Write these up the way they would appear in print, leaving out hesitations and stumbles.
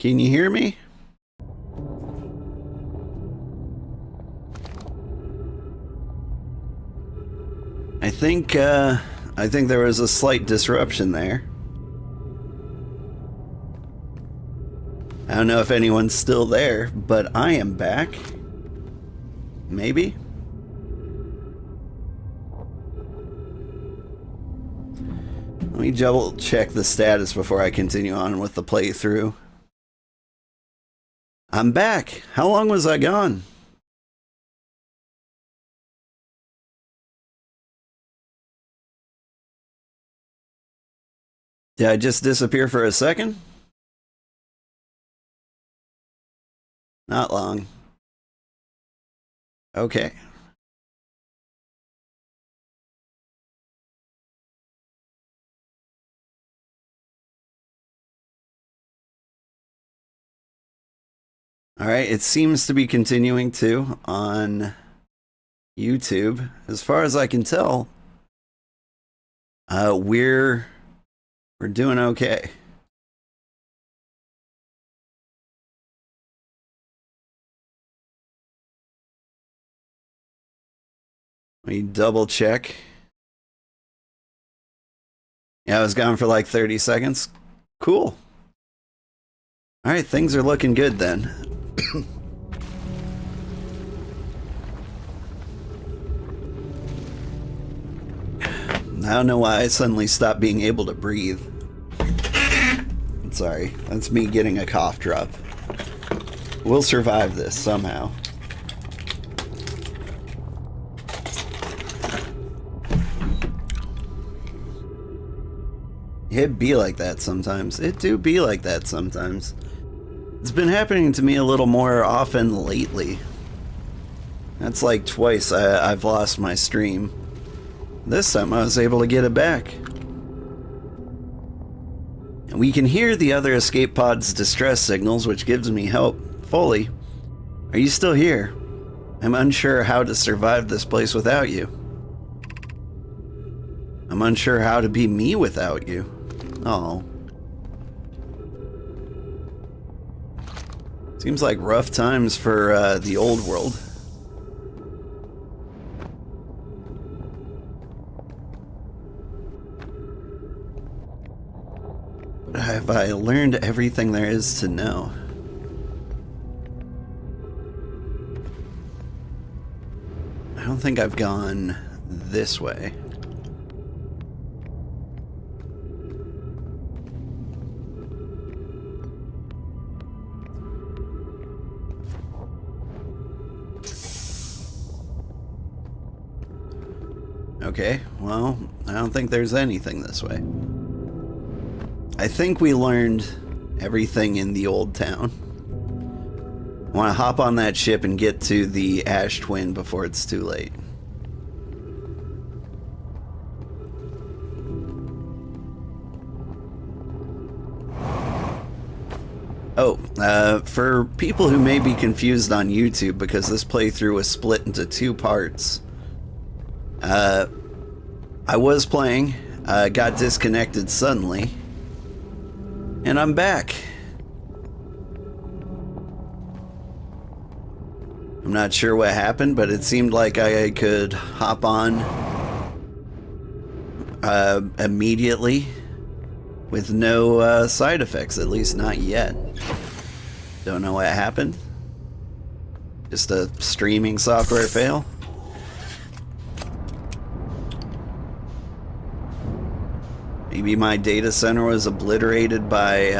Can you hear me? I think there was a slight disruption there. I don't know if anyone's still there, but I am back. Maybe? Let me double check the status before I continue on with the playthrough. I'm back. How long was I gone? Did I just disappear for a second? Not long. Okay. Alright, it seems to be continuing to on YouTube. As far as I can tell, we're doing okay. Let me double check. Yeah, I was gone for like 30 seconds. Cool. Alright, things are looking good then. I don't know why I suddenly stopped being able to breathe. Sorry, that's me getting a cough drop. We'll survive this somehow. It be like that sometimes. It do be like that sometimes. It's been happening to me a little more often lately. That's like twice I've lost my stream. This time I was able to get it back. And we can hear the other escape pod's distress signals, which gives me hope. Foley, are you still here? I'm unsure how to survive this place without you. I'm unsure how to be me without you. Oh. Seems like rough times for the old world. But have I learned everything there is to know? I don't think I've gone this way. Okay, well, I don't think there's anything this way. I think we learned everything in the old town. I want to hop on that ship and get to the Ash Twin before it's too late. Oh, for people who may be confused on YouTube, because this playthrough was split into two parts, I was playing, got disconnected suddenly, and I'm back. I'm not sure what happened, but it seemed like I could hop on immediately with no side effects, at least not yet. Don't know what happened. Just a streaming software fail. Maybe my data center was obliterated by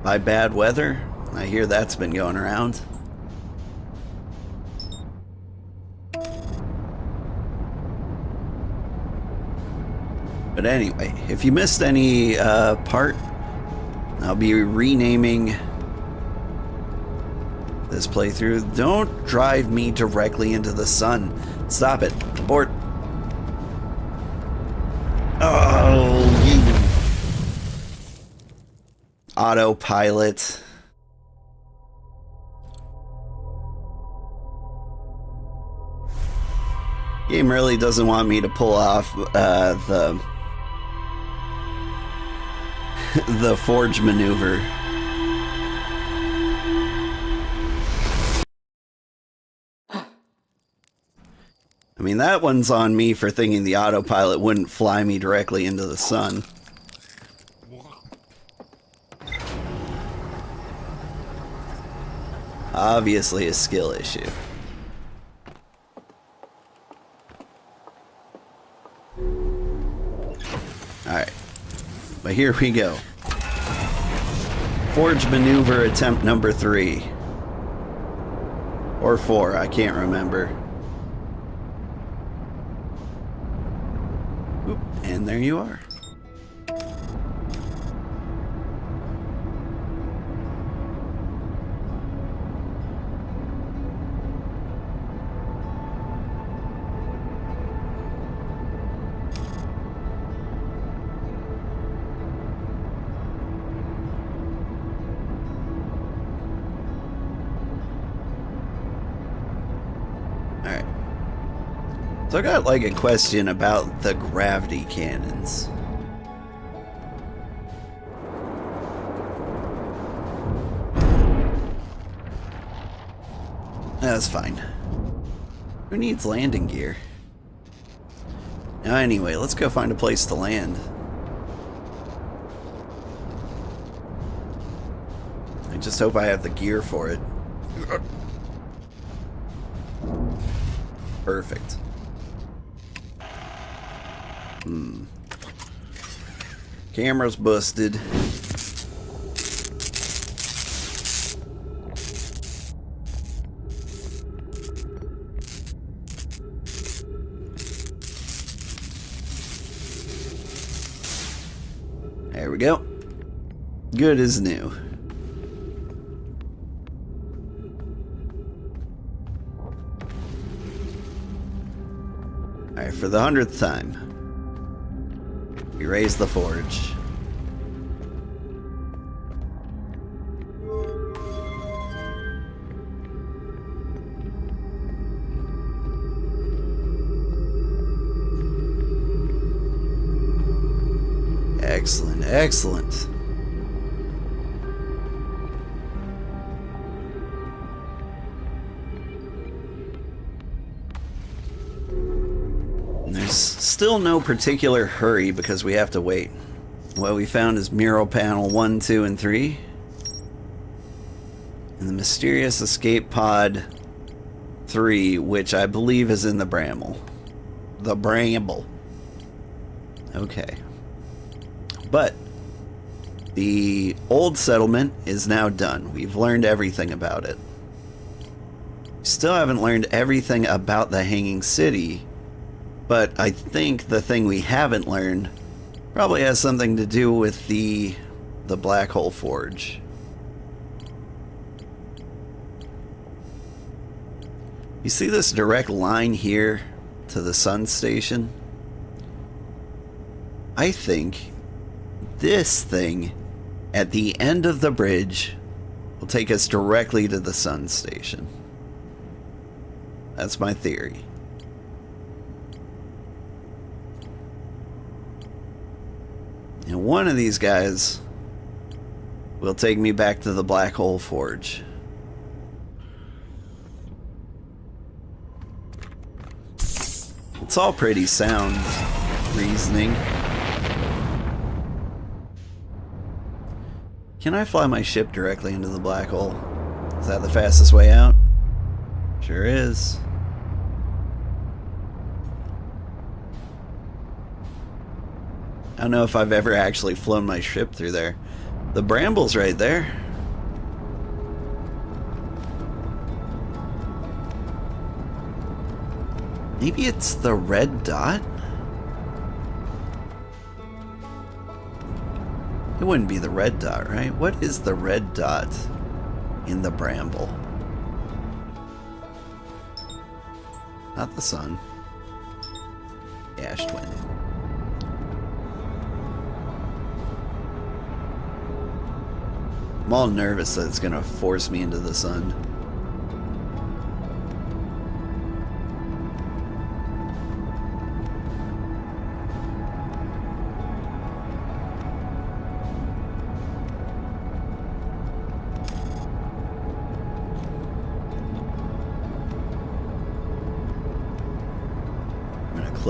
bad weather. I hear that's been going around. But anyway, if you missed any part, I'll be renaming this playthrough. Don't drive me directly into the sun. Stop it. Abort. Oh, you autopilot. Game really doesn't want me to pull off the forge maneuver. I mean, that one's on me for thinking the autopilot wouldn't fly me directly into the sun. Obviously a skill issue. Alright. But here we go. Forge maneuver attempt number 3. Or 4, I can't remember. Oop, and there you are. So I got like a question about the gravity cannons. That's fine. Who needs landing gear? Now anyway, let's go find a place to land. I just hope I have the gear for it. Perfect. Camera's busted. There we go. Good as new. Alright, for the 100th time. We raise the forge. Excellent, excellent. There's still no particular hurry because we have to wait. What we found is mural panel 1, 2, and 3. And the mysterious escape pod 3, which I believe is in the bramble. The bramble. Okay. But the old settlement is now done. We've learned everything about it. Still haven't learned everything about the Hanging City. But I think the thing we haven't learned probably has something to do with the Black Hole Forge. You see this direct line here to the sun station? I think this thing at the end of the bridge will take us directly to the sun station. That's my theory. And one of these guys will take me back to the Black Hole Forge. It's all pretty sound reasoning. Can I fly my ship directly into the black hole? Is that the fastest way out? Sure is. I don't know if I've ever actually flown my ship through there. The bramble's right there. Maybe it's the red dot? It wouldn't be the red dot, right? What is the red dot in the bramble? Not the sun. Ash twin. I'm all nervous that it's gonna force me into the sun.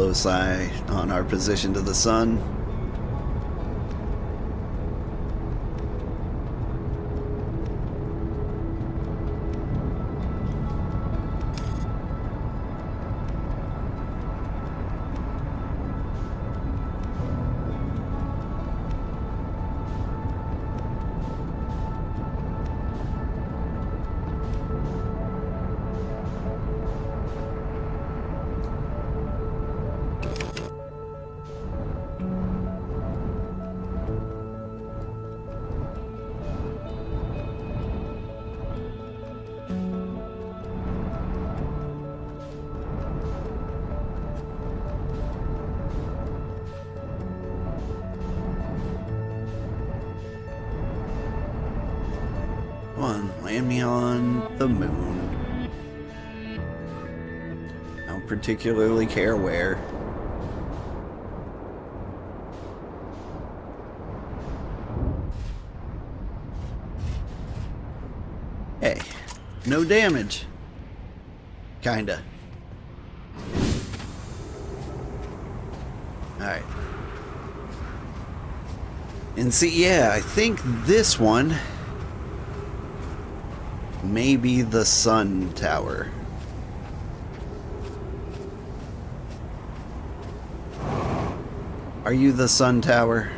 close eye on our position to the sun. Come on, land me on the moon. I don't particularly care where. Hey, no damage. Kinda. Alright. And see, yeah, I think this one may be the sun tower. Are you the sun tower?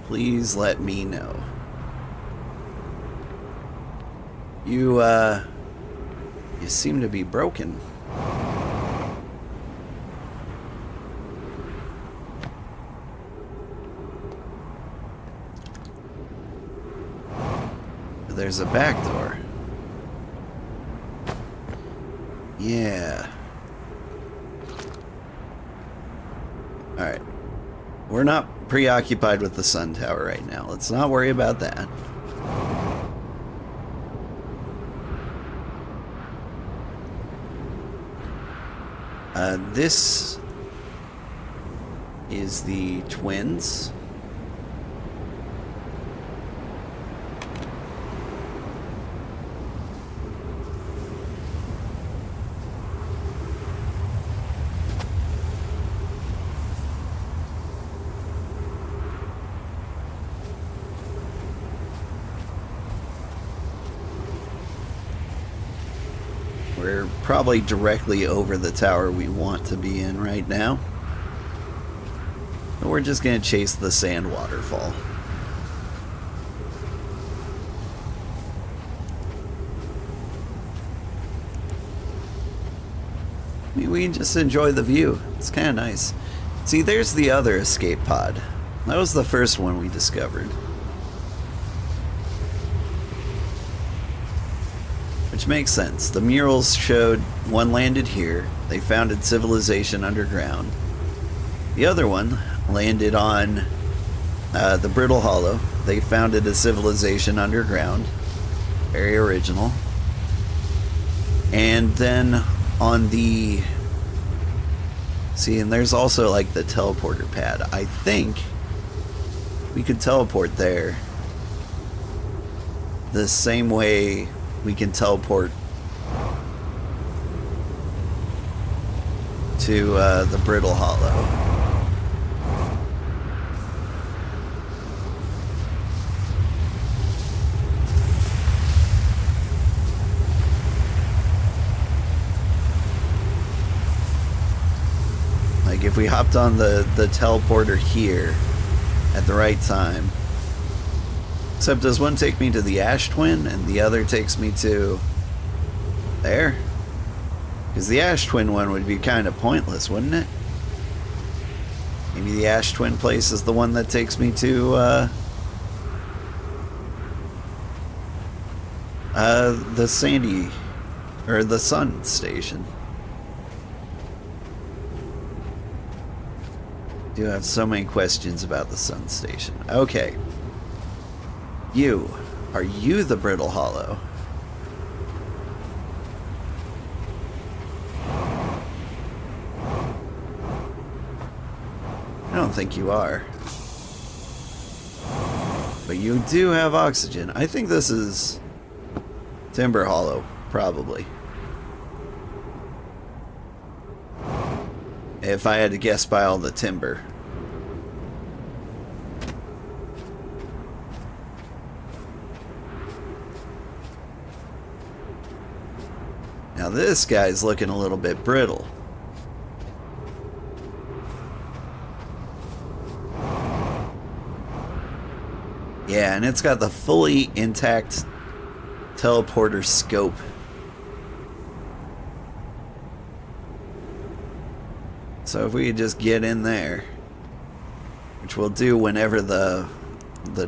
Please let me know. You seem to be broken. There's a back door. Yeah. Alright. We're not preoccupied with the sun tower right now. Let's not worry about that. This is the twins. We're probably directly over the tower we want to be in right now. And we're just going to chase the sand waterfall. I mean, we can just enjoy the view. It's kind of nice. See, there's the other escape pod. That was the first one we discovered. Which makes sense. The murals showed one landed here. They founded civilization underground. The other one landed on the Brittle Hollow. They founded a civilization underground. Very original. And then on the... See, and there's also like the teleporter pad. I think we could teleport there the same way we can teleport to the Brittle Hollow. Like if we hopped on the teleporter here at the right time. Except does one take me to the Ash Twin and the other takes me to there? Because the Ash Twin one would be kind of pointless, wouldn't it? Maybe the Ash Twin place is the one that takes me to the Sandy or the Sun Station. Do have so many questions about the Sun Station. Okay. Are you the Brittle Hollow? I don't think you are. But you do have oxygen. I think this is Timber Hollow, probably. If I had to guess by all the timber. Now this guy's looking a little bit brittle. Yeah, and it's got the fully intact teleporter scope. So if we could just get in there, which we'll do whenever the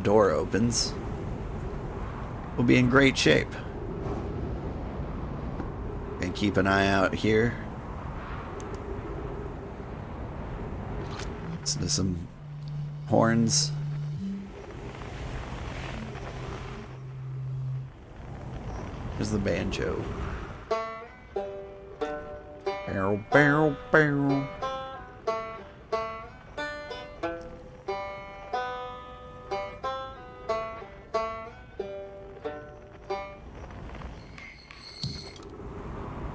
door opens, we'll be in great shape. And keep an eye out here. Listen to some horns. Here's the banjo. Barrel, barrel, barrel.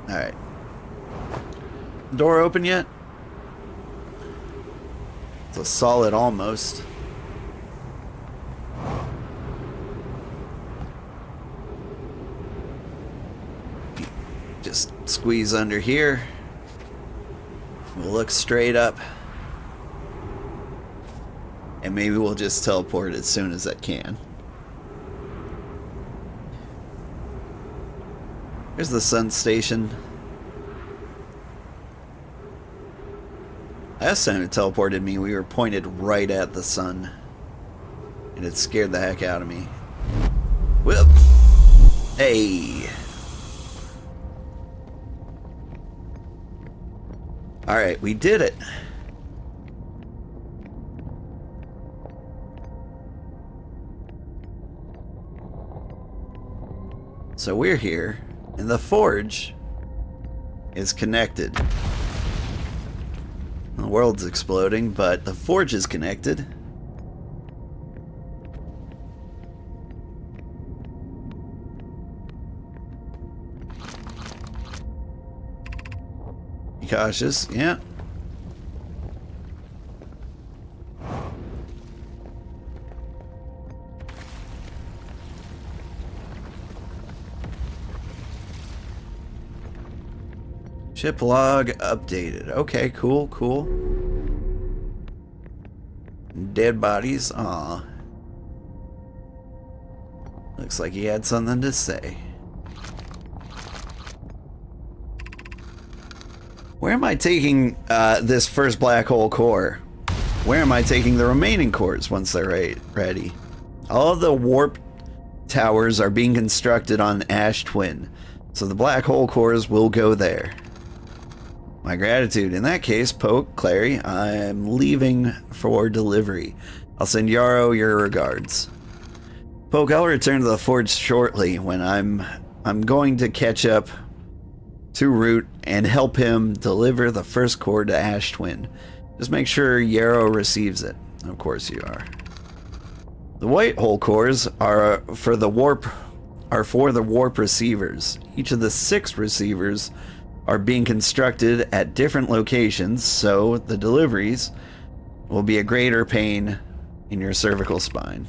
Alright. Door open yet? It's a solid almost. Just squeeze under here. We'll look straight up. And maybe we'll just teleport as soon as I can. Here's the sun station. Last time it teleported me, we were pointed right at the sun. And it scared the heck out of me. Whoop! Hey! Alright, we did it. So we're here, and the forge is connected. The world's exploding, but the forge is connected. Be cautious, yeah. Ship log updated. Okay, cool, cool. Dead bodies. Aw. Looks like he had something to say. Where am I taking this first black hole core? Where am I taking the remaining cores once they're ready? All of the warp towers are being constructed on Ash Twin, so the black hole cores will go there. My gratitude. In that case, Poke, Clary, I'm leaving for delivery. I'll send Yarrow your regards. Poke, I'll return to the forge shortly when I'm going to catch up to Root and help him deliver the first core to Ash Twin. Just make sure Yarrow receives it. Of course you are. The white hole cores are for the warp receivers. Each of the 6 receivers are being constructed at different locations, so the deliveries will be a greater pain in your cervical spine.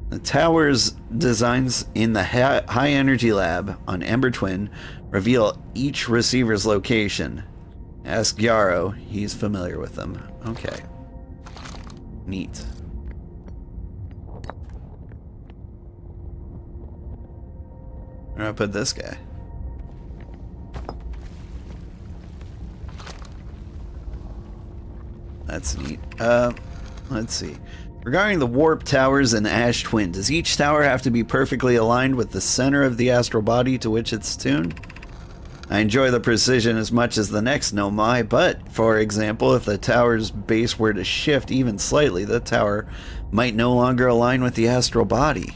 The tower's designs in the high energy lab on Ember Twin reveal each receiver's location. Ask Yarrow, he's familiar with them. Okay. Neat. Where do I put this guy? That's neat. Let's see. Regarding the warp towers in Ash Twin, does each tower have to be perfectly aligned with the center of the astral body to which it's tuned? I enjoy the precision as much as the next Nomai, but, for example, if the tower's base were to shift even slightly, the tower might no longer align with the astral body.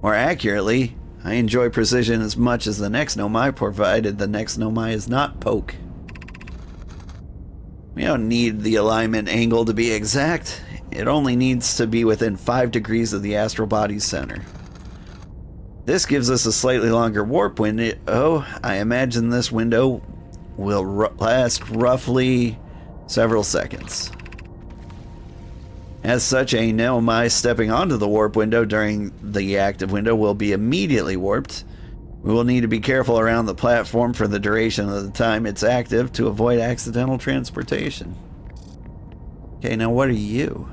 More accurately, I enjoy precision as much as the next Nomai, provided the next Nomai is not Poke. We don't need the alignment angle to be exact. It only needs to be within 5 degrees of the astral body's center. This gives us a slightly longer warp window. Oh, I imagine this window will last roughly several seconds. As such, a no my stepping onto the warp window during the active window will be immediately warped. We will need to be careful around the platform for the duration of the time it's active to avoid accidental transportation. Okay, now what are you?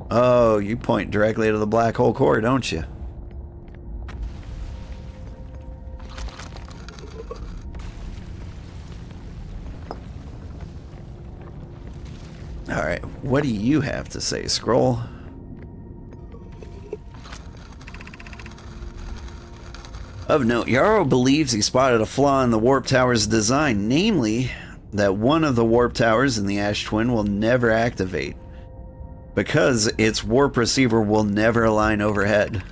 Oh, you point directly to the black hole core, don't you? Alright, what do you have to say, Scroll? Of note, Yarrow believes he spotted a flaw in the warp tower's design, namely that one of the warp towers in the Ash Twin will never activate because its warp receiver will never align overhead.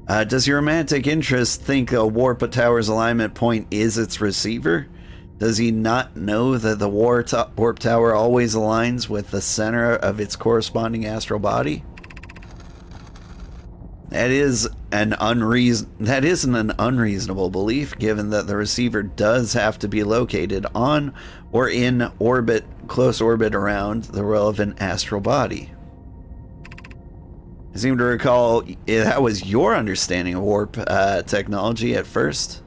Does your romantic interest think a warp tower's alignment point is its receiver? Does he not know that the warp tower always aligns with the center of its corresponding astral body? That isn't an unreasonable belief, given that the receiver does have to be located on or in orbit, close orbit around the relevant astral body. I seem to recall that was your understanding of warp technology at first.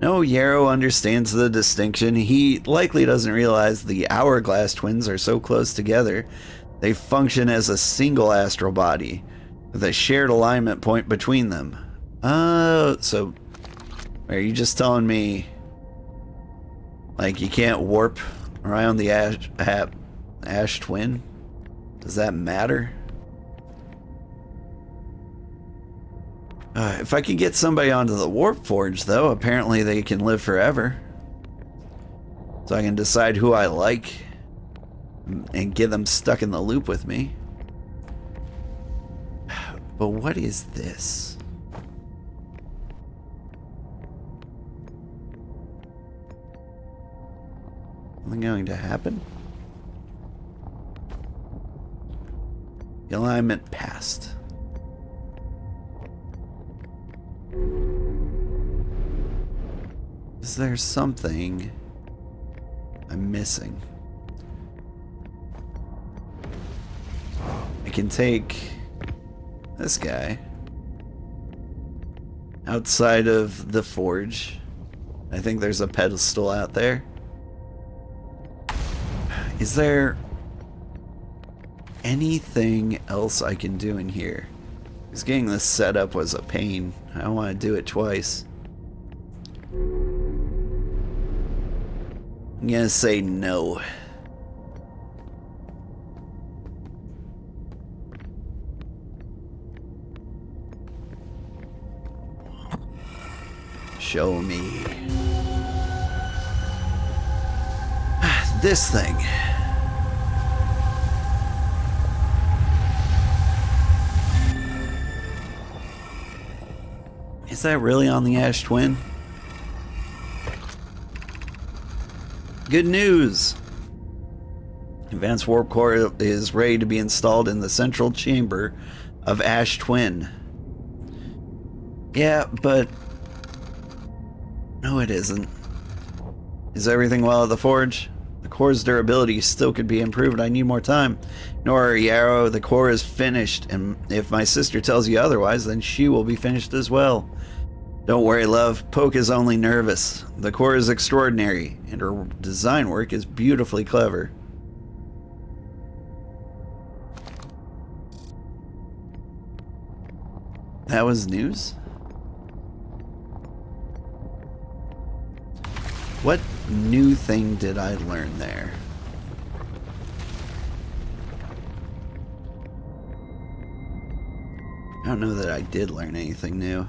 No, Yarrow understands the distinction. He likely doesn't realize the hourglass twins are so close together. They function as a single astral body, with a shared alignment point between them. Oh, so are you just telling me, like, you can't warp around the Ash Twin? Does that matter? If I could get somebody onto the Warp Forge, though, apparently they can live forever. So I can decide who I like and get them stuck in the loop with me. But what is this? Something going to happen? The alignment passed. Is there something I'm missing? I can take this guy outside of the forge. I think there's a pedestal out there. Is there anything else I can do in here? Because getting this set up was a pain. I don't want to do it twice. I'm gonna say no. Show me. This thing. Is that really on the Ash Twin? Good news! Advanced Warp Core is ready to be installed in the central chamber of Ash Twin. Yeah, but no, it isn't. Is everything well at the forge? The core's durability still could be improved. I need more time. Nor Yarrow, the core is finished, and if my sister tells you otherwise, then she will be finished as well. Don't worry, love. Poke is only nervous. The core is extraordinary, and her design work is beautifully clever. That was news? What new thing did I learn there? I don't know that I did learn anything new.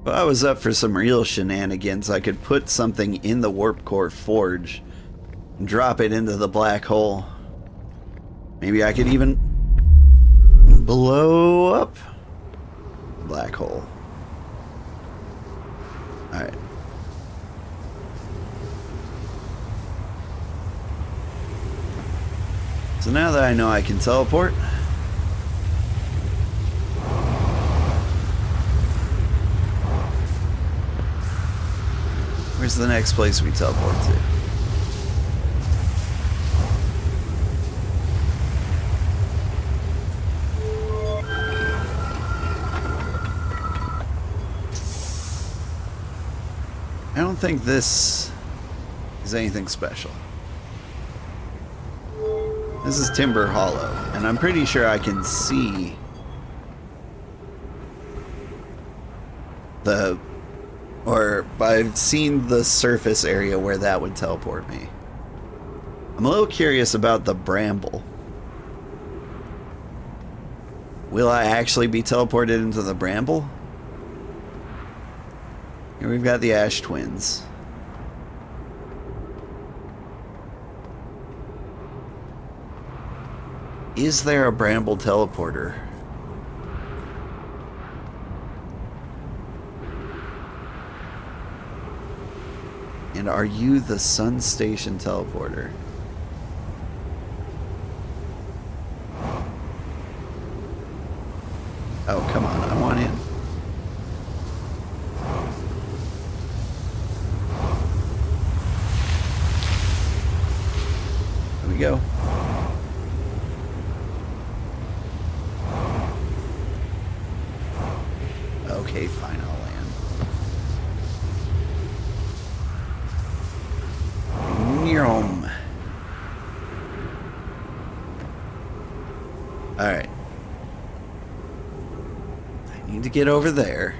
If I was up for some real shenanigans, I could put something in the warp core forge and drop it into the black hole. Maybe I could even blow up the black hole. Alright. So now that I know I can teleport, where's the next place we teleport to? I don't think this is anything special. This is Timber Hollow, and I'm pretty sure I can see I've seen the surface area where that would teleport me. I'm a little curious about the bramble. Will I actually be teleported into the bramble? Here we've got the Ash Twins. Is there a bramble teleporter? And are you the Sun Station teleporter? Oh, come on, I want in. There we go. Okay, fine, I'll land. Nyom. Alright. I need to get over there.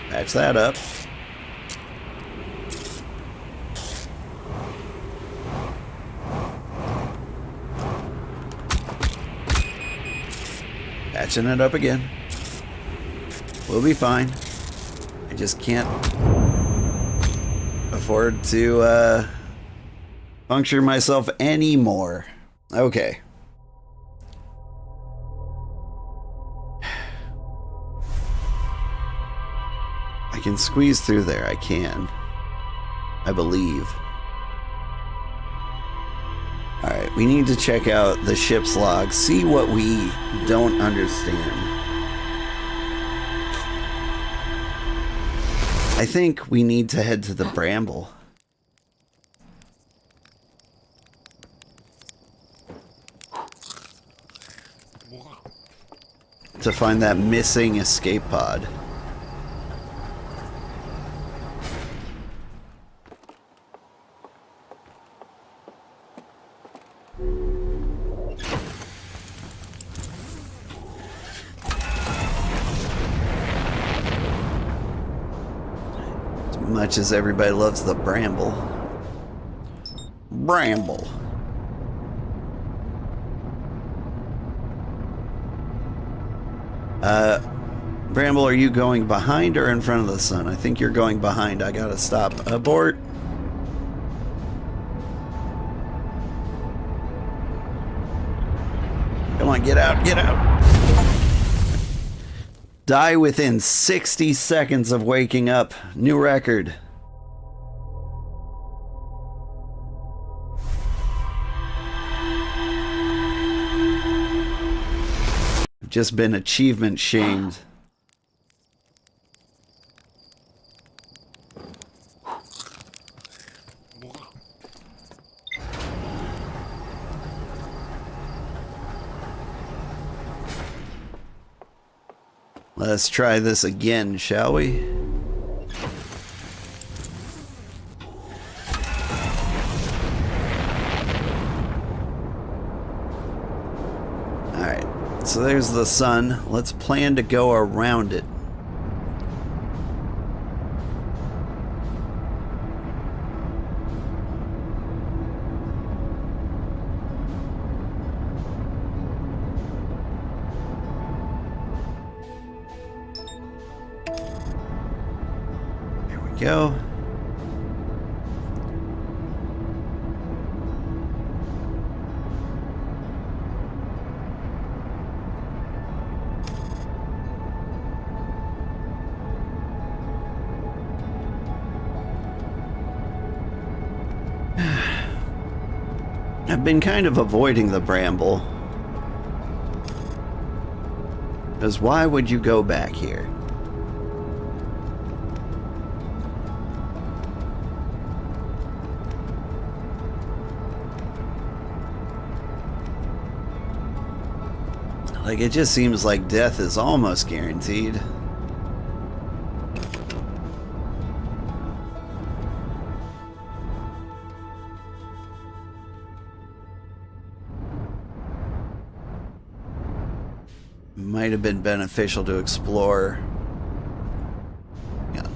Patch that up. Patching it up again. We'll be fine. I just can't afford to puncture myself anymore. Okay. I can squeeze through there. I can. I believe. Alright, we need to check out the ship's log, see what we don't understand. I think we need to head to the bramble. To find that missing escape pod. Much as everybody loves the bramble. Bramble. Bramble, are you going behind or in front of the sun? I think you're going behind. I gotta stop. Abort. Come on, get out, get out. Die within 60 seconds of waking up. New record. Just been achievement shamed. Let's try this again, shall we? Alright, so there's the sun. Let's plan to go around it. Go. I've been kind of avoiding the bramble. Because why would you go back here? Like, it just seems like death is almost guaranteed. Might have been beneficial to explore, you know,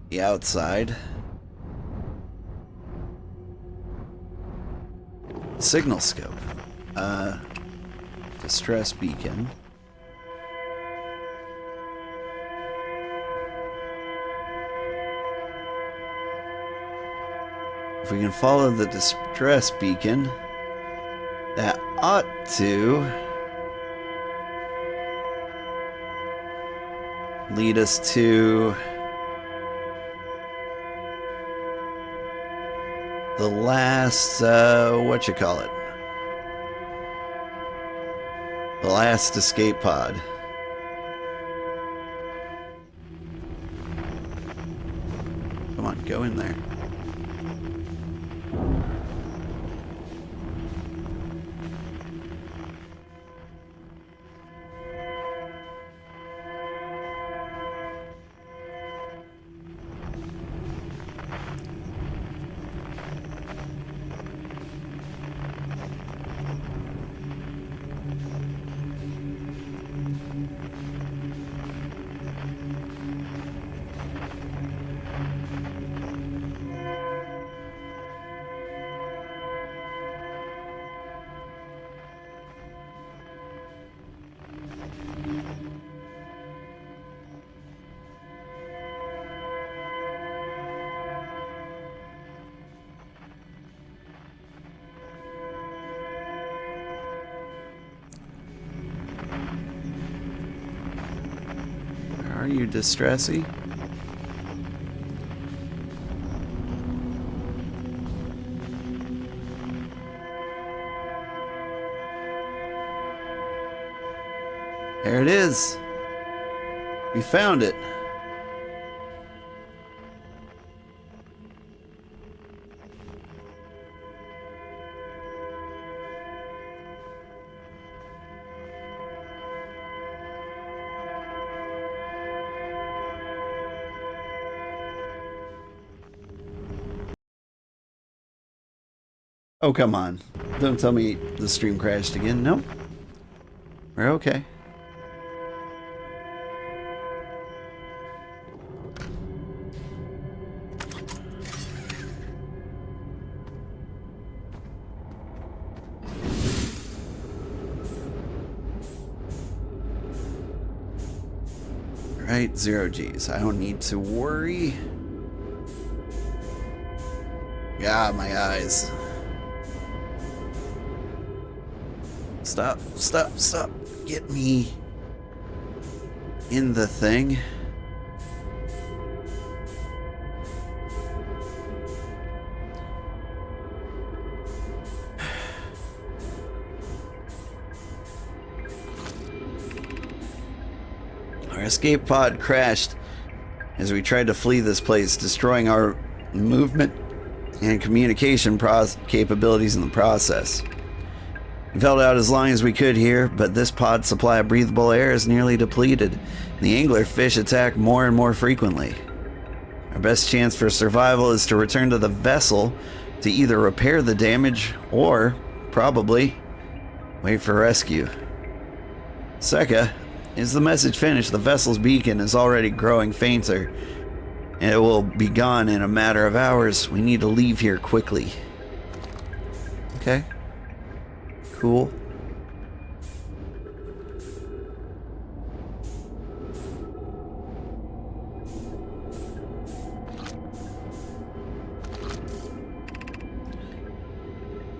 the outside. Signal scope. Distress beacon. If we can follow the distress beacon, that ought to lead us to the last, whatchamacallit? The last escape pod. Come on, go in there. Are you distressy? There it is. We found it. Oh, come on. Don't tell me the stream crashed again. No. We're okay. Right, 0 G's. I don't need to worry. Yeah, my eyes. Stop, stop, stop. Get me in the thing. Our escape pod crashed as we tried to flee this place, destroying our movement and communication capabilities in the process. We've held out as long as we could here, but this pod's supply of breathable air is nearly depleted, and the anglerfish attack more and more frequently. Our best chance for survival is to return to the vessel to either repair the damage or, probably, wait for rescue. Seka, is the message finished? The vessel's beacon is already growing fainter, and it will be gone in a matter of hours. We need to leave here quickly. Okay. Cool.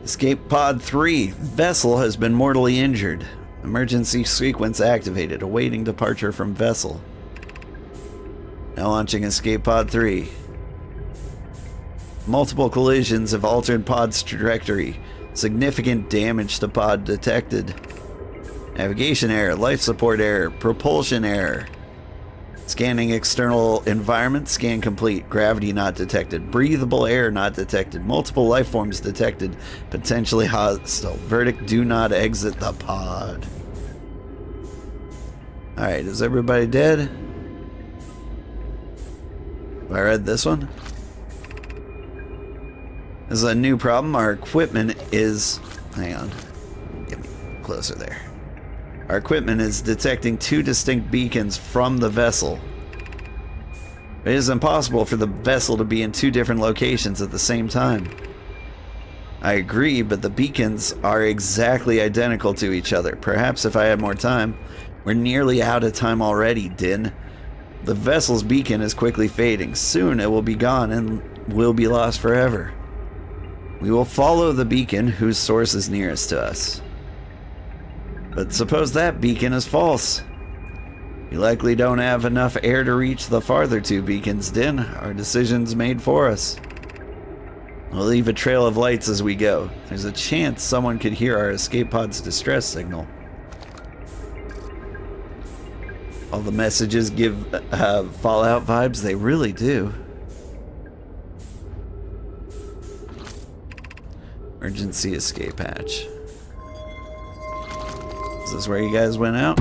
Escape Pod 3. Vessel has been mortally injured. Emergency sequence activated. Awaiting departure from vessel. Now launching Escape Pod 3. Multiple collisions have altered pod's trajectory. Significant damage to pod detected. Navigation error, life support error, propulsion error. Scanning external environment, scan complete. Gravity not detected. Breathable air not detected. Multiple life forms detected. Potentially hostile. Verdict, do not exit the pod. Alright, is everybody dead? Have I read this one? This is a new problem. Our equipment is... Hang on. Get me closer there. Our equipment is detecting two distinct beacons from the vessel. It is impossible for the vessel to be in two different locations at the same time. I agree, but the beacons are exactly identical to each other. Perhaps if I had more time. We're nearly out of time already, Din. The vessel's beacon is quickly fading. Soon it will be gone and will be lost forever. We will follow the beacon whose source is nearest to us. But suppose that beacon is false. We likely don't have enough air to reach the farther two beacons, Din. Our decision's made for us. We'll leave a trail of lights as we go. There's a chance someone could hear our escape pod's distress signal. All the messages give Fallout vibes. They really do. Emergency escape hatch. Is this where you guys went out?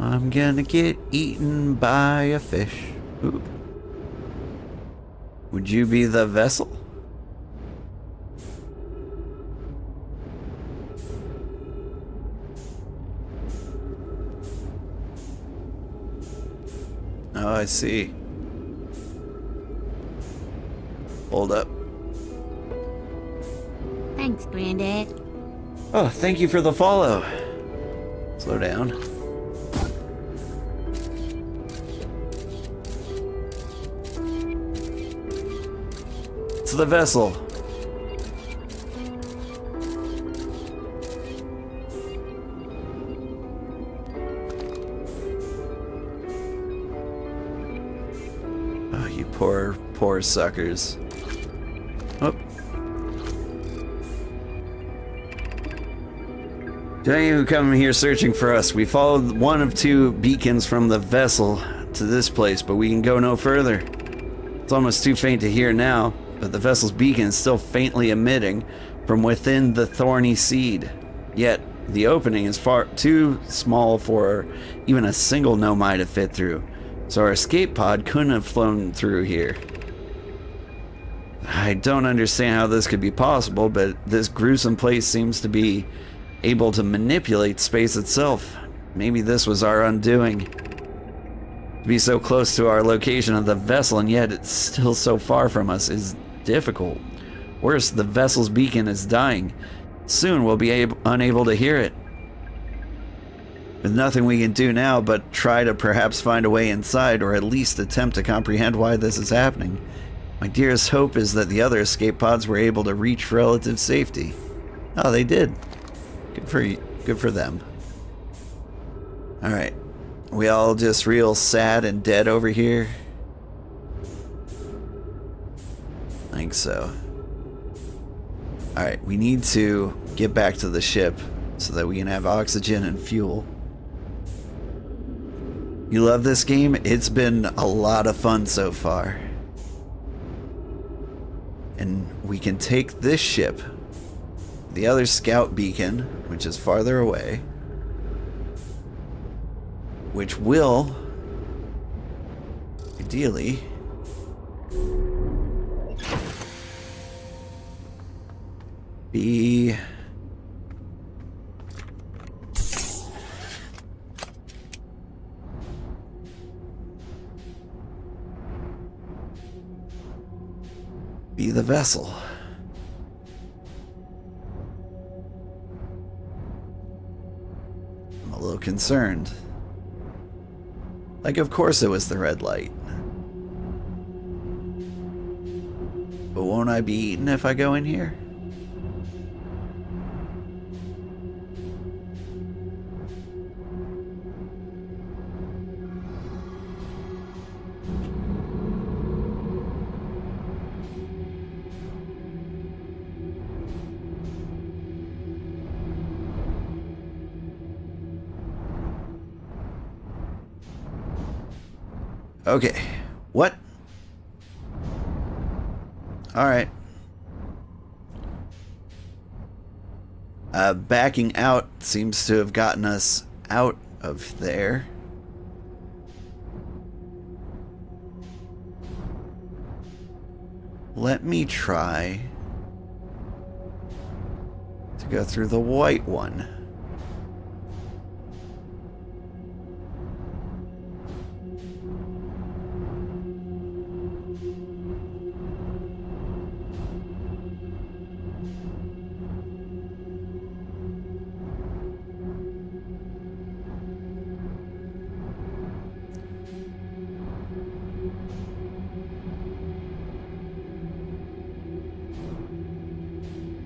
I'm gonna get eaten by a fish. Ooh. Would you be the vessel? Oh, I see. Hold up. Thanks, Granddad. Oh, thank you for the follow. Slow down. To the vessel. Oh, you poor suckers. Oh. To any who come here searching for us, we followed one of two beacons from the vessel to this place, but we can go no further. It's almost too faint to hear now, but the vessel's beacon is still faintly emitting from within the thorny seed. Yet, the opening is far too small for even a single nomai to fit through, so our escape pod couldn't have flown through here. I don't understand how this could be possible, but this gruesome place seems to be able to manipulate space itself. Maybe this was our undoing. To be so close to our location of the vessel and yet it's still so far from us is difficult. Worse, the vessel's beacon is dying. Soon we'll be unable to hear it. With nothing we can do now but try to perhaps find a way inside, or at least attempt to comprehend why this is happening. My dearest hope is that the other escape pods were able to reach relative safety. Oh, they did. Good for them. Alright. We all just real sad and dead over here? I think so. Alright, we need to get back to the ship so that we can have oxygen and fuel. You love this game? It's been a lot of fun so far. And we can take this ship, the other scout beacon, which is farther away, which will, ideally, be the vessel. concerned. Like, of course it was the red light. But won't I be eaten if I go in here? Okay. What? Alright. Backing out seems to have gotten us out of there. Let me try to go through the white one.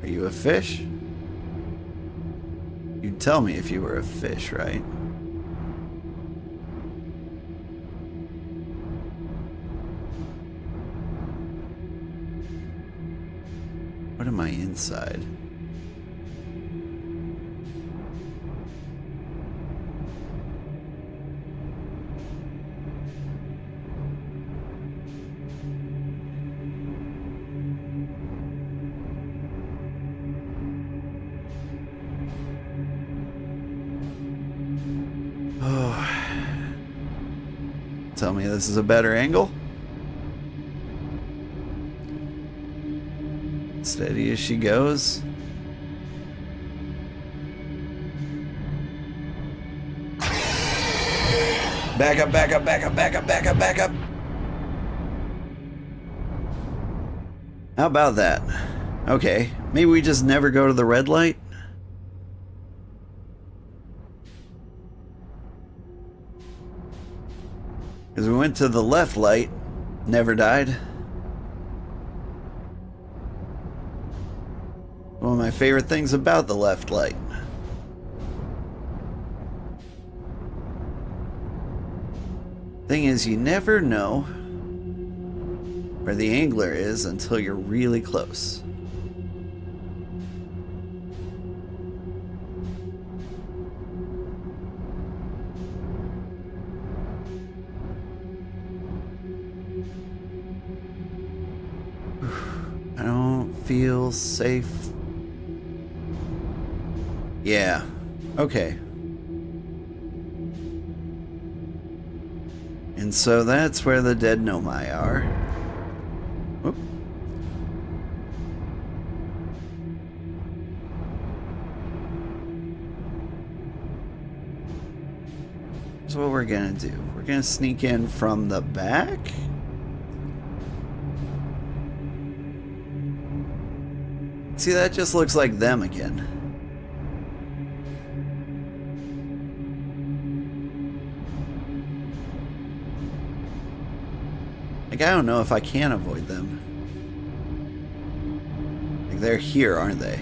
Are you a fish? You'd tell me if you were a fish, right? What am I inside? Tell me this is a better angle. Steady as she goes. Back up, back up, back up, back up, back up, back up. How about that? Okay, maybe we just never go to the red light? Because we went to the left light, never died. One of my favorite things about the left light. Thing is, you never know where the angler is until you're really close. I don't feel safe. Yeah, okay. And so that's where the dead Nomai are. Whoop. So what we're gonna do, we're gonna sneak in from the back. See, that just looks like them again. Like, I don't know if I can avoid them. Like, they're here, aren't they?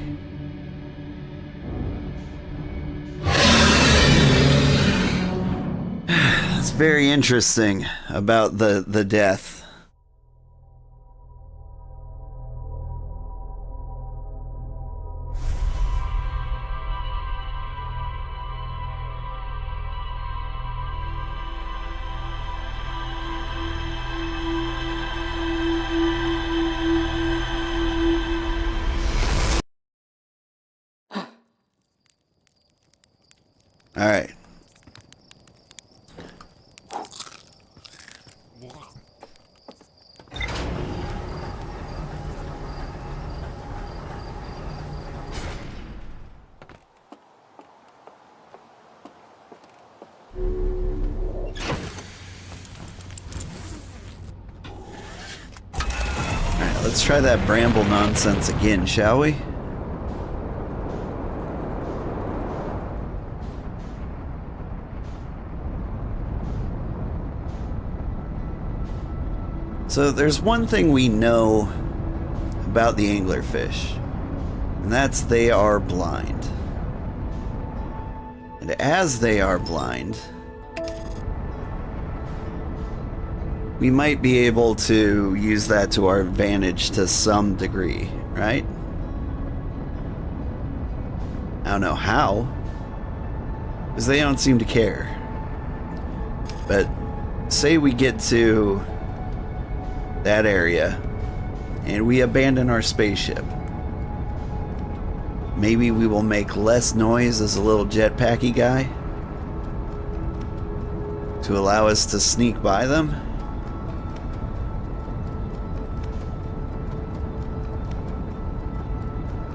It's very interesting about the death. All right. Let's try that bramble nonsense again, shall we? So there's one thing we know about the anglerfish, and that's they are blind. And as they are blind, we might be able to use that to our advantage to some degree, right? I don't know how, because they don't seem to care. But say we get to that area and we abandon our spaceship. Maybe we will make less noise as a little jetpacky guy to allow us to sneak by them.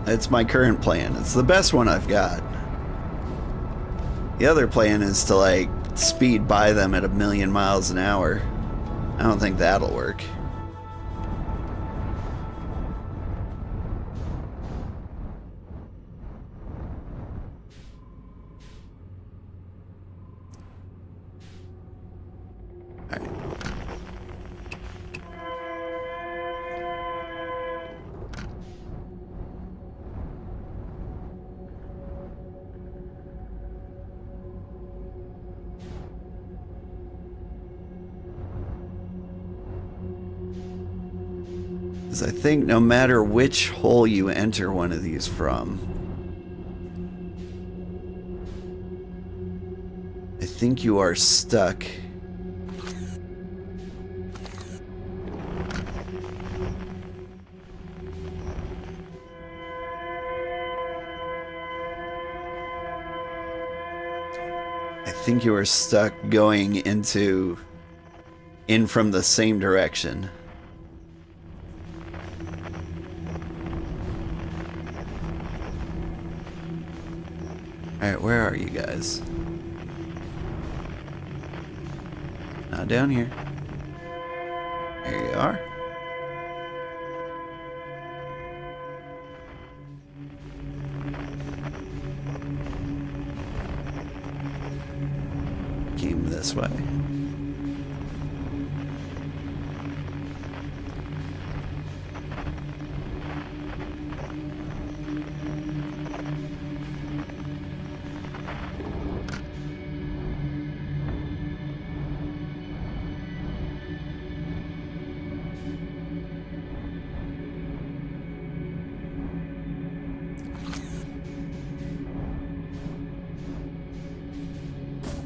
It's my current plan. It's the best one I've got. The other plan is to, like, speed by them at 1,000,000 miles an hour. I don't think that'll work. I think no matter which hole you enter one of these from, I think you are stuck. I think you are stuck going in from the same direction. Alright, where are you guys? Not down here. There you are. Came this way.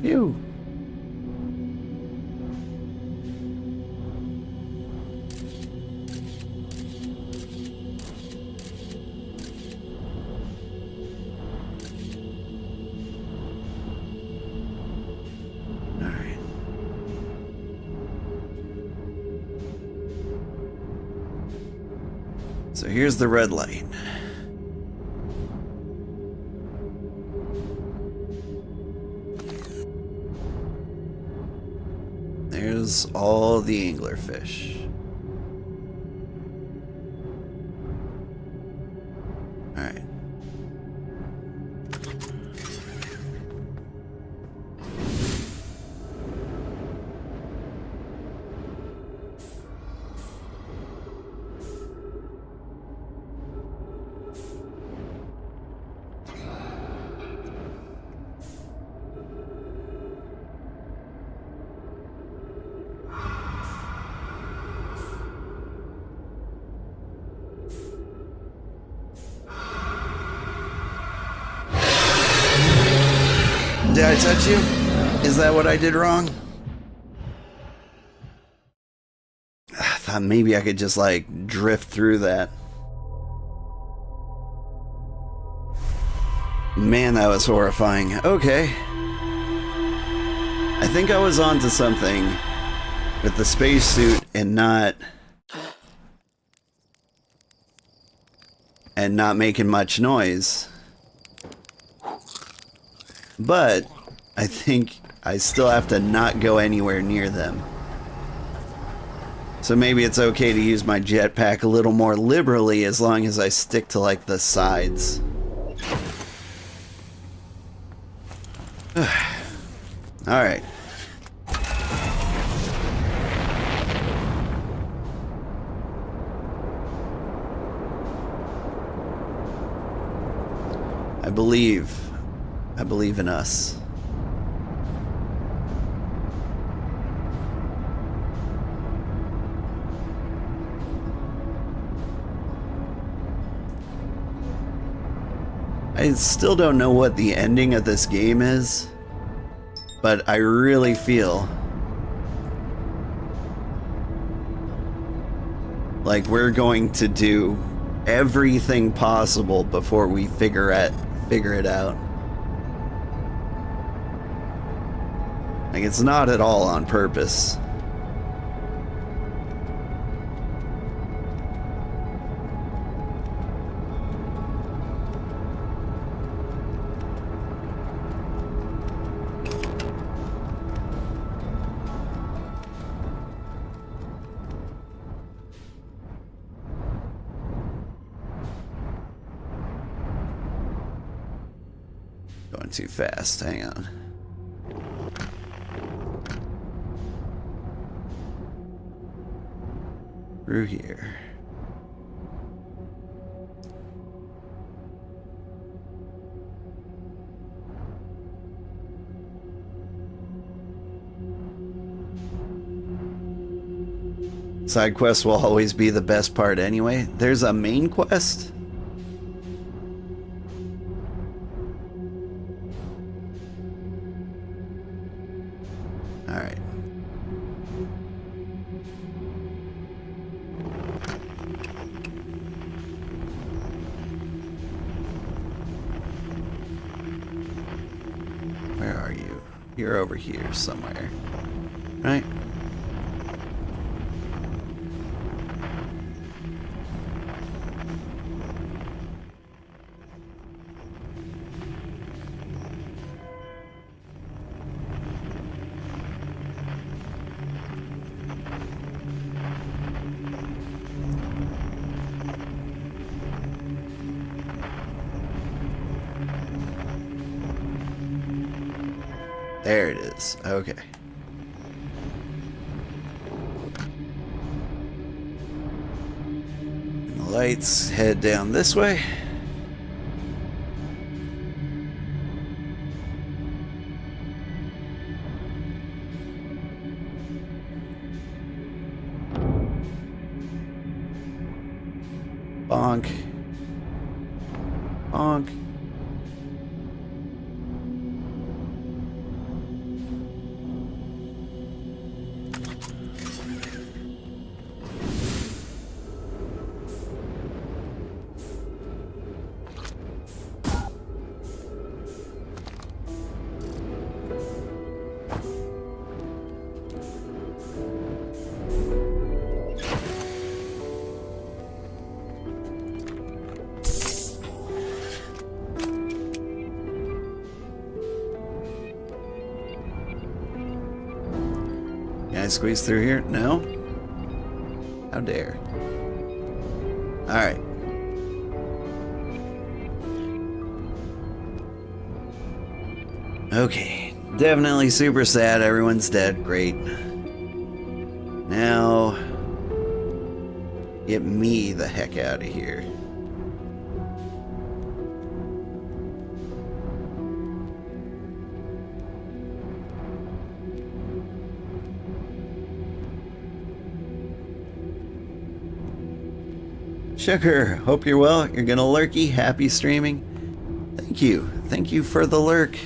Ew. All right. So here's the red light. There's all the anglerfish. All right. Did I touch you? Is that what I did wrong? I thought maybe I could just, like, drift through that. Man, that was horrifying. Okay. I think I was onto something with the spacesuit and not making much noise. But I think I still have to not go anywhere near them. So maybe it's okay to use my jetpack a little more liberally as long as I stick to, like, the sides. Alright. I believe. I believe in us. I still don't know what the ending of this game is, but I really feel like we're going to do everything possible before we figure it out. Like, it's not at all on purpose. Going too fast, hang on. Through here. Side quests will always be the best part anyway. There's a main quest? Alright. Where are you? You're over here somewhere. Right? There it is. Okay. And the lights head down this way. Bonk. Bonk. Can I squeeze through here? No? How dare. Alright. Okay. Definitely super sad. Everyone's dead. Great. Now, get me the heck out of here. Sugar, hope you're well. You're gonna lurky. Happy streaming. Thank you. Thank you for the lurk.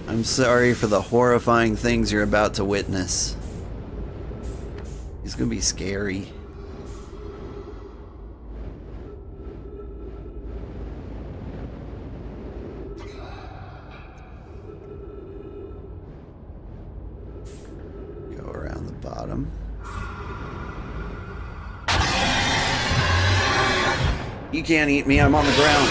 I'm sorry for the horrifying things you're about to witness. It's gonna be scary. Go around the bottom. You can't eat me, I'm on the ground.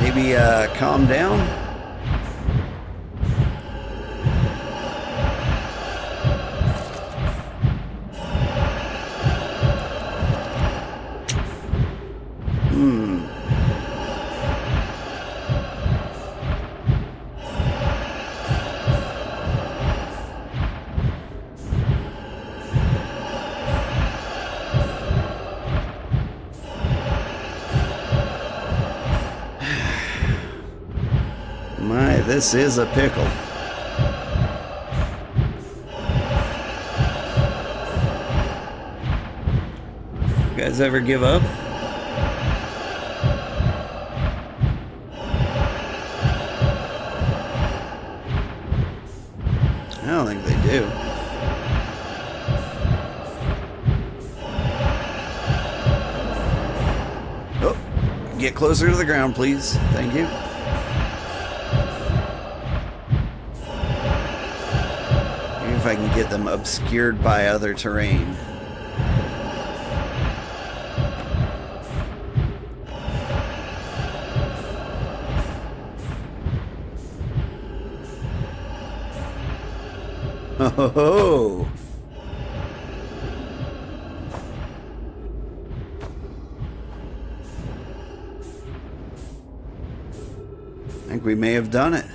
Maybe calm down. This is a pickle. You guys ever give up? I don't think they do. Oh, get closer to the ground, please. Thank you. Maybe if I can get them obscured by other terrain. Oh, I think we may have done it.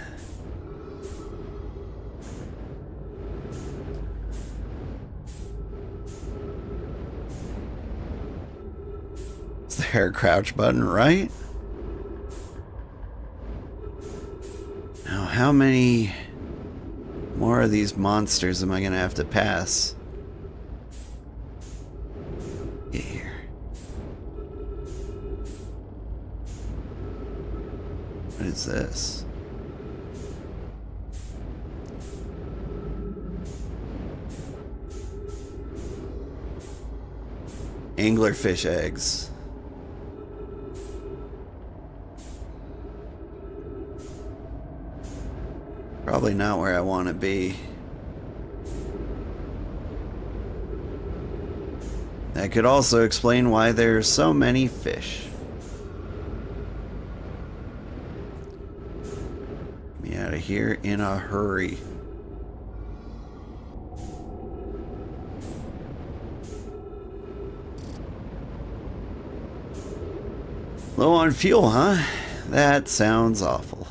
Is there a crouch button, right? Now, how many more of these monsters am I gonna have to pass? Get here. What is this? Anglerfish eggs. Probably not where I want to be. That could also explain why there's so many fish. Get me out of here in a hurry. Low on fuel, huh? That sounds awful.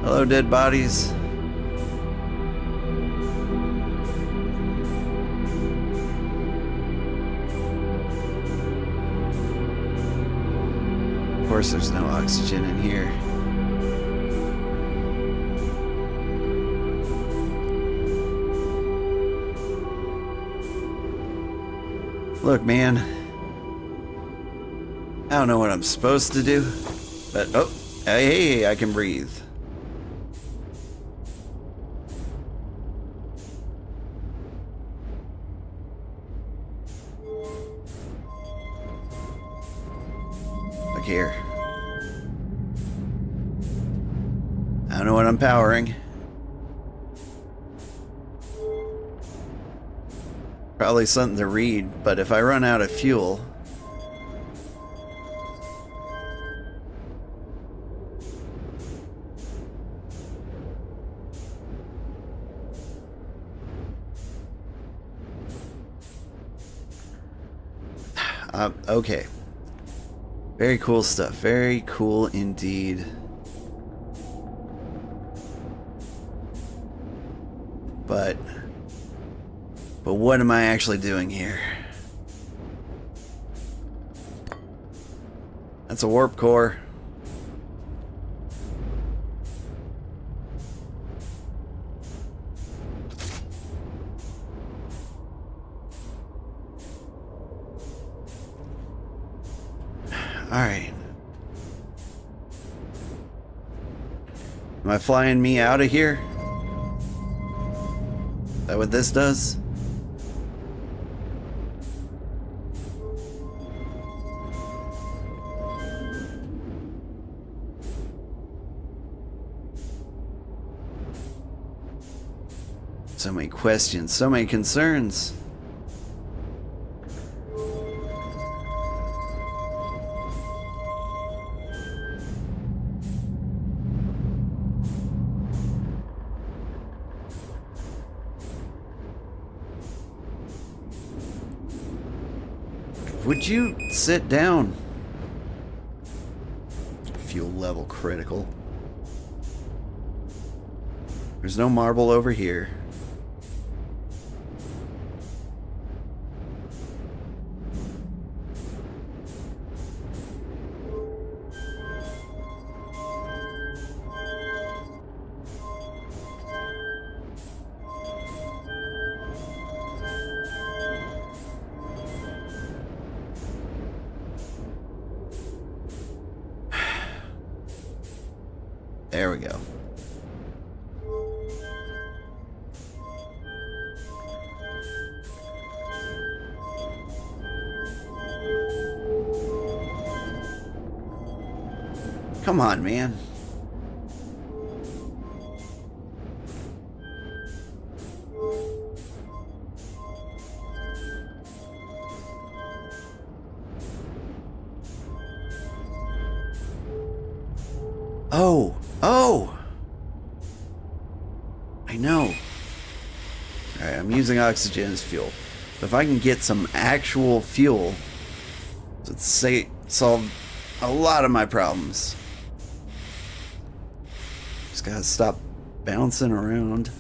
Hello, dead bodies. Of course, there's no oxygen in here. Look, man. I don't know what I'm supposed to do, but oh, hey, I can breathe. Here. I don't know what I'm powering. Probably something to read, but if I run out of fuel... okay. Very cool stuff. Very cool indeed. But what am I actually doing here? That's a warp core. Alright. Am I flying me out of here? Is that what this does? So many questions, so many concerns. Would you sit down? Fuel level critical. There's no marble over here. There we go. Come on, man. Oh! I know. Alright, I'm using oxygen as fuel. But if I can get some actual fuel, it'd solve a lot of my problems. Just gotta stop bouncing around.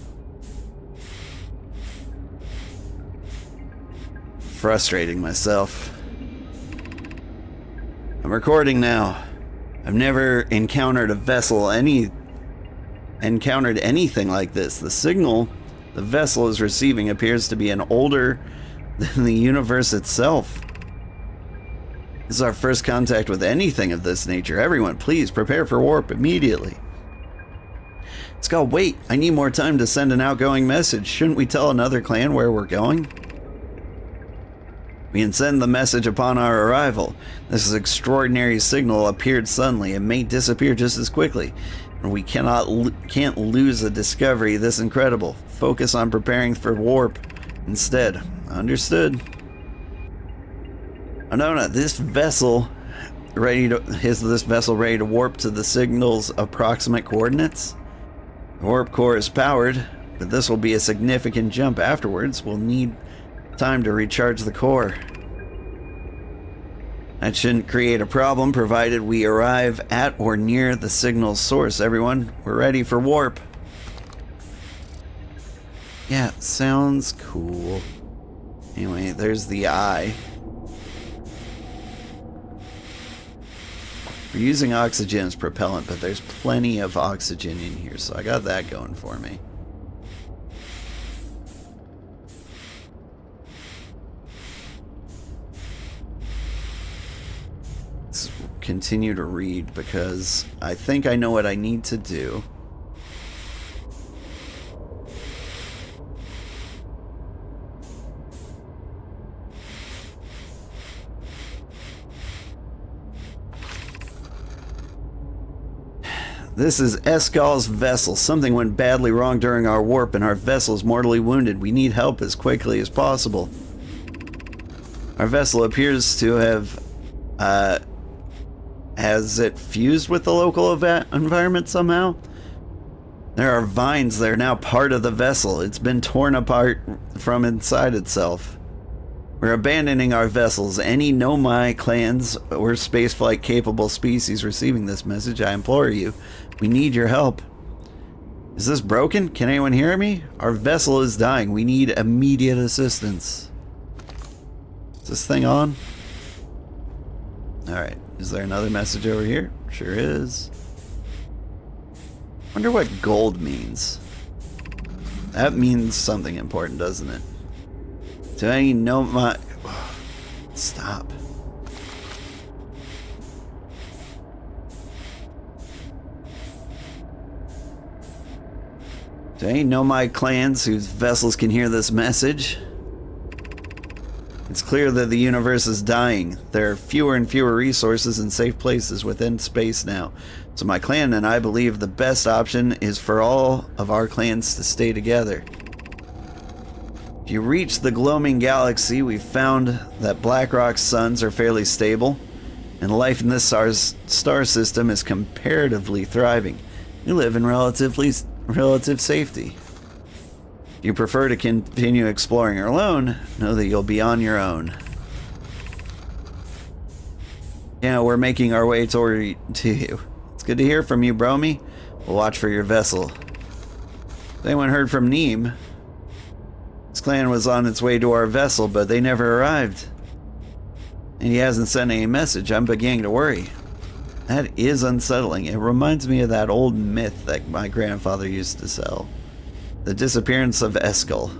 Frustrating myself. I'm recording now. I've never encountered anything like this. The signal the vessel is receiving appears to be older than the universe itself. This is our first contact with anything of this nature. Everyone, please prepare for warp immediately. Skull, wait! I need more time to send an outgoing message. Shouldn't we tell another clan where we're going? We can send the message upon our arrival. This extraordinary signal appeared suddenly and may disappear just as quickly. And we can't lose a discovery this incredible. Focus on preparing for warp instead. Understood. Oh no, this vessel ready to warp to the signal's approximate coordinates? The warp core is powered, but this will be a significant jump afterwards. We'll need time to recharge the core. That shouldn't create a problem provided we arrive at or near the signal's source. Everyone, we're ready for warp. Yeah, sounds cool. Anyway, there's the eye. We're using oxygen as propellant, but there's plenty of oxygen in here, so I got that going for me. Let's continue to read because I think I know what I need to do. This is Eskal's vessel. Something went badly wrong during our warp and our vessel is mortally wounded. We need help as quickly as possible. Our vessel appears to have, has it fused with the local environment somehow? There are vines that are now part of the vessel. It's been torn apart from inside itself. We're abandoning our vessels. Any Nomai clans or spaceflight capable species receiving this message, I implore you, we need your help. Is this broken? Can anyone hear me? Our vessel is dying. We need immediate assistance. Is this thing on? Alright. Is there another message over here? Sure is. Wonder what gold means. That means something important, doesn't it? Do any Nomai... Stop. Do any Nomai clans whose vessels can hear this message? It's clear that the universe is dying. There are fewer and fewer resources and safe places within space now. So my clan and I believe the best option is for all of our clans to stay together. If you reach the gloaming galaxy, we've found that Blackrock's suns are fairly stable, and life in this star system is comparatively thriving. We live in relative safety. If you prefer to continue exploring alone, know that you'll be on your own. Yeah, we're making our way to you. It's good to hear from you, Bromy. We'll watch for your vessel. anyone heard from Neem? His clan was on its way to our vessel, but they never arrived. And he hasn't sent any message. I'm beginning to worry. That is unsettling. It reminds me of that old myth that my grandfather used to sell. The disappearance of Eskel.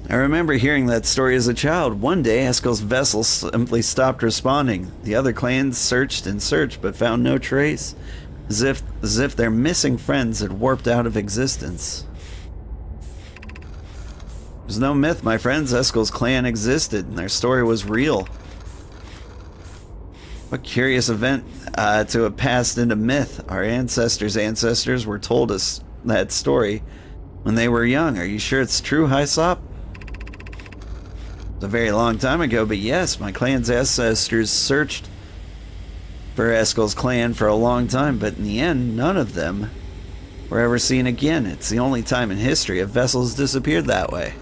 I remember hearing that story as a child. One day, Eskel's vessel simply stopped responding. The other clans searched and searched, but found no trace. As if their missing friends had warped out of existence. It was no myth, my friends. Eskel's clan existed, and their story was real. What curious event to have passed into myth. Our ancestors were told us that story when they were young. Are you sure it's true, Hyssop? It's a very long time ago, but yes, my clan's ancestors searched for Eskel's clan for a long time, but in the end, none of them were ever seen again. It's the only time in history a vessel's disappeared that way.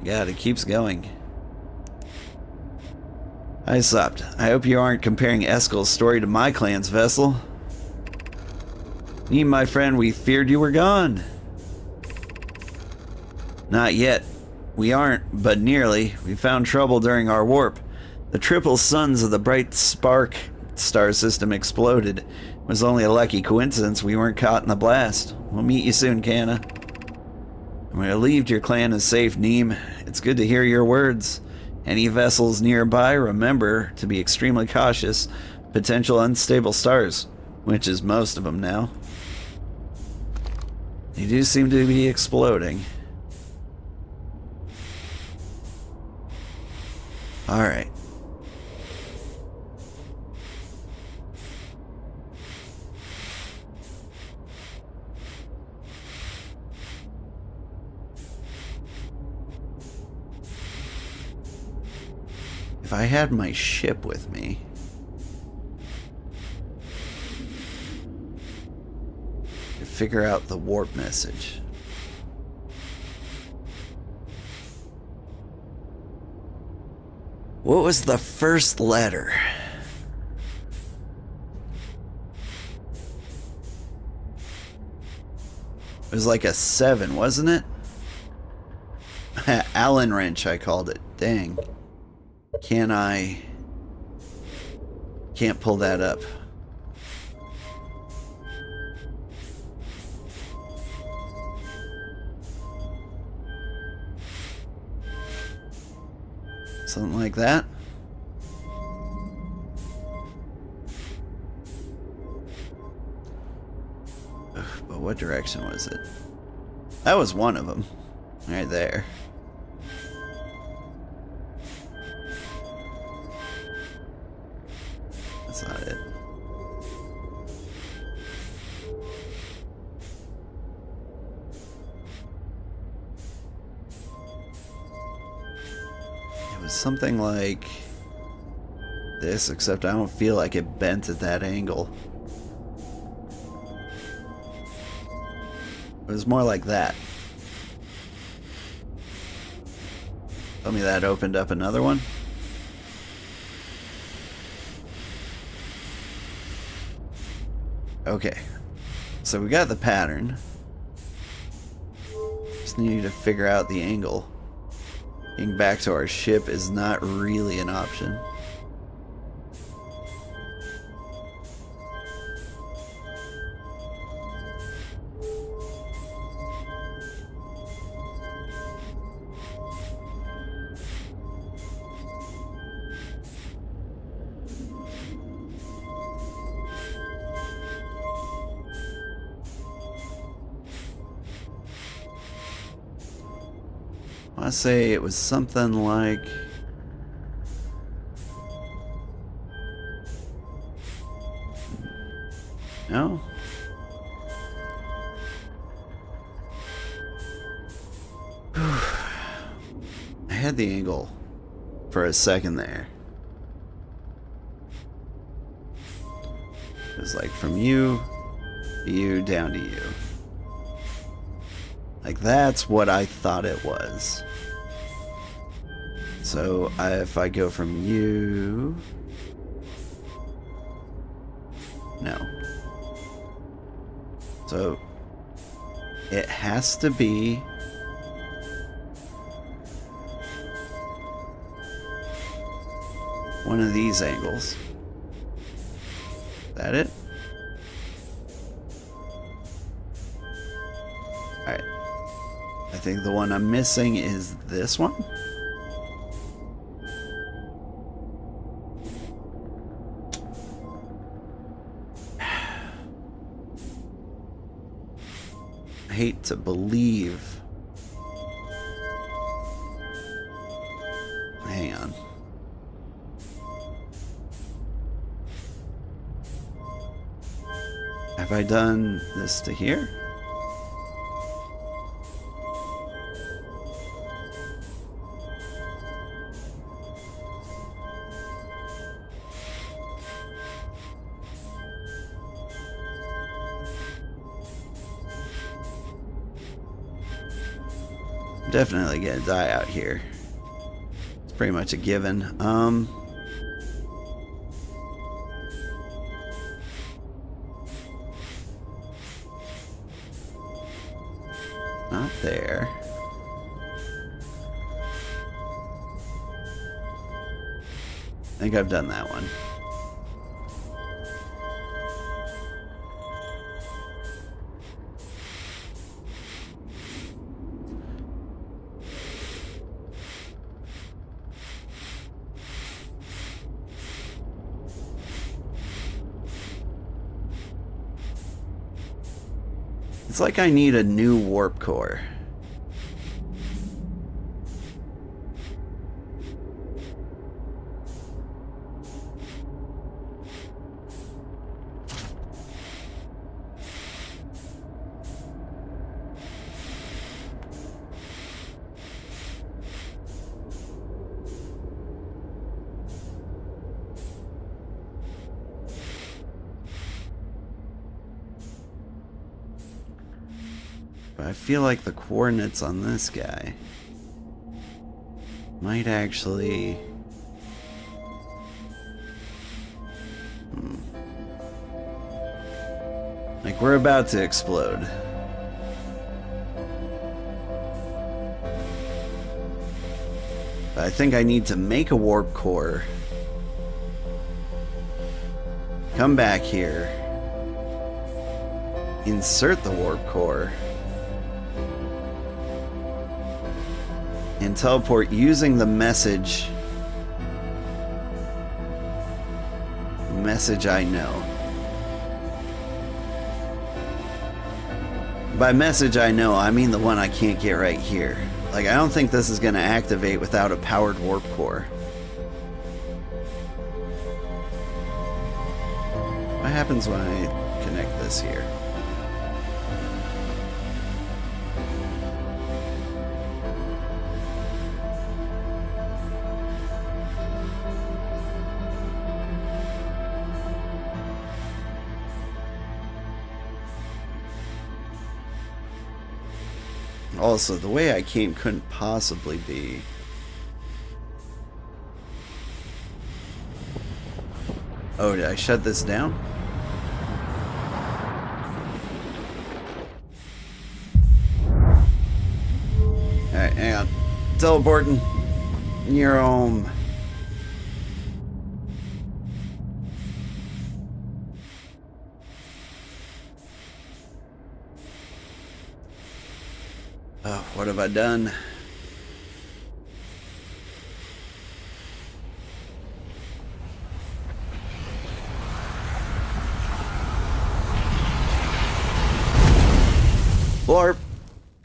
God, it keeps going. I stopped. I hope you aren't comparing Eskel's story to my clan's vessel. Me, my friend, we feared you were gone. Not yet. We aren't, but nearly. We found trouble during our warp. The triple suns of the bright spark star system exploded. It was only a lucky coincidence we weren't caught in the blast. We'll meet you soon, Canna. I'm relieved your clan is safe, Neem. It's good to hear your words. Any vessels nearby, remember to be extremely cautious. Potential unstable stars, which is most of them now. They do seem to be exploding. Alright. If I had my ship with me, I'd figure out the warp message. What was the first letter? It was like a 7, wasn't it? Allen wrench, I called it. Dang. Can't pull that up. Something like that. Ugh, but what direction was it? That was one of them. Right there. That's not it. It was something like this, except I don't feel like it bent at that angle. It was more like that. Tell me that opened up another one. Okay, so we got the pattern. Just need to figure out the angle. Getting back to our ship is not really an option. I want to say it was something like... No? I had the angle for a second there. It was like from you to you down to you. Like, that's what I thought it was. So, if I go from you... No. So it has to be one of these angles. Is that it? Alright. I think the one I'm missing is this one. I hate to believe. Hang on. Have I done this to here? Definitely gonna die out here. It's pretty much a given. Not there. I think I've done that one. It's like I need a new warp core. But I feel like the coordinates on this guy might actually... Like, we're about to explode. But I think I need to make a warp core. Come back here. Insert the warp core. And teleport using the message I know. By message I know, I mean the one I can't get right here. Like, I don't think this is going to activate without a powered warp core. What happens when I connect this here? Also, the way I came couldn't possibly be... Oh, did I shut this down? Alright, hang on. Teleporting. You're home. Oh, what have I done? Blorp.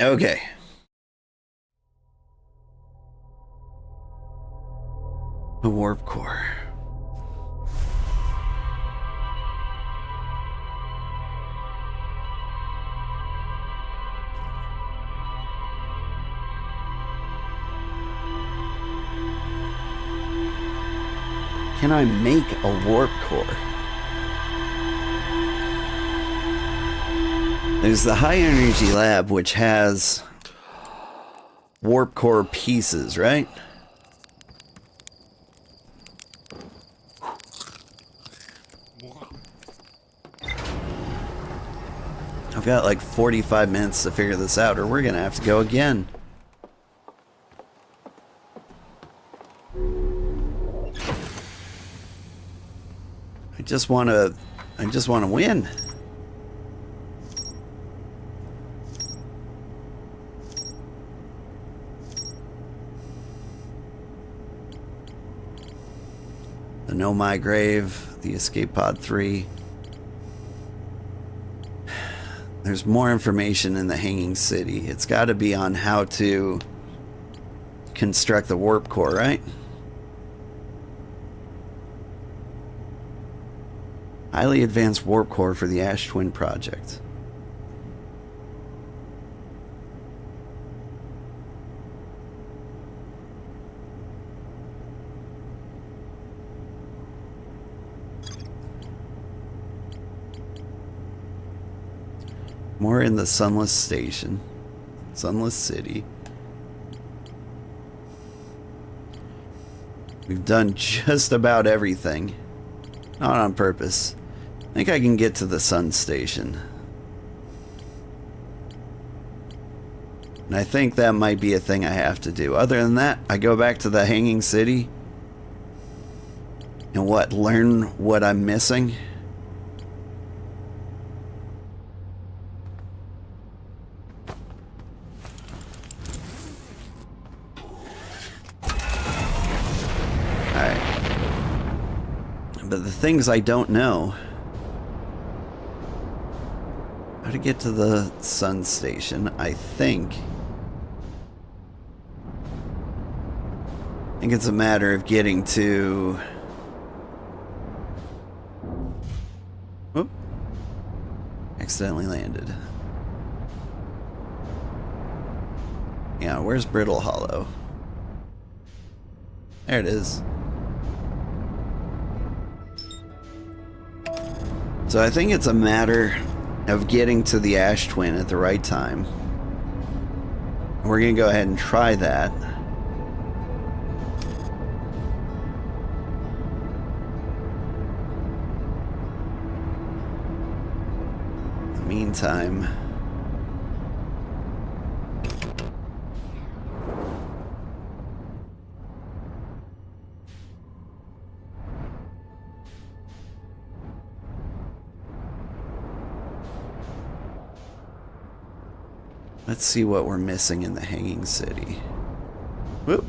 Okay. A warp core. Can I make a warp core? There's the high energy lab, which has warp core pieces, right? I've got like 45 minutes to figure this out, or we're gonna have to go again. I just wanna win. The Know My Grave, the Escape Pod 3. There's more information in the Hanging City. It's got to be on how to construct the warp core, right? Highly advanced warp core for the Ash Twin project. More in the Sunless Station. Sunless City. We've done just about everything. Not on purpose. I think I can get to the Sun Station. And I think that might be a thing I have to do. Other than that, I go back to the Hanging City. And what? Learn what I'm missing? But the things I don't know. How to get to the Sun Station, I think it's a matter of getting to... Oop. Accidentally landed. Yeah, where's Brittle Hollow? There it is. So I think it's a matter of getting to the Ash Twin at the right time. We're going to go ahead and try that. In the meantime... let's see what we're missing in the Hanging City. Whoop.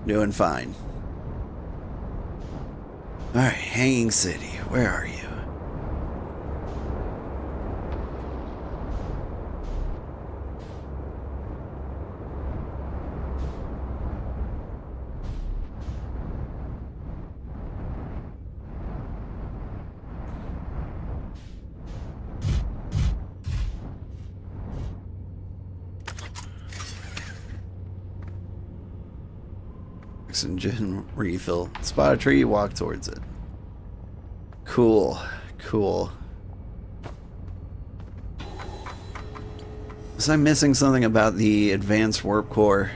Doing fine. Alright, Hanging City, where are you? Oxygen refill. Spot a tree, walk towards it. Cool. Cool. Was I missing something about the advanced warp core?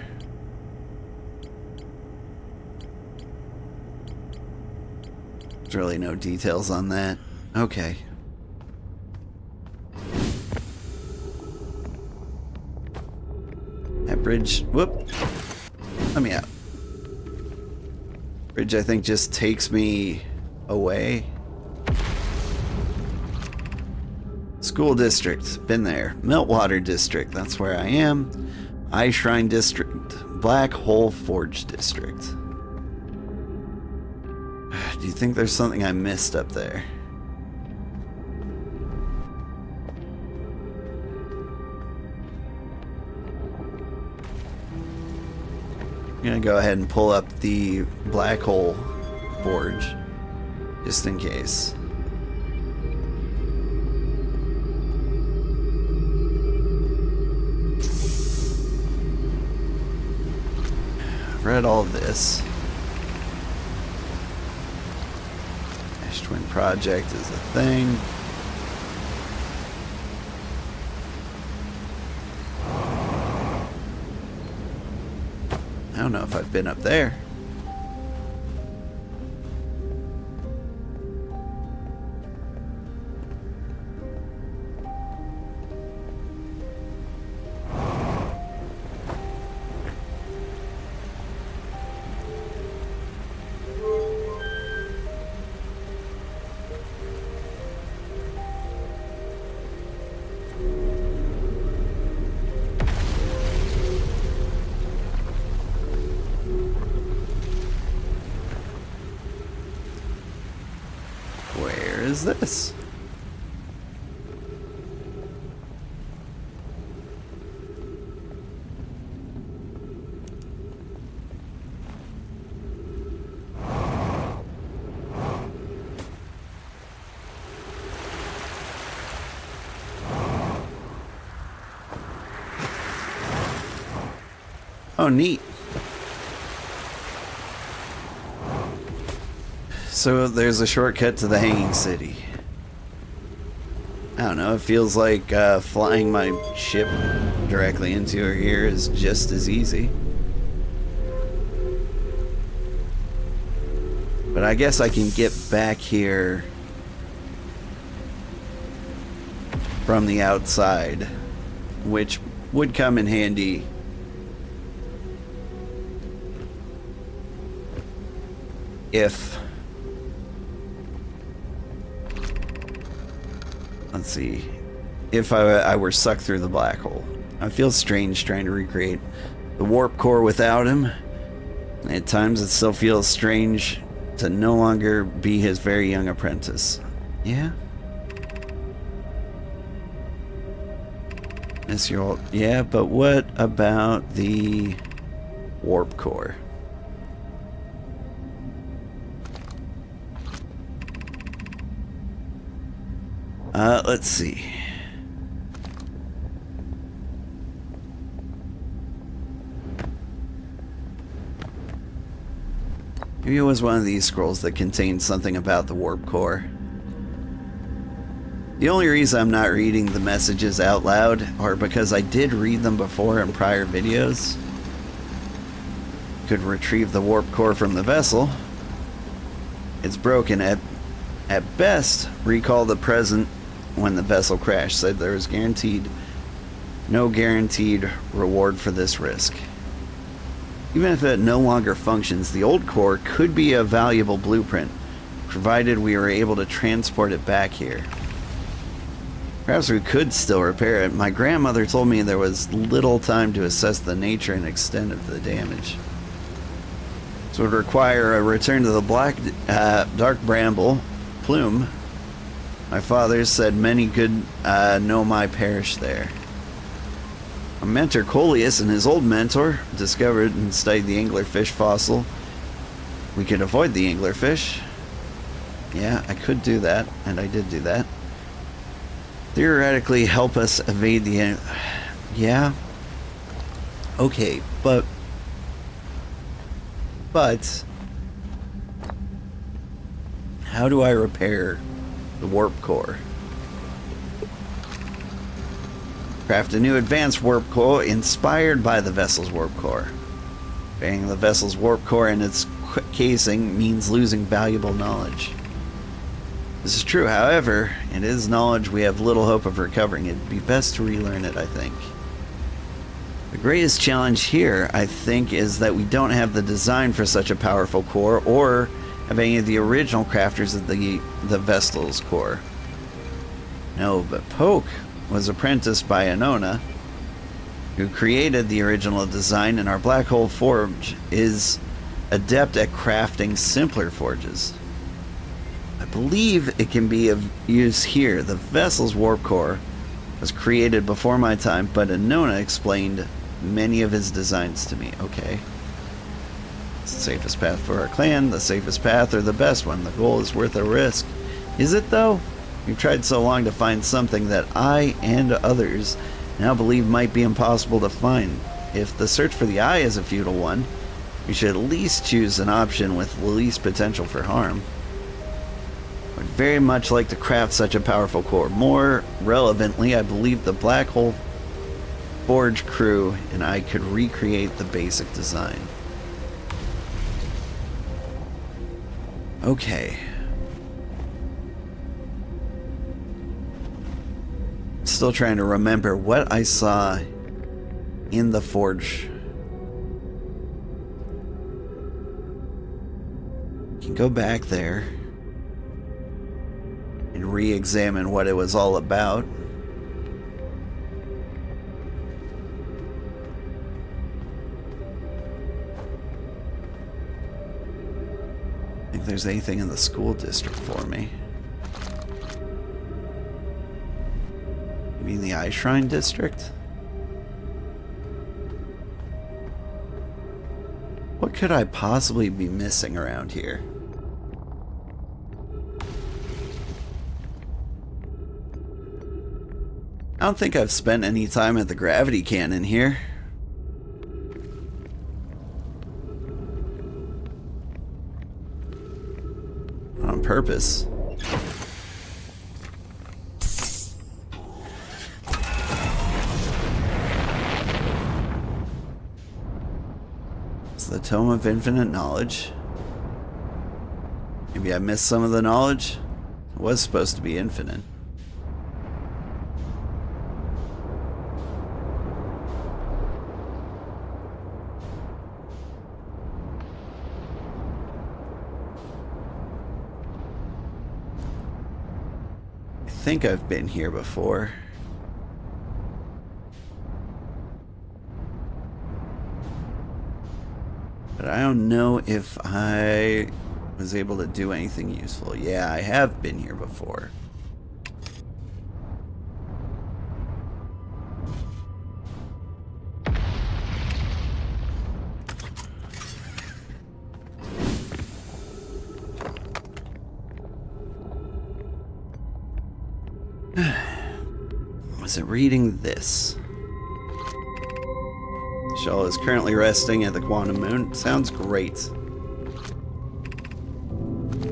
There's really no details on that. Okay. That bridge. Whoop. Let me out. Bridge, I think, just takes me away. School district, been there. Meltwater district, that's where I am. Eye Shrine district. Black Hole Forge district. Do you think there's something I missed up there? I'm gonna go ahead and pull up the Black Hole Forge, just in case. I've read all of this. Ash Twin Project is a thing. don't know if I've been up there. Where is this? Oh, neat. So there's a shortcut to the Hanging City. I don't know, it feels like flying my ship directly into her here is just as easy. But I guess I can get back here from the outside, which would come in handy if, let's see, if I were sucked through the black hole. I feel strange trying to recreate the warp core without him. At times it still feels strange to no longer be his very young apprentice. Yeah? Miss your old... Yeah, but what about the warp core? Let's see. Maybe it was one of these scrolls that contained something about the warp core. The only reason I'm not reading the messages out loud are because I did read them before in prior videos. Could retrieve the warp core from the vessel. It's broken. At best, recall the present when the vessel crashed. Said there was no guaranteed reward for this risk. Even if it no longer functions, the old core could be a valuable blueprint, provided we were able to transport it back here. Perhaps we could still repair it. My grandmother told me there was little time to assess the nature and extent of the damage. This would require a return to the dark bramble plume. My father said many good nomai perished there. My mentor Coleus and his old mentor discovered and studied the anglerfish fossil. We could avoid the anglerfish. Yeah, I could do that, and I did do that. Theoretically help us evade the... Yeah. Okay, but... How do I repair the warp core? Craft a new advanced warp core inspired by the vessel's warp core. Burying the vessel's warp core in its casing means losing valuable knowledge. This is true, however, it is knowledge we have little hope of recovering. It'd be best to relearn it, I think. The greatest challenge here, I think, is that we don't have the design for such a powerful core or have any of the original crafters of the vessel's core. No, but Poke was apprenticed by Anona, who created the original design, and our black hole forge is adept at crafting simpler forges. I believe it can be of use here. The vessel's warp core was created before my time, but Anona explained many of his designs to me. Okay. It's the safest path for our clan, the safest path, or the best one. The goal is worth a risk. Is it, though? We've tried so long to find something that I and others now believe might be impossible to find. If the search for the eye is a futile one, we should at least choose an option with the least potential for harm. I would very much like to craft such a powerful core. More relevantly, I believe the Black Hole Forge crew and I could recreate the basic design. Okay. Still trying to remember what I saw in the forge. Can go back there and re-examine what it was all about. If there's anything in the school district for me. Maybe in the Eye Shrine district? What could I possibly be missing around here? I don't think I've spent any time at the gravity cannon here. On purpose. It's the Tome of Infinite Knowledge. Maybe I missed some of the knowledge. It was supposed to be infinite. I think I've been here before. But I don't know if I was able to do anything useful. Yeah, I have been here before. Was it reading this? Shell is currently resting at the quantum moon. Sounds great.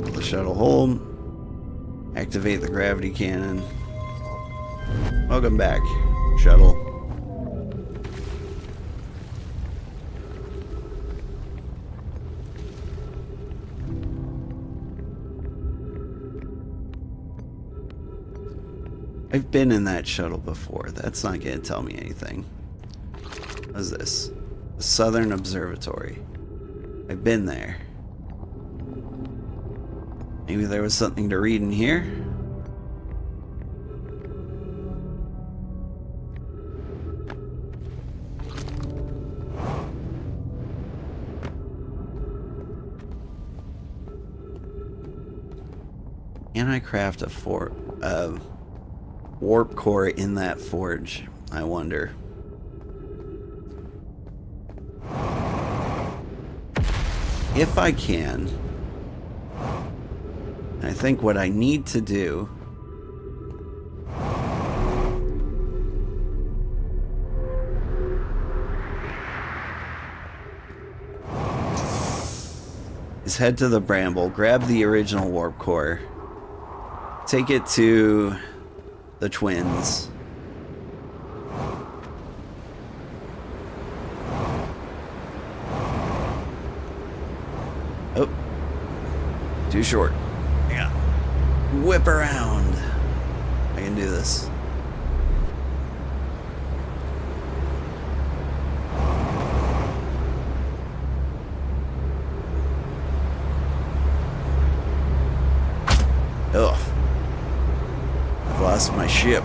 The shuttle home. Activate the gravity cannon. Welcome back, shuttle. I've been in that shuttle before. That's not going to tell me anything. What is this? The Southern Observatory. I've been there. Maybe there was something to read in here? Can I craft a warp core in that forge? I wonder. If I can, I think what I need to do is head to the Bramble, grab the original warp core, take it to the twins. Oh, too short. Yeah. Whip around. I can do this. Ugh. I've lost my ship.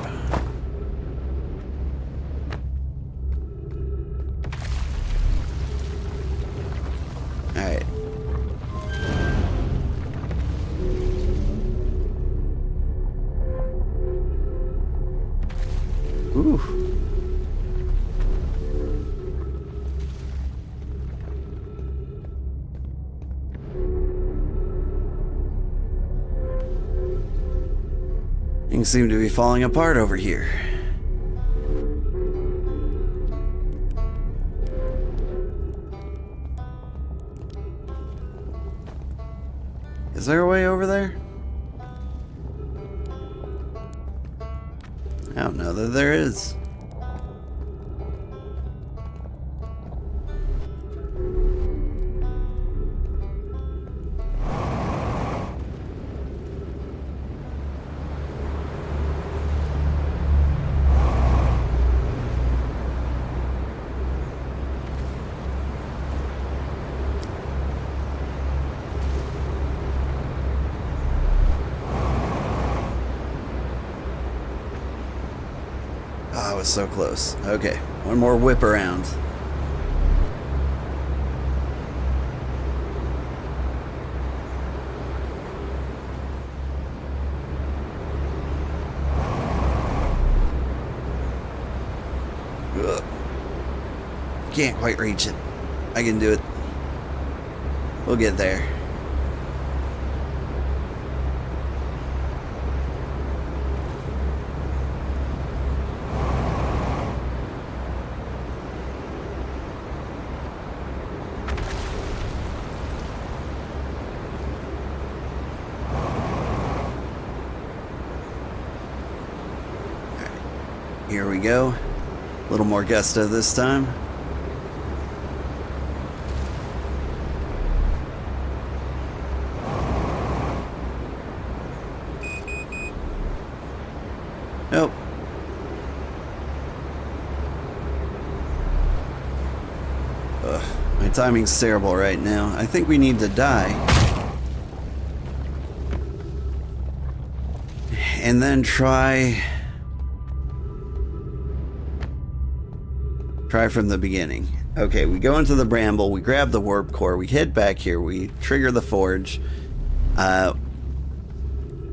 Alright. Ooh. Things seem to be falling apart over here. Is there a way over there? I don't know that there is. I was so close. Okay, one more whip around. Ugh. Can't quite reach it. I can do it. We'll get there. Here we go. A little more gusto this time. Nope. Ugh, my timing's terrible right now. I think we need to die. And then try from the beginning. Okay, we go into the bramble, we grab the warp core, we head back here, we trigger the forge,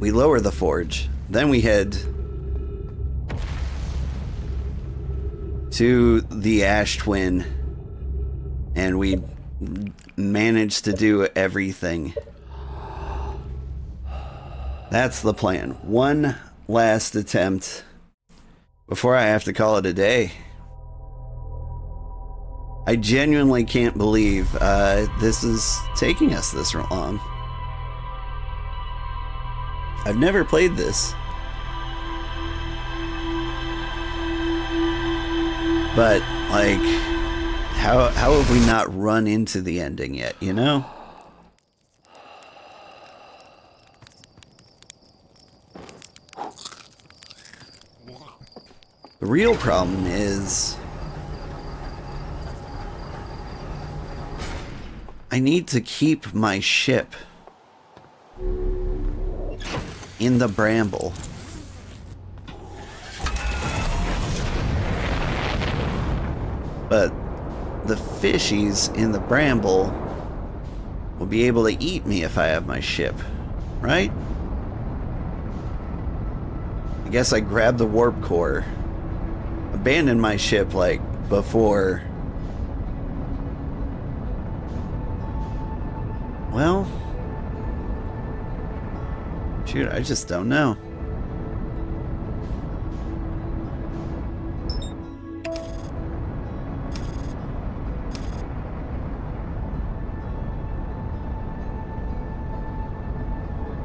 we lower the forge, then we head to the Ash Twin, and we manage to do everything. That's the plan. One last attempt before I have to call it a day. I genuinely can't believe this is taking us this long. I've never played this. But, like, how have we not run into the ending yet, you know? The real problem is I need to keep my ship in the bramble. But the fishies in the bramble will be able to eat me if I have my ship, right? I guess I grabbed the warp core, abandoned my ship like before. Well, shoot, I just don't know.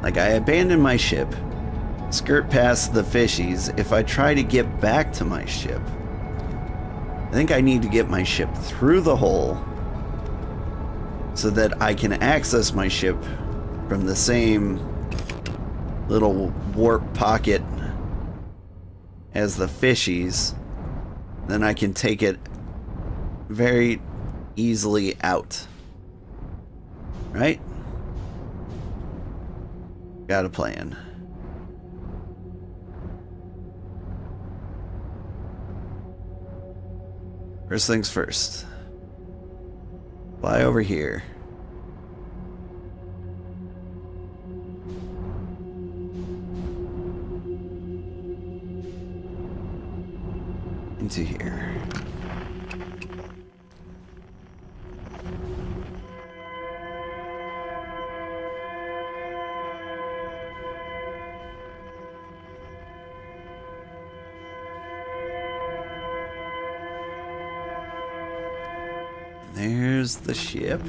Like, I abandoned my ship, skirt past the fishies. If I try to get back to my ship, I think I need to get my ship through the hole so that I can access my ship from the same little warp pocket as the fishies. Then I can take it very easily out. Right? Got a plan. First things first. Fly over here. Into here. There's the ship.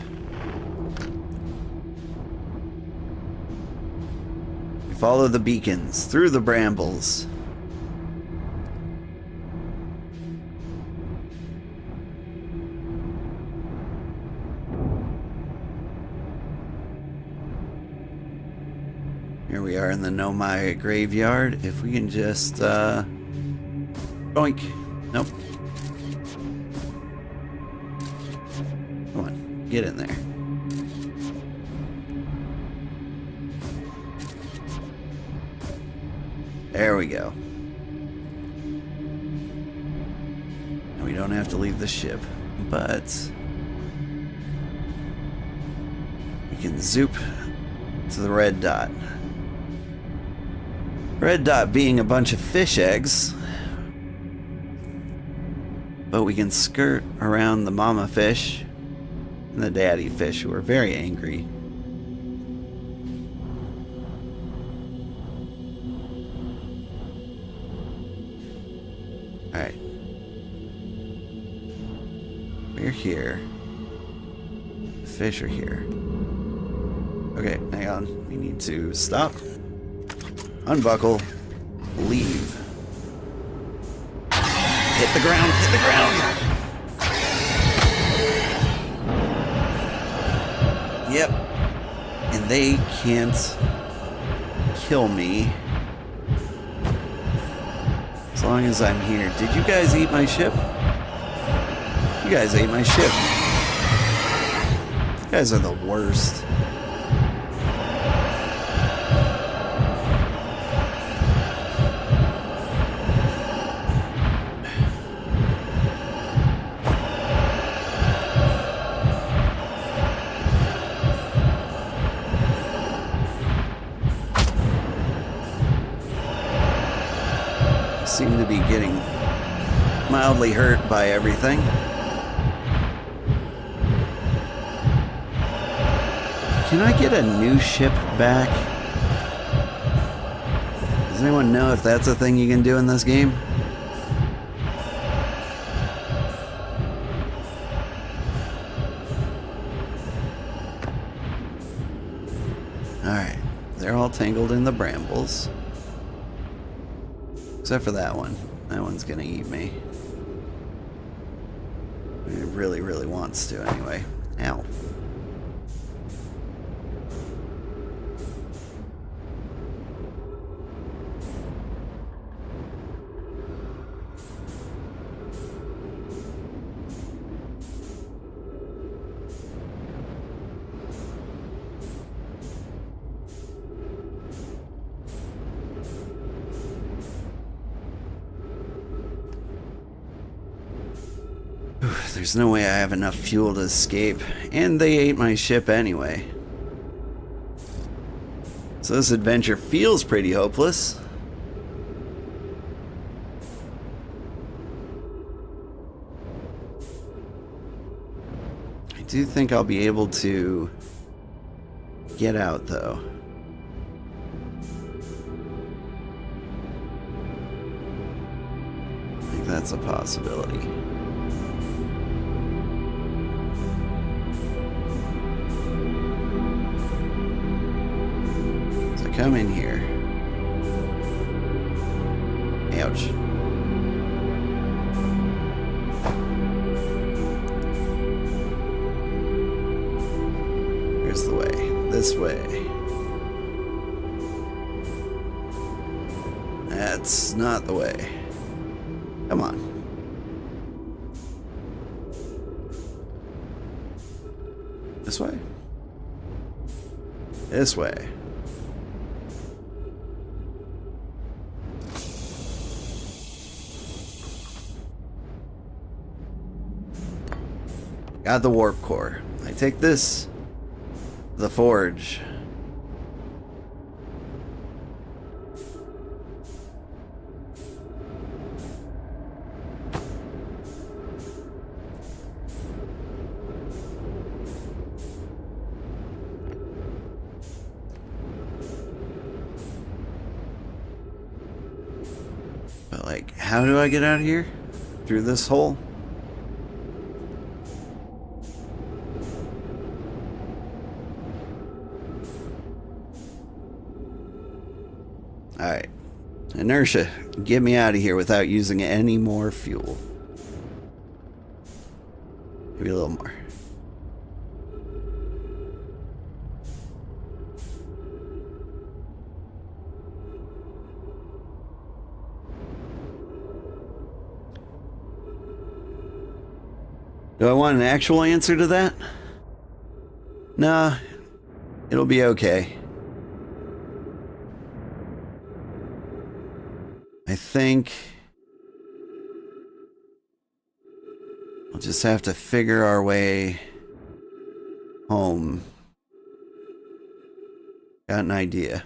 We follow the beacons through the brambles. Here we are in the Nomai graveyard. If we can just, boink. Nope. Come on, get in there. There we go. don't have to leave the ship, but we can zoop to the red dot. Red dot being a bunch of fish eggs, but we can skirt around the mama fish and the daddy fish, who are very angry. Alright. We're here. The fish are here. Okay, hang on. We need to stop. Unbuckle. Leave. Hit the ground! Hit the ground! Yep. And they can't kill me as long as I'm here. Did you guys eat my ship? You guys ate my ship. You guys are the worst. Seem to be getting mildly hurt by everything. Can I get a new ship back? Does anyone know if that's a thing you can do in this game? Alright, they're all tangled in the brambles. Except for that one. That one's gonna eat me. It really, really wants to anyway. Ow. There's no way I have enough fuel to escape, and they ate my ship anyway. So this adventure feels pretty hopeless. I do think I'll be able to get out, though. I think that's a possibility. Come in here. Ouch. Here's the way. This way. That's not the way. Come on. This way? This way. Got the warp core. I take this, the forge. But like, how do I get out of here? Through this hole? Alright. Inertia, get me out of here without using any more fuel. Maybe a little more. Do I want an actual answer to that? Nah, it'll be okay. I think We'll just have to figure our way home. Got an idea.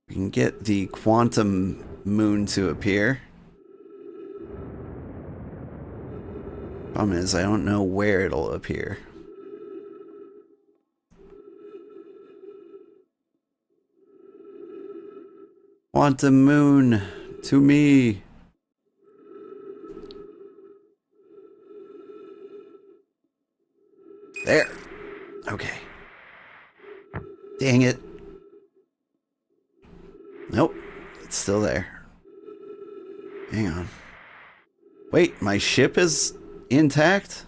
We can get the quantum moon to appear. Problem is, I don't know where it'll appear. Quantum moon, to me. There. Okay. Dang it. Nope. It's still there. Hang on. Wait, my ship is intact?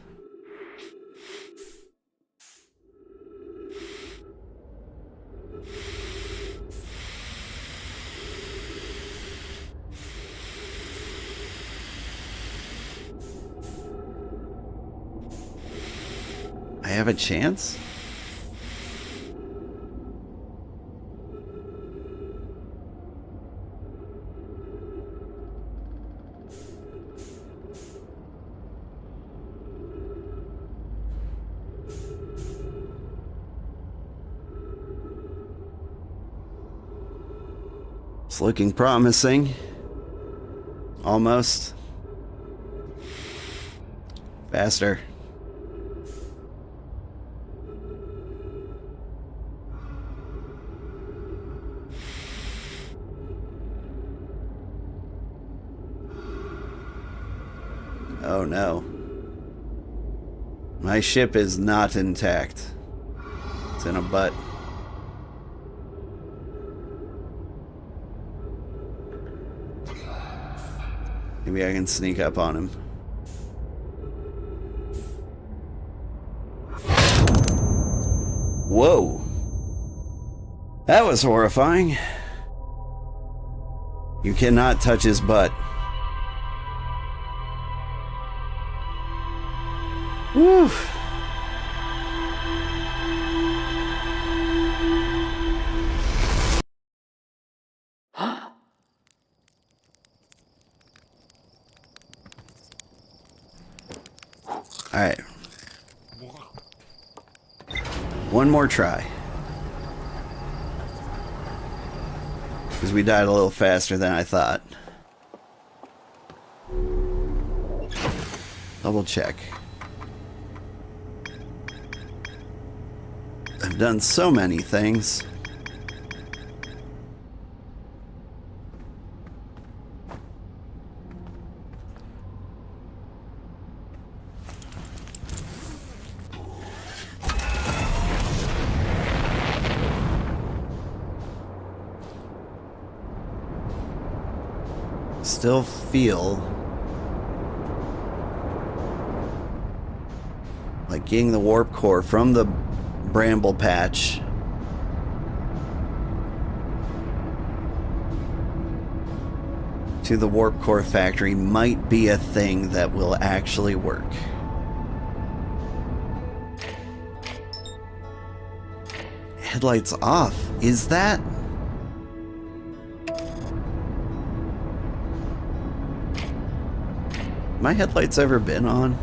I have a chance? It's looking promising. Almost. Faster. Oh no. My ship is not intact. It's in a butt. Maybe I can sneak up on him. Whoa. That was horrifying. You cannot touch his butt. Whew. Alright. One more try. Because we died a little faster than I thought. Double check. I've done so many things. Still feel like getting the warp core from the bramble patch to the warp core factory might be a thing that will actually work. Headlights off. Is that? My headlights ever been on?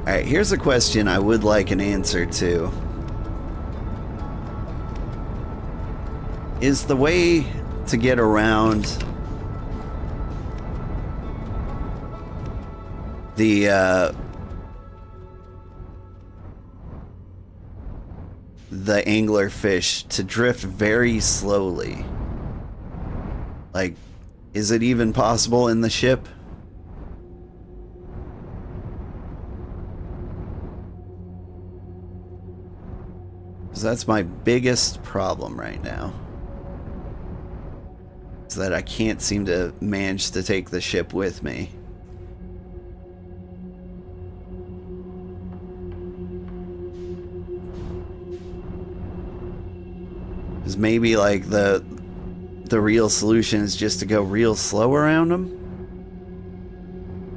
Alright, here's a question I would like an answer to. Is the way to get around the anglerfish to drift very slowly? Like, is it even possible in the ship? Because that's my biggest problem right now. Is that I can't seem to manage to take the ship with me. is maybe like the real solution is just to go real slow around them.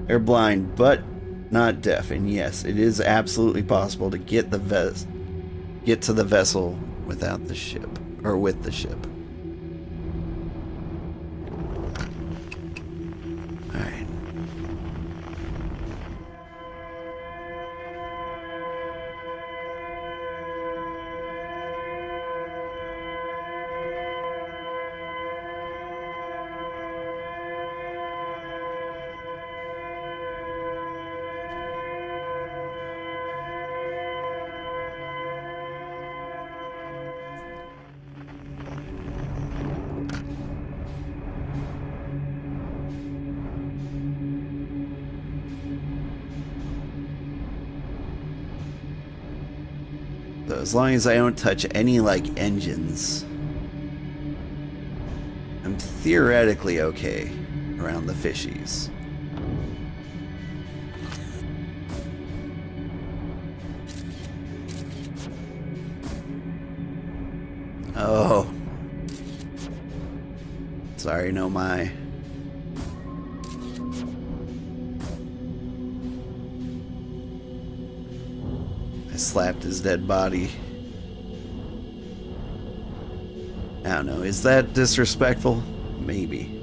They're blind, but not deaf, and yes, it is absolutely possible to get to the vessel without the ship, or with the ship. Alright. So as long as I don't touch any, like, engines, I'm theoretically okay around the fishies. Oh. Sorry, no my. Slapped his dead body. I don't know, is that disrespectful? Maybe.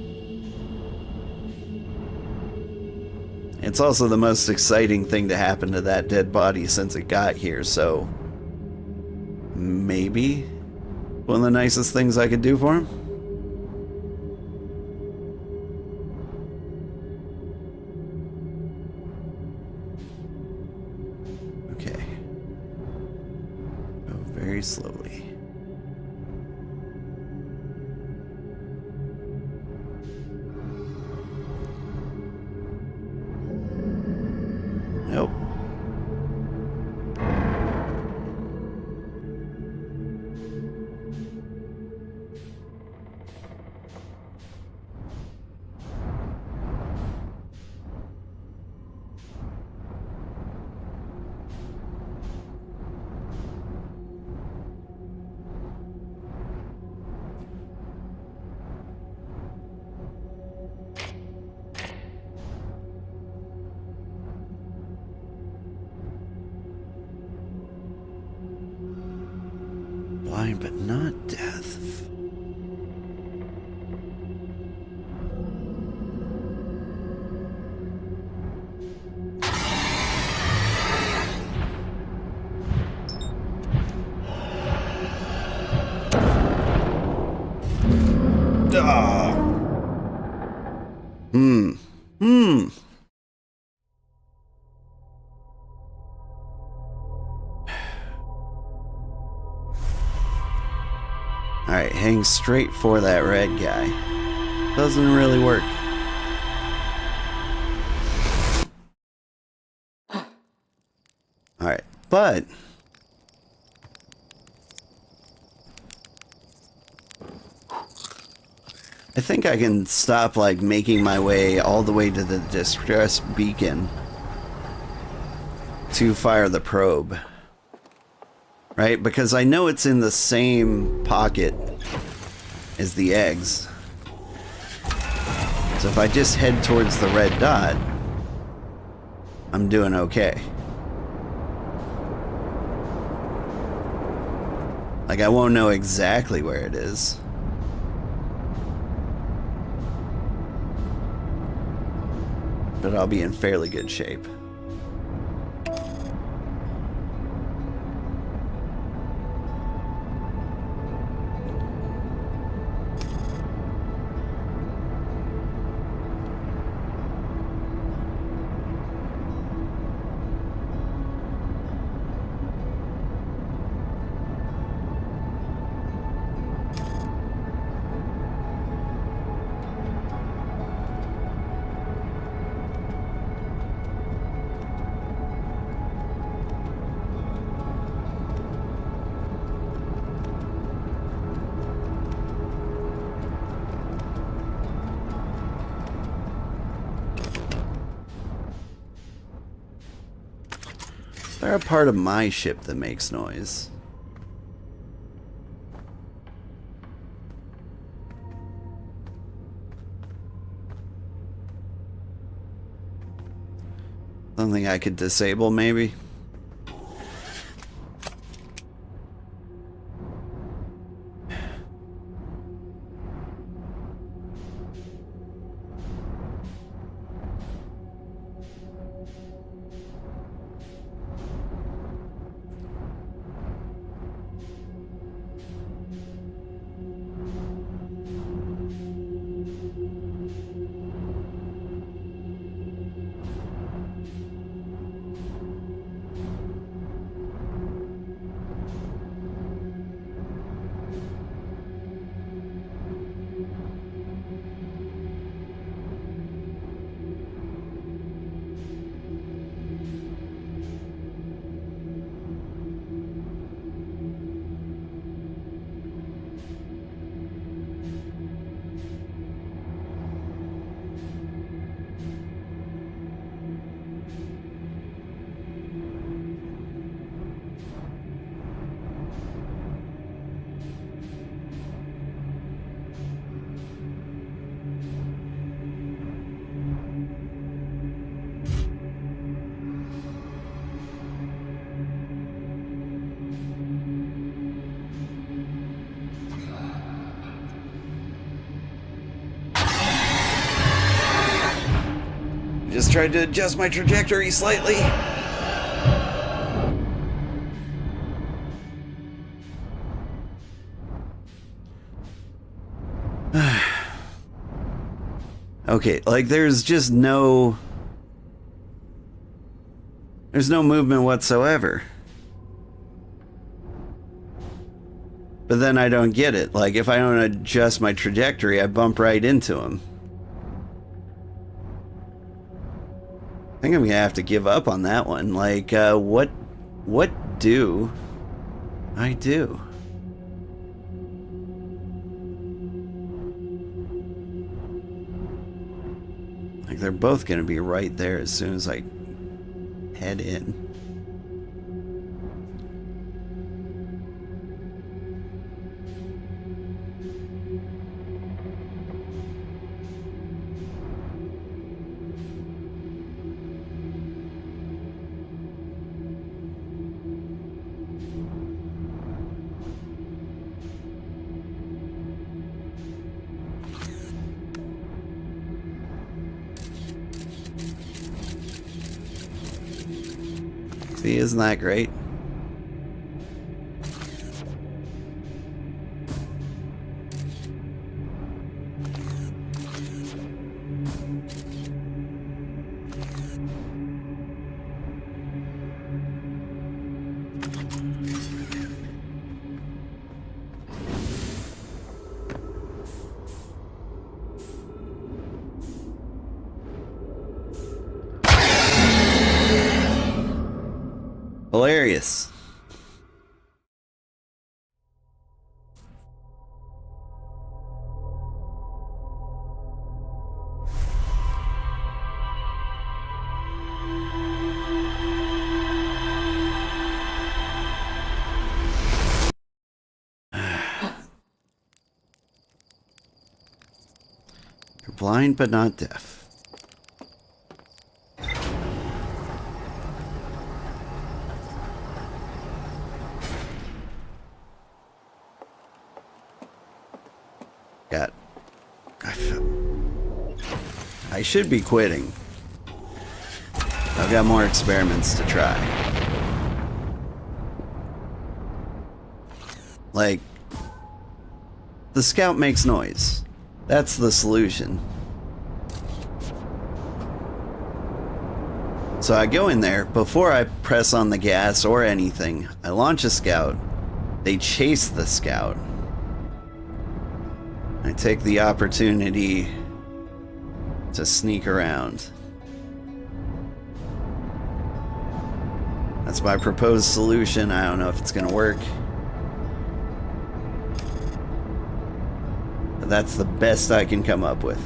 It's also the most exciting thing to happen to that dead body since it got here, so maybe one of the nicest things I could do for him. Very slowly. Nope. Blind but not deaf. Alright, hang straight for that red guy. Doesn't really work. Alright, but I think I can stop, like, making my way all the way to the distress beacon to fire the probe. Right? Because I know it's in the same pocket as the eggs. So if I just head towards the red dot, I'm doing okay. Like, I won't know exactly where it is. But I'll be in fairly good shape. Is there a part of my ship that makes noise? Something I could disable, maybe? Just tried to adjust my trajectory slightly. Okay, like there's just no... There's no movement whatsoever. But then I don't get it. Like if I don't adjust my trajectory, I bump right into him. I think I'm gonna have to give up on that one. Like, what do I do? Like, they're both gonna be right there as soon as I head in. See, isn't that great? Hilarious. You're blind but not deaf. I should be quitting. I've got more experiments to try. Like, the scout makes noise. That's the solution. So I go in there, before I press on the gas or anything, I launch a scout. They chase the scout. I take the opportunity to sneak around. That's my proposed solution. I don't know if it's gonna work. But that's the best I can come up with.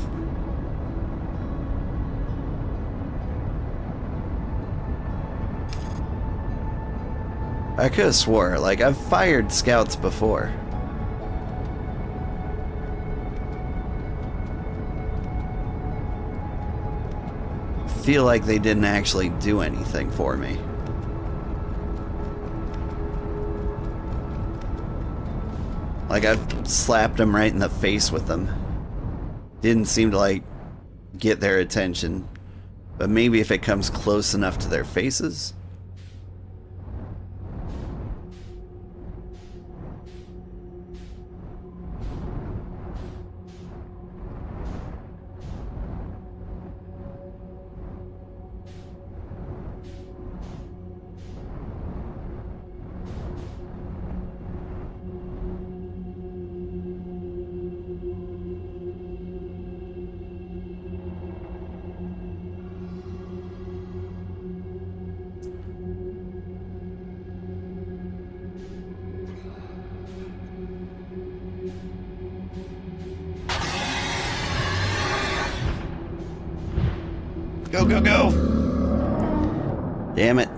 I could have swore, like, I've fired scouts before. feel like they didn't actually do anything for me. Like, I've slapped them right in the face with them. Didn't seem to, like, get their attention. But maybe if it comes close enough to their faces. Go, go, go! Damn it.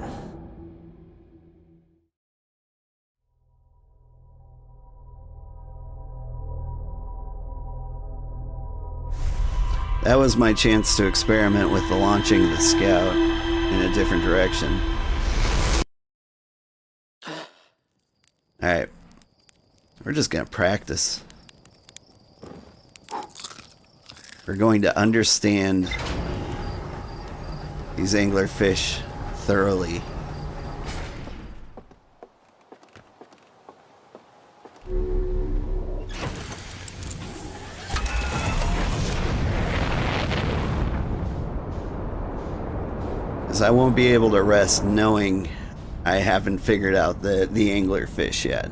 That was my chance to experiment with the launching the scout in a different direction. Alright. We're just gonna practice. We're going to understand these anglerfish thoroughly. Because I won't be able to rest knowing I haven't figured out the anglerfish yet.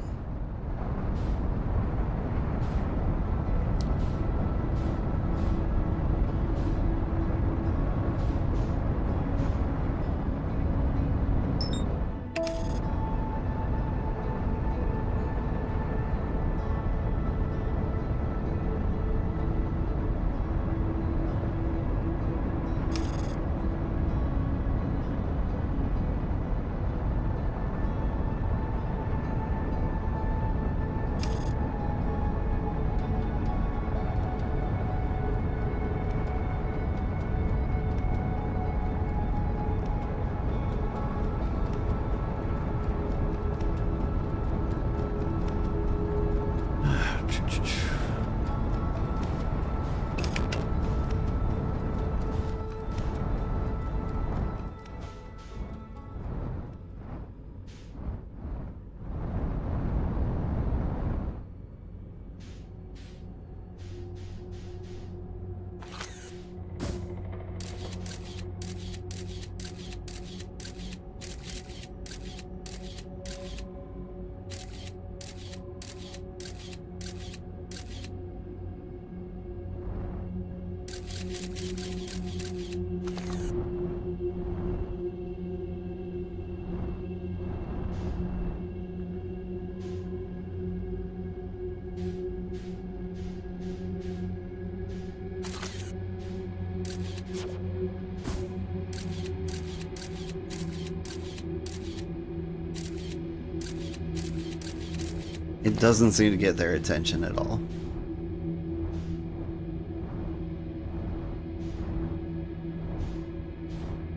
It doesn't seem to get their attention at all.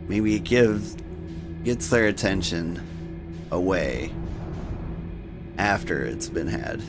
Maybe it gets their attention away after it's been had.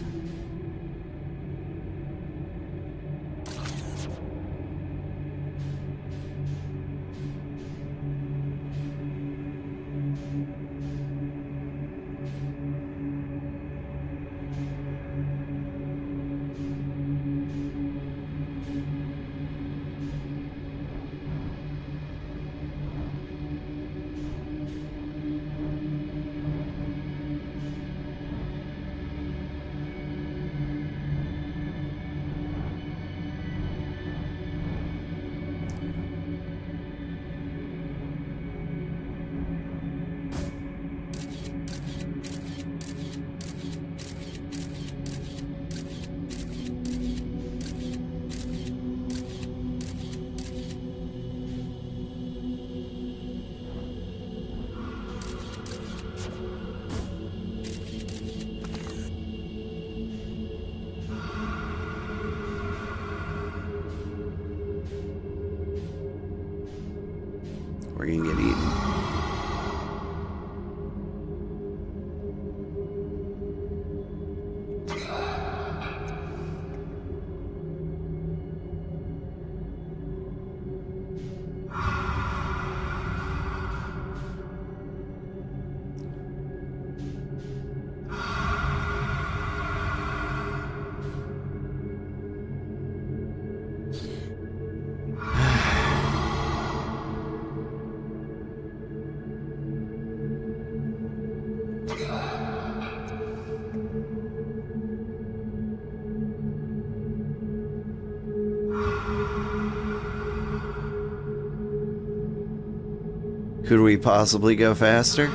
Could we possibly go faster?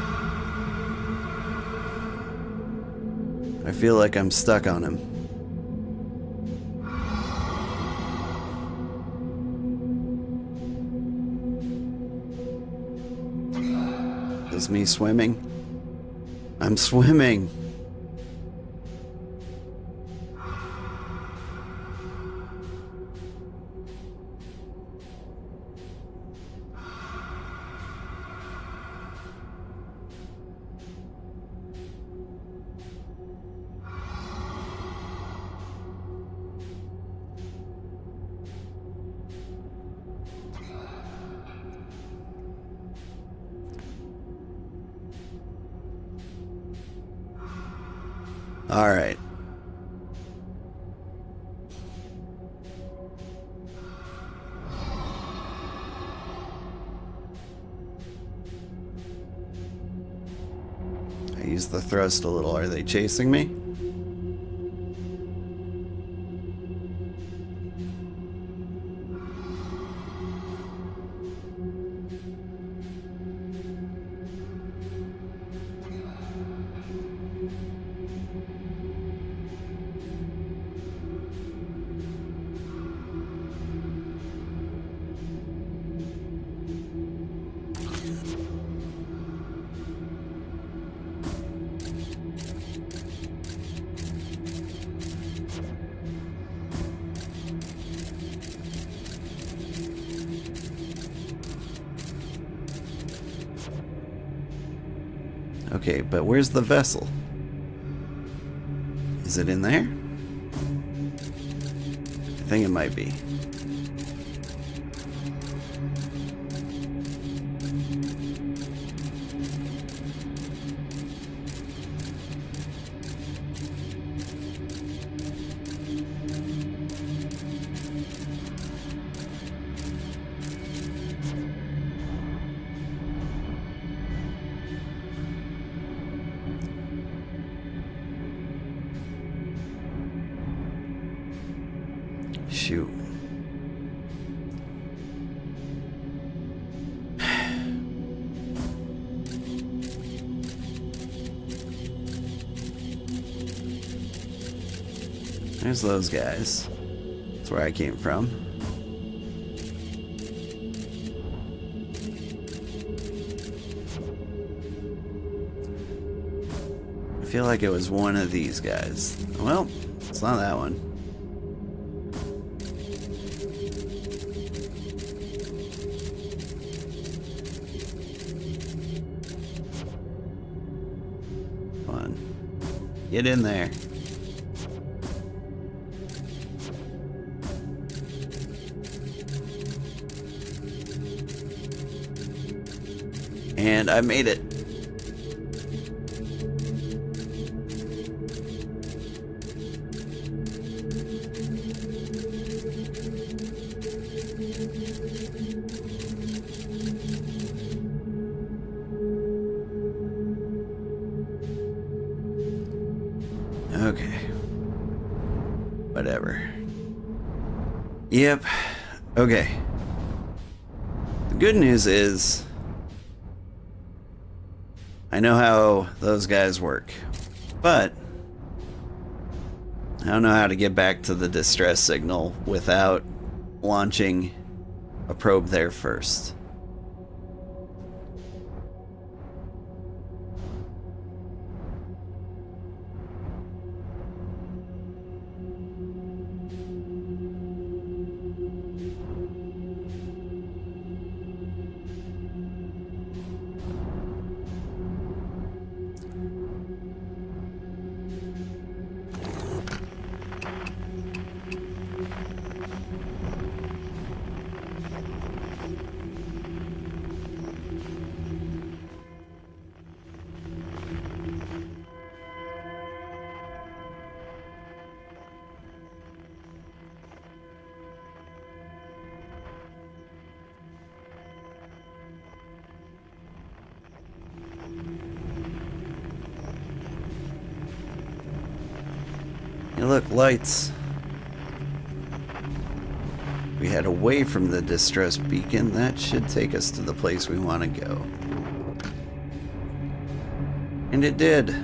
I feel like I'm stuck on him. Is me swimming? I'm swimming. All right. I use the thrust a little. Are they chasing me? Okay, but where's the vessel? Is it in there? I think it might be. Shoot. There's those guys. That's where I came from. I feel like it was one of these guys. Well, it's not that one. Get in there. And I made it. Okay. Whatever. Yep. Okay. The good news is I know how those guys work, but I don't know how to get back to the distress signal without launching a probe there first. Hey, look, lights. We head away from the distress beacon. That should take us to the place we want to go. And it did.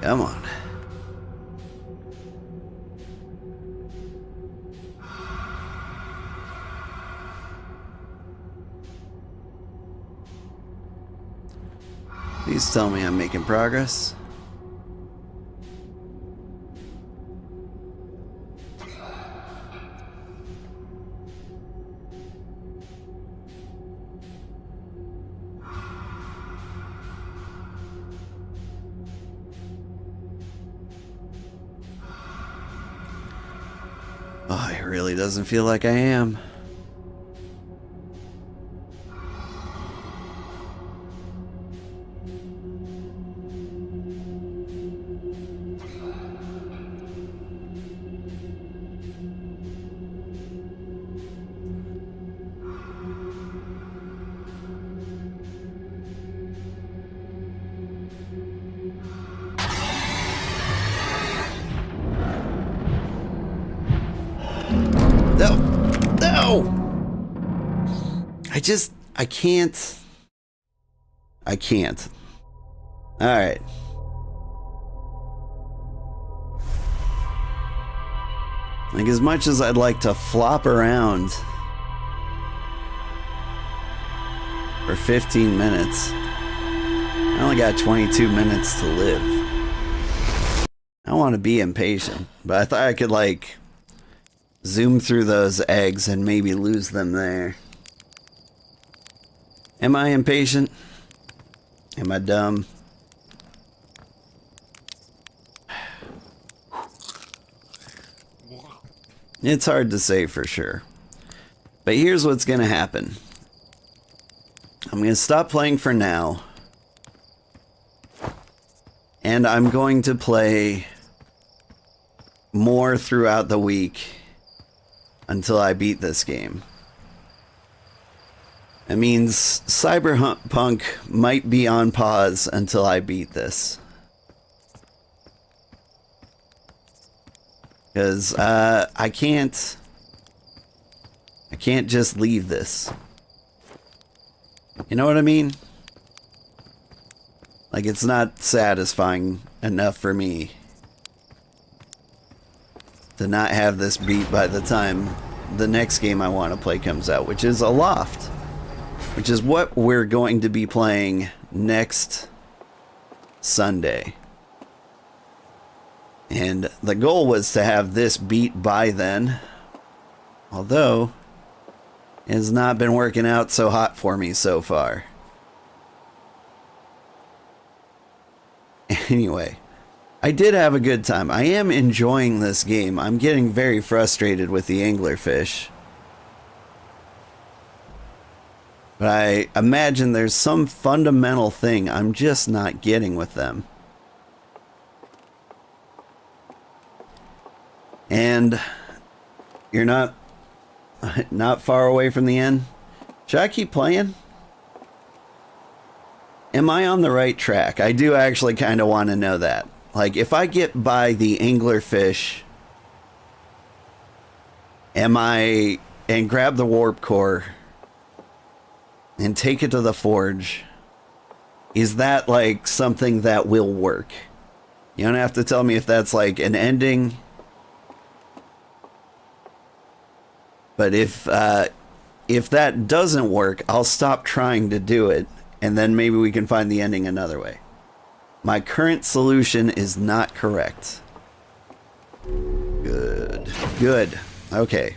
Come on. Please tell me I'm making progress. Oh, it really doesn't feel like I am. No! No! I can't. I can't. Alright. Like, as much as I'd like to flop around for 15 minutes, I only got 22 minutes to live. I don't want to be impatient, but I thought I could, like, zoom through those eggs and maybe lose them there. Am I impatient? Am I dumb? It's hard to say for sure. But here's what's gonna happen. I'm gonna stop playing for now. And I'm going to play more throughout the week until I beat this game. It means Cyberpunk might be on pause until I beat this. Because I can't just leave this. You know what I mean? Like, it's not satisfying enough for me to not have this beat by the time the next game I want to play comes out, which is Aloft. Which is what we're going to be playing next Sunday. And the goal was to have this beat by then. Although, it has not been working out so hot for me so far. Anyway, I did have a good time. I am enjoying this game. I'm getting very frustrated with the anglerfish. But I imagine there's some fundamental thing I'm just not getting with them. And you're not far away from the end. Should I keep playing? Am I on the right track? I do actually kind of want to know that. Like, if I get by the anglerfish, and grab the warp core and take it to the forge, is that like something that will work? You don't have to tell me if that's like an ending. But if that doesn't work, I'll stop trying to do it, and then maybe we can find the ending another way. My current solution is not correct. Good. Good. Okay.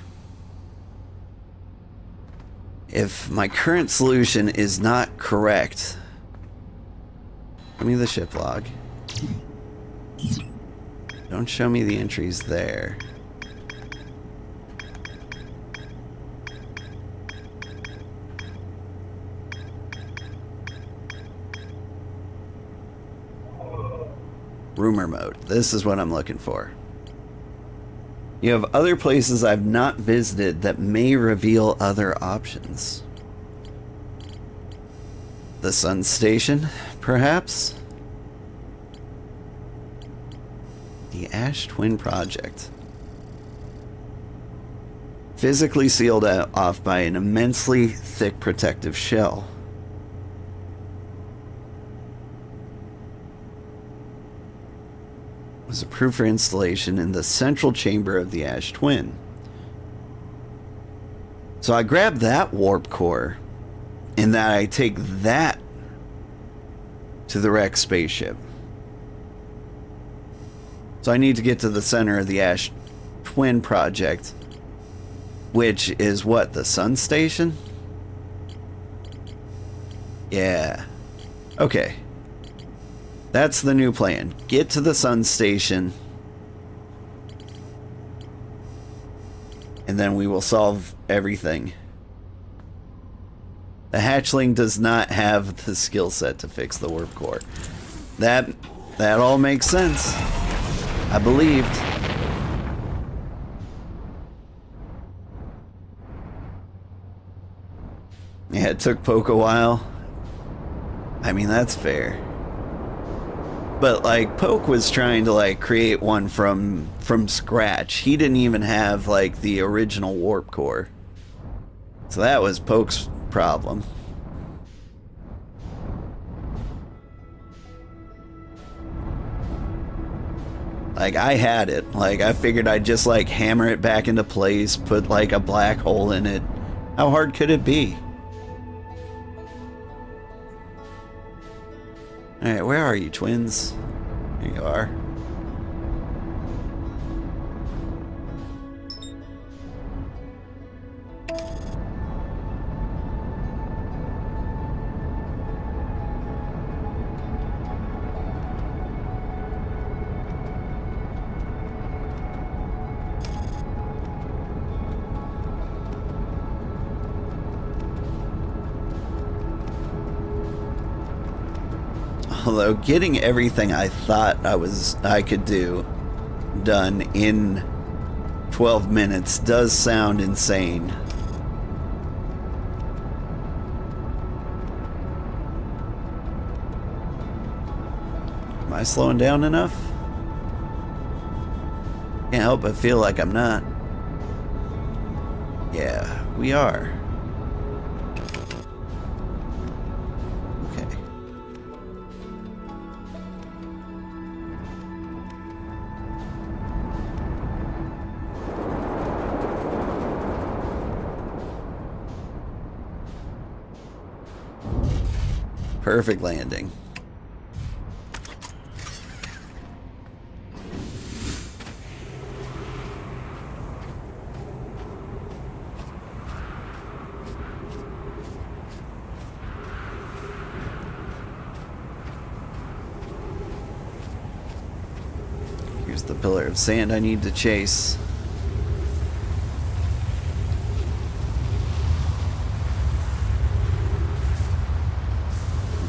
If my current solution is not correct, give me the ship log. Don't show me the entries there. Rumor mode. This is what I'm looking for. You have other places I've not visited that may reveal other options. The Sun Station, perhaps? The Ash Twin Project. Physically sealed off by an immensely thick protective shell. Was approved for installation in the central chamber of the Ash Twin. So I grab that warp core, and that I take that to the wrecked spaceship. So I need to get to the center of the Ash Twin project, which is what, the Sun Station? Yeah. Okay. That's the new plan. Get to the Sun Station, and then we will solve everything. The hatchling does not have the skill set to fix the warp core. That all makes sense. I believed. Yeah, it took Poke a while. I mean, that's fair. But like Poke was trying to like create one from scratch. He didn't even have like the original warp core. So that was Poke's problem. Like I had it. Like I figured I'd just like hammer it back into place, put like a black hole in it. How hard could it be? Alright, where are you, twins? Here you are. Although getting everything I thought I could do done in 12 minutes does sound insane. Am I slowing down enough? Can't help but feel like I'm not. Yeah, we are. Perfect landing. Here's the pillar of sand I need to chase.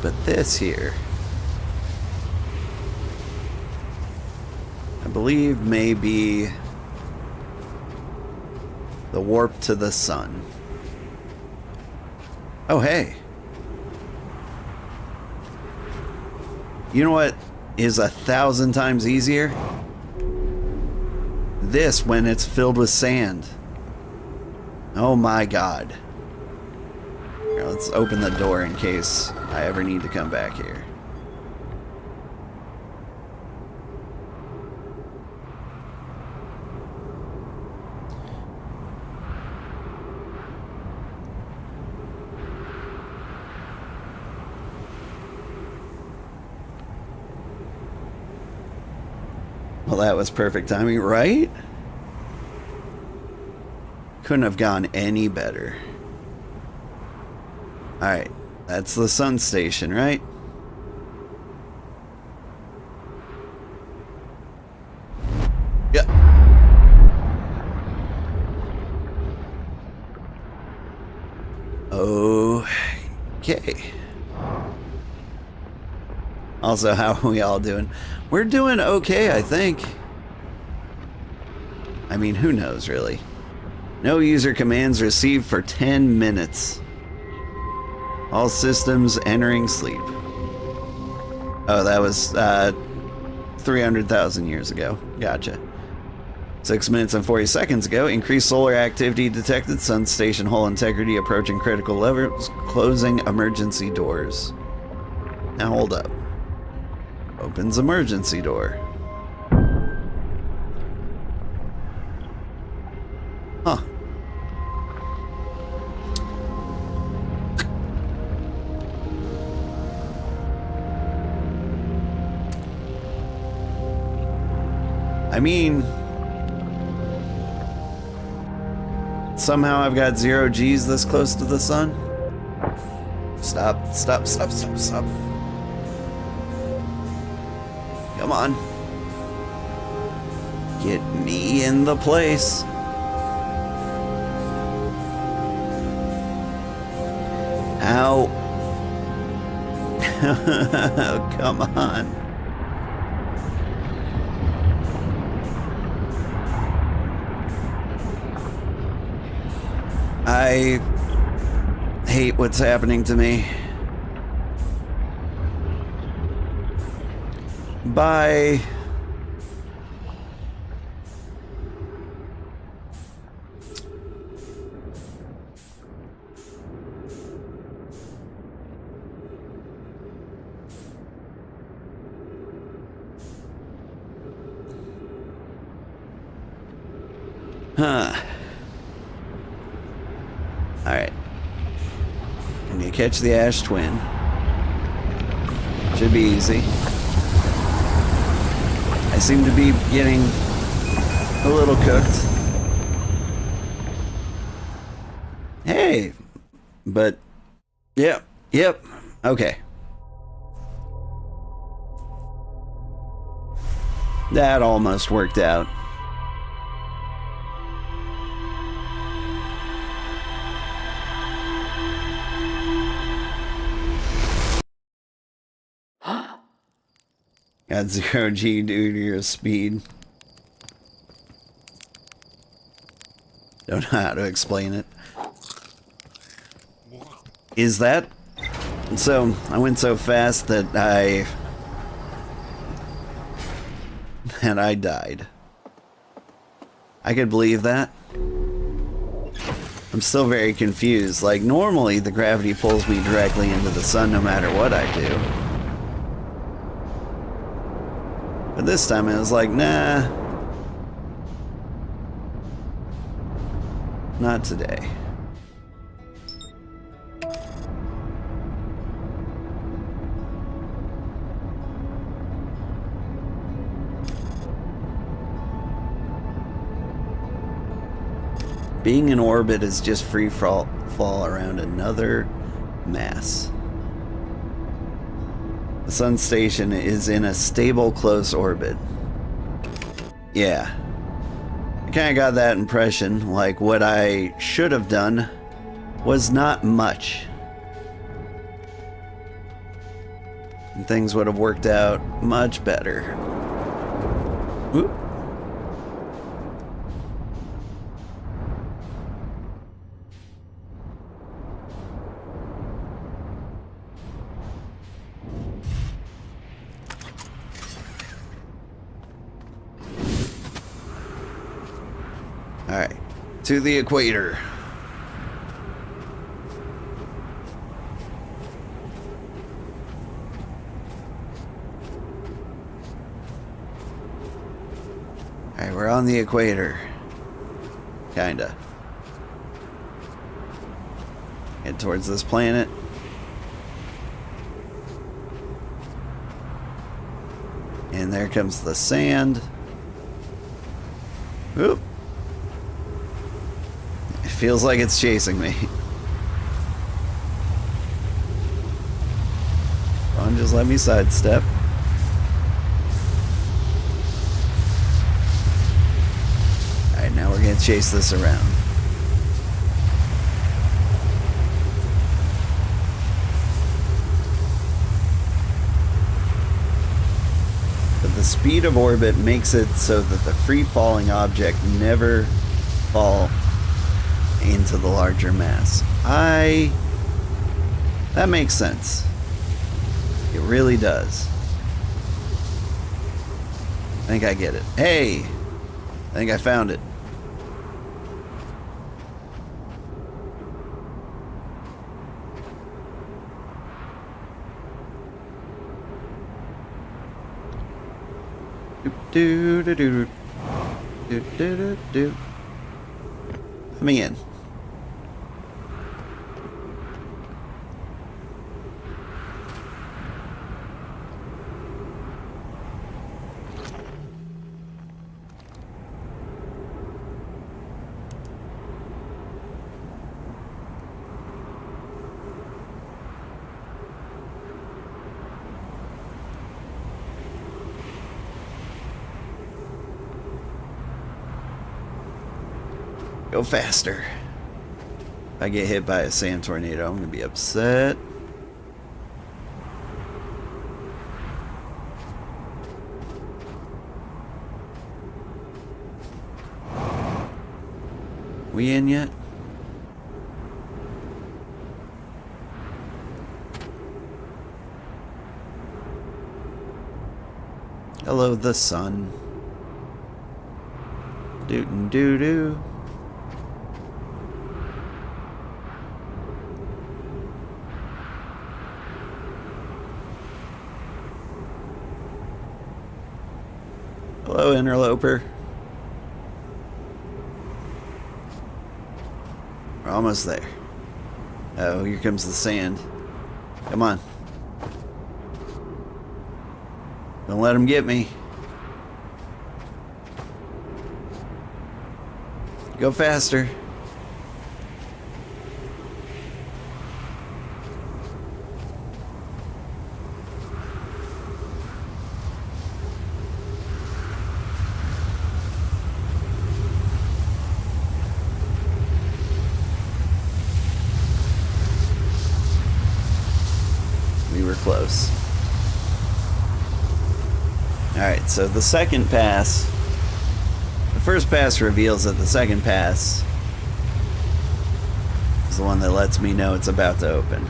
But this here, I believe, may be the warp to the sun. Oh, hey. You know what is 1,000 times easier? This when it's filled with sand. Oh my god. Here, let's open the door in case I ever need to come back here. Well, that was perfect timing, right? Couldn't have gone any better. Alright, that's the sun station, right? Yep. Okay. Also, how are we all doing? We're doing okay, I think. I mean, who knows, really? No user commands received for 10 minutes. All systems entering sleep. Oh, that was 300,000 years ago. Gotcha. 6 minutes and 40 seconds ago, increased solar activity detected. Sun station hull integrity approaching critical levels. Closing emergency doors. Now hold up. Opens emergency door. Huh. I mean, somehow I've got 0 G's this close to the sun. Stop, stop, stop, stop, stop. Come on. Get me in the place. Ow. Come on. I hate what's happening to me. Bye. Huh. Alright. Can you catch the Ash Twin? Should be easy. I seem to be getting a little cooked. Hey! But, yep, okay. That almost worked out. Got 0 G due to your speed. Don't know how to explain it. Is that... So, I went so fast that I died. I could believe that. I'm still very confused. Like, normally the gravity pulls me directly into the sun no matter what I do. But this time it was like, nah. Not today. Being in orbit is just free fall around another mass. The sun station is in a stable, close orbit. Yeah. I kind of got that impression, like what I should have done was not much. And things would have worked out much better. Oop. Alright, to the equator. Alright, we're on the equator. Kinda. Head towards this planet. And there comes the sand. Oop. It feels like it's chasing me. Come on, just let me sidestep. Alright, now we're gonna chase this around. But the speed of orbit makes it so that the free-falling object never fall into the larger mass. That makes sense. It really does. I think I get it. Hey! I think I found it. Do do do do do do do. Coming in. Go faster. If I get hit by a sand tornado, I'm gonna be upset. We in yet? Hello, the sun. Doo doo doo. Hello, interloper. We're almost there. Oh, here comes the sand. Come on. Don't let him get me. Go faster. Close. Alright, so the second pass. The first pass reveals that the second pass is the one that lets me know it's about to open.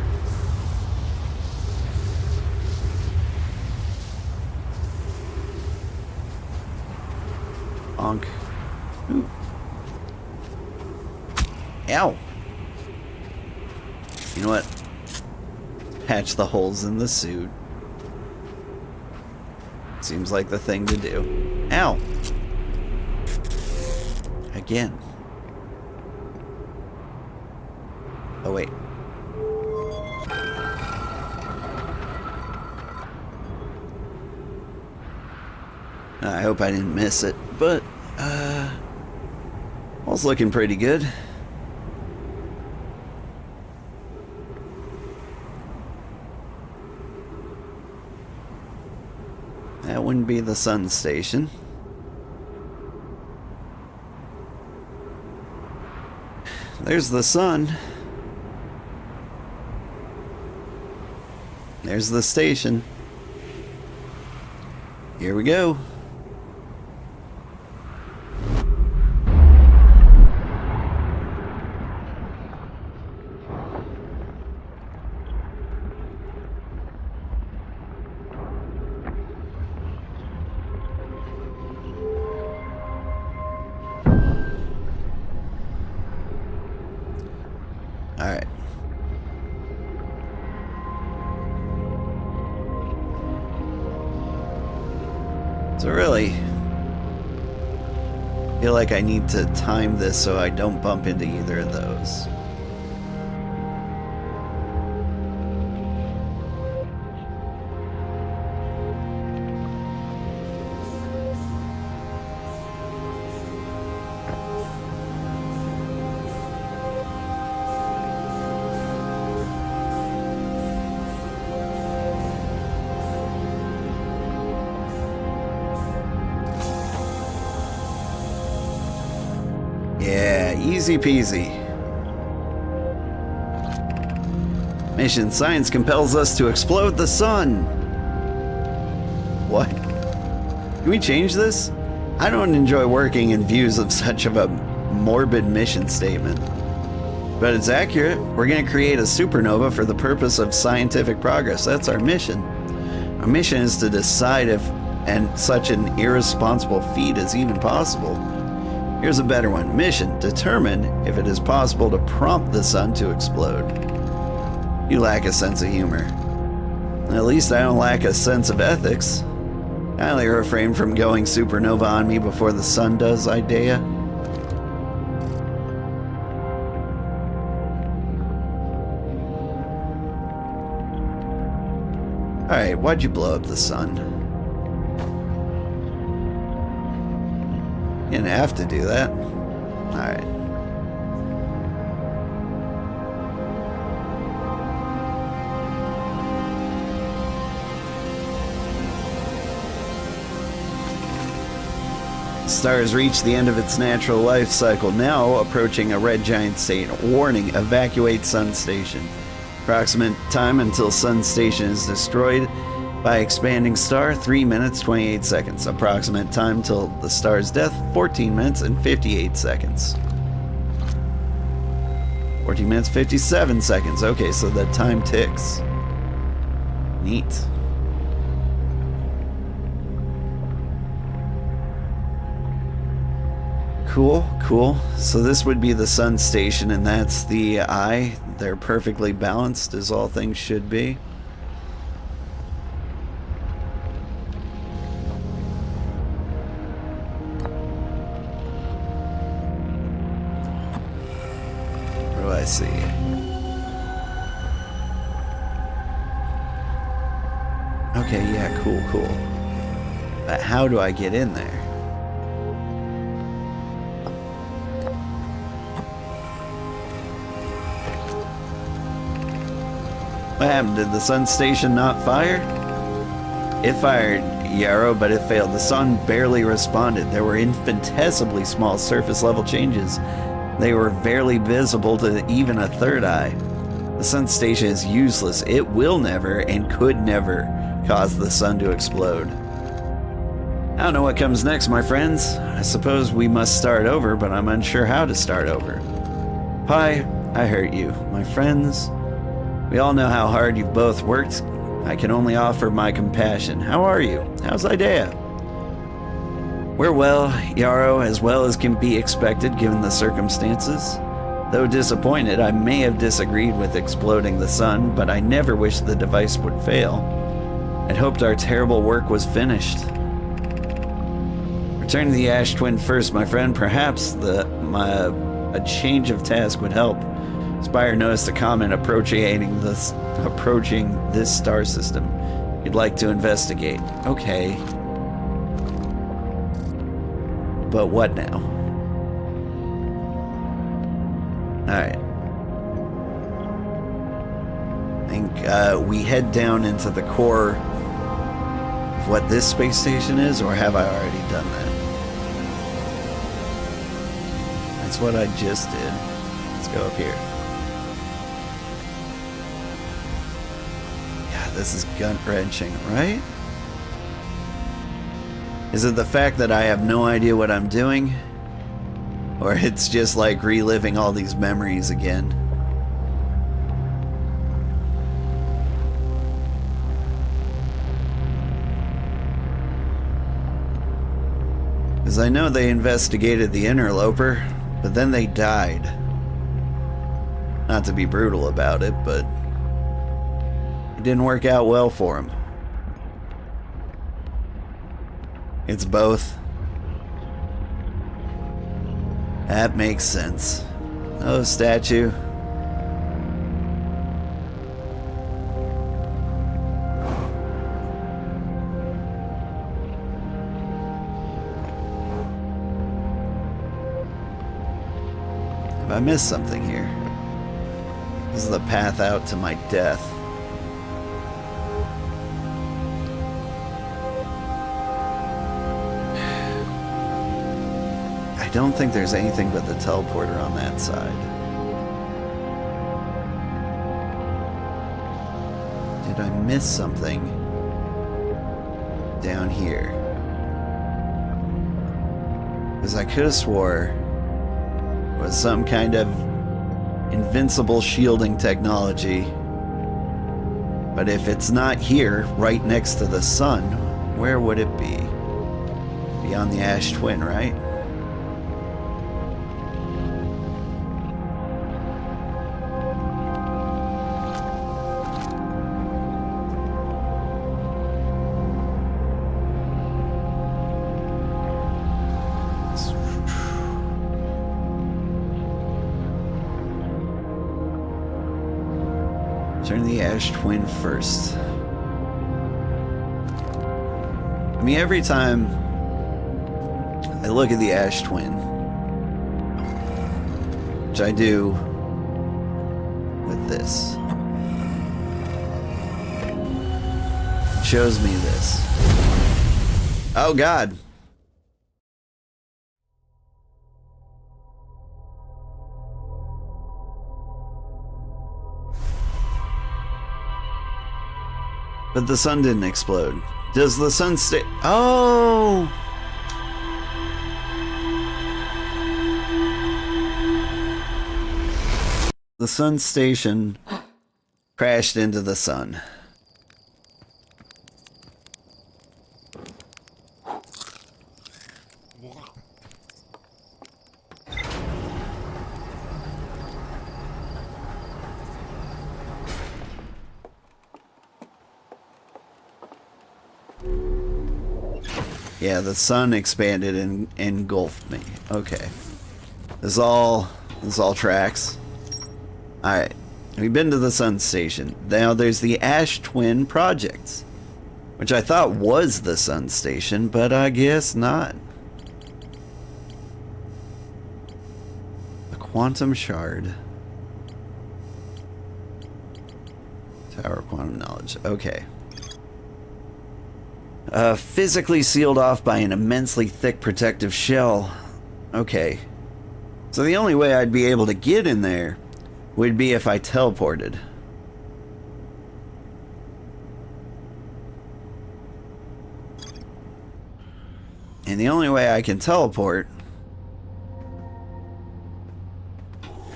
Honk. Ooh. Ow. You know what? Patch the holes in the suit. Seems like the thing to do. Ow! Again. Oh, wait. I hope I didn't miss it, but, all's looking pretty good. That wouldn't be the sun station. there's the sun. There's the station. Here we go. All right. So really, I feel like I need to time this so I don't bump into either of those. Yeah, easy peasy. Mission science compels us to explode the sun. What? Can we change this? I don't enjoy working in views of such of a morbid mission statement. But it's accurate. We're going to create a supernova for the purpose of scientific progress. That's our mission. Our mission is to decide if such an irresponsible feat is even possible. Here's a better one. Mission: determine if it is possible to prompt the sun to explode. You lack a sense of humor. At least I don't lack a sense of ethics. Kindly refrain from going supernova on me before the sun does, Idea. Alright, why'd you blow up the sun? You didn't have to do that. Alright. The star has reached the end of its natural life cycle, now approaching a red giant state. Warning, evacuate Sun Station. Approximate time until Sun Station is destroyed by expanding star, 3 minutes 28 seconds. Approximate time till the star's death, 14 minutes and 58 seconds. 14 minutes 57 seconds. Okay, so the time ticks. Neat. Cool, cool. So this would be the Sun Station, and that's the eye. They're perfectly balanced, as all things should be. What do I see? Okay, yeah, cool, cool. But how do I get in there? What happened? Did the Sun Station not fire? It fired, Yarrow, but it failed. The sun barely responded. There were infinitesimally small surface level changes. They were barely visible to even a third eye. The Sun Station is useless. It will never and could never cause the sun to explode. I don't know what comes next, my friends. I suppose we must start over, but I'm unsure how to start over. Pi, I hurt you. My friends, we all know how hard you've both worked. I can only offer my compassion. How are you? How's Idea? We're well, Yarrow, as well as can be expected given the circumstances. Though disappointed, I may have disagreed with exploding the sun, but I never wished the device would fail. I'd hoped our terrible work was finished. Return to the Ash Twin first, my friend. Perhaps a change of task would help. Spire noticed a comment approaching this star system. You'd like to investigate. Okay. But what now? Alright. I think we head down into the core of what this space station is, or have I already done that? That's what I just did. Let's go up here. God, this is gut-wrenching, right? Is it the fact that I have no idea what I'm doing? Or it's just like reliving all these memories again? Because I know they investigated the interloper, but then they died. Not to be brutal about it, but it didn't work out well for him. It's both. That makes sense. Oh, statue. Have I missed something here? This is the path out to my death. I don't think there's anything but the teleporter on that side. Did I miss something down here? Because I could have swore it was some kind of invincible shielding technology. But if it's not here, right next to the sun, where would it be? Beyond the Ash Twin, right? Turn the Ash Twin first. I mean, every time I look at the Ash Twin, which I do with this, it shows me this. Oh God. But the sun didn't explode. Does the sun stay? Oh! The sun station crashed into the sun. Yeah, the sun expanded and engulfed me. Okay. This all tracks. Alright. We've been to the sun station. Now there's the Ash Twin projects, which I thought was the sun station, but I guess not. A quantum shard. Tower of quantum knowledge. Okay. Physically sealed off by an immensely thick protective shell. Okay. So the only way I'd be able to get in there would be if I teleported. And the only way I can teleport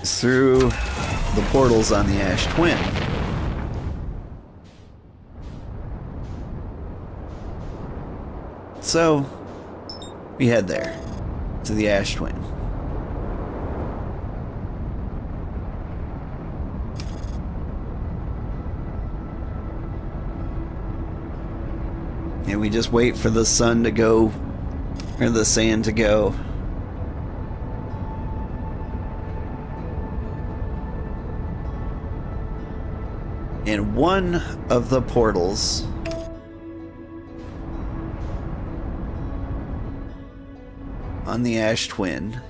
is through the portals on the Ash Twin. So, we head there, to the Ash Twin. And we just wait for the sun to go, or the sand to go. And one of the portals on the Ash Twin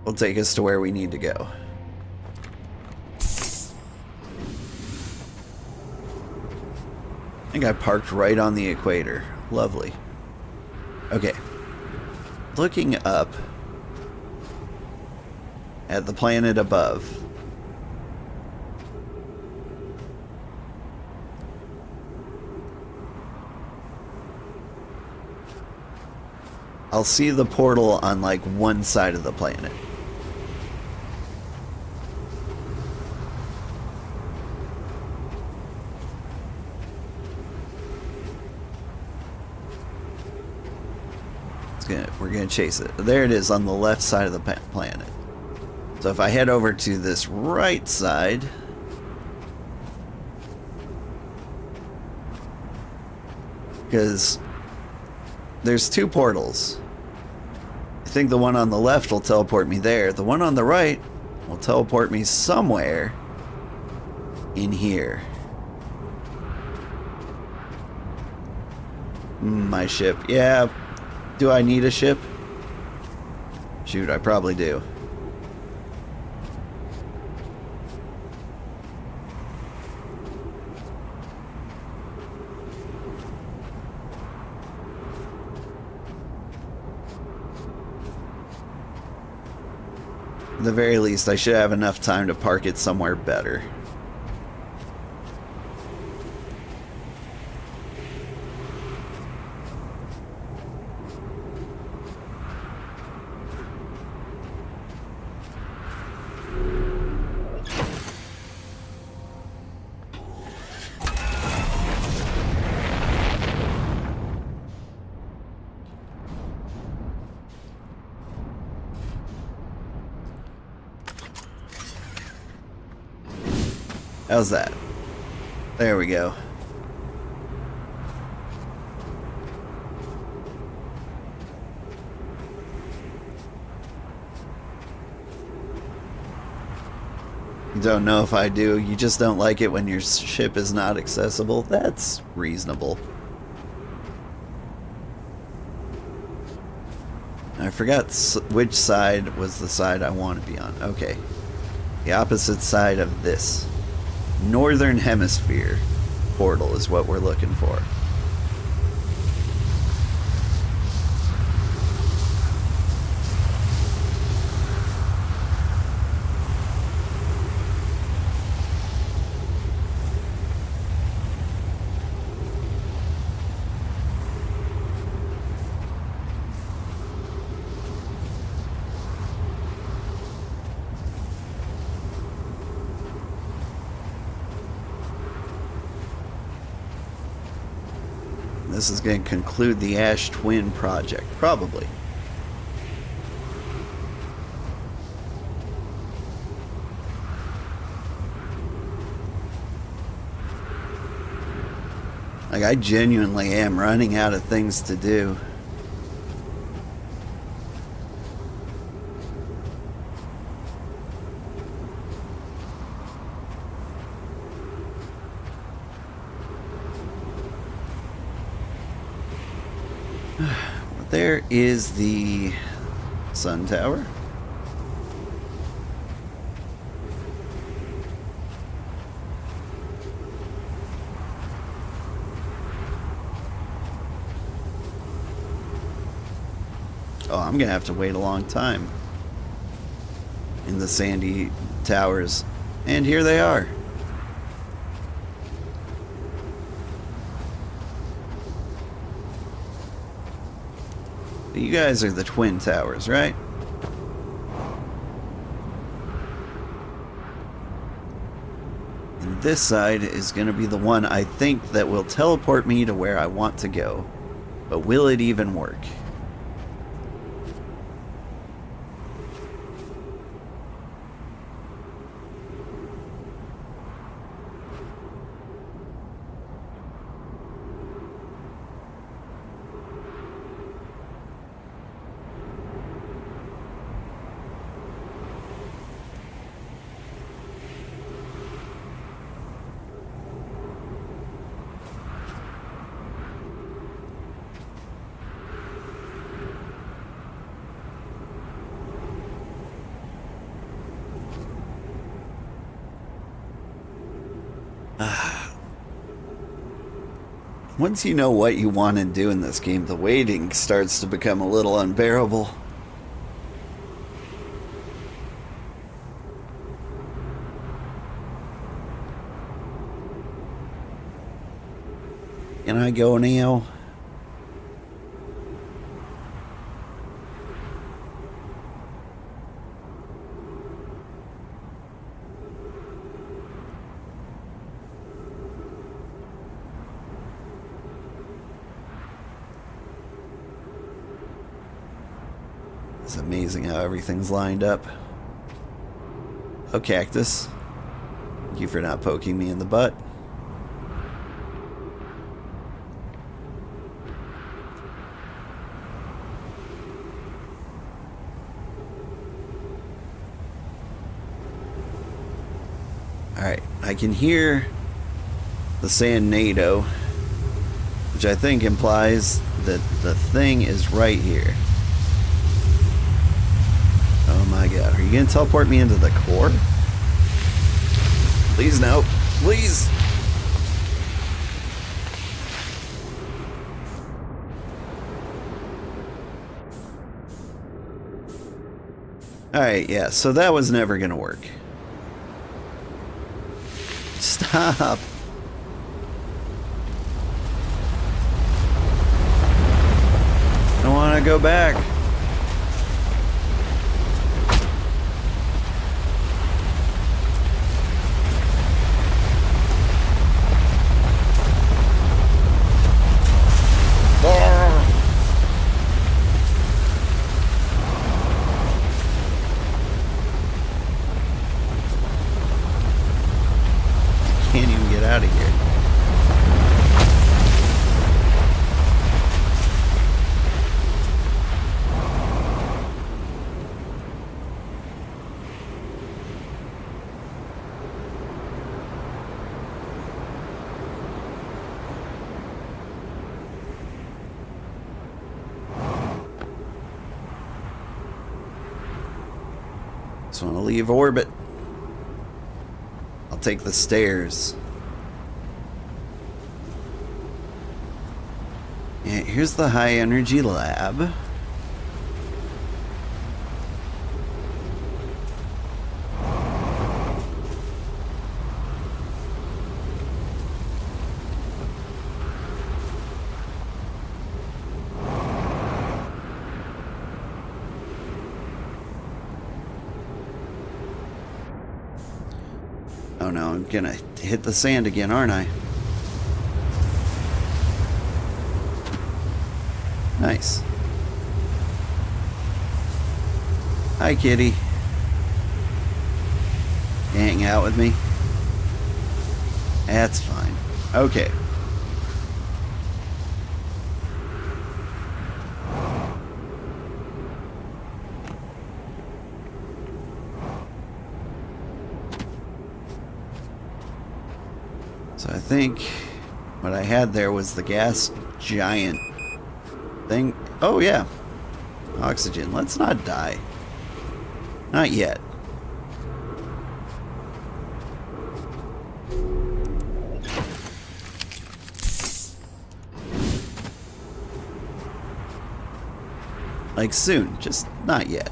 will take us to where we need to go. think I parked right on the equator. Lovely. Okay. Looking up at the planet above. I'll see the portal on like one side of the planet. We're gonna chase it. There it is on the left side of the planet. So if I head over to this right side, because there's two portals. I think the one on the left will teleport me there. The one on the right will teleport me somewhere in here. My ship. Yeah. Do I need a ship? Shoot, I probably do. At the very least, I should have enough time to park it somewhere better. How's that? There we go. You don't know if I do. You just don't like it when your ship is not accessible. That's reasonable. I forgot which side was the side I want to be on. Okay. The opposite side of this. Northern Hemisphere portal is what we're looking for. This is going to conclude the Ash Twin project, probably. Like, I genuinely am running out of things to do. There is the sun tower. Oh, I'm gonna have to wait a long time in the sandy towers. And here they are. You guys are the twin towers, right? And this side is going to be the one I think that will teleport me to where I want to go. But will it even work? Once you know what you want to do in this game, the waiting starts to become a little unbearable. Can I go now? It's amazing how everything's lined up. Oh, cactus. Thank you for not poking me in the butt. Alright, I can hear the Sandnado, which I think implies that the thing is right here. Oh my god, are you gonna teleport me into the core? Please no, please! Alright, yeah, so that was never gonna work. Stop! I don't want to go back. Can't even get out of here. Just want to leave orbit. I'll take the stairs. Yeah, here's the high energy lab. Oh no, I'm gonna hit the sand again, aren't I? Nice. Hi, kitty. You hang out with me? That's fine. Okay. So I think what I had there was the gas giant thing. Oh yeah. Oxygen. Let's not die. Not yet. Like soon, just not yet.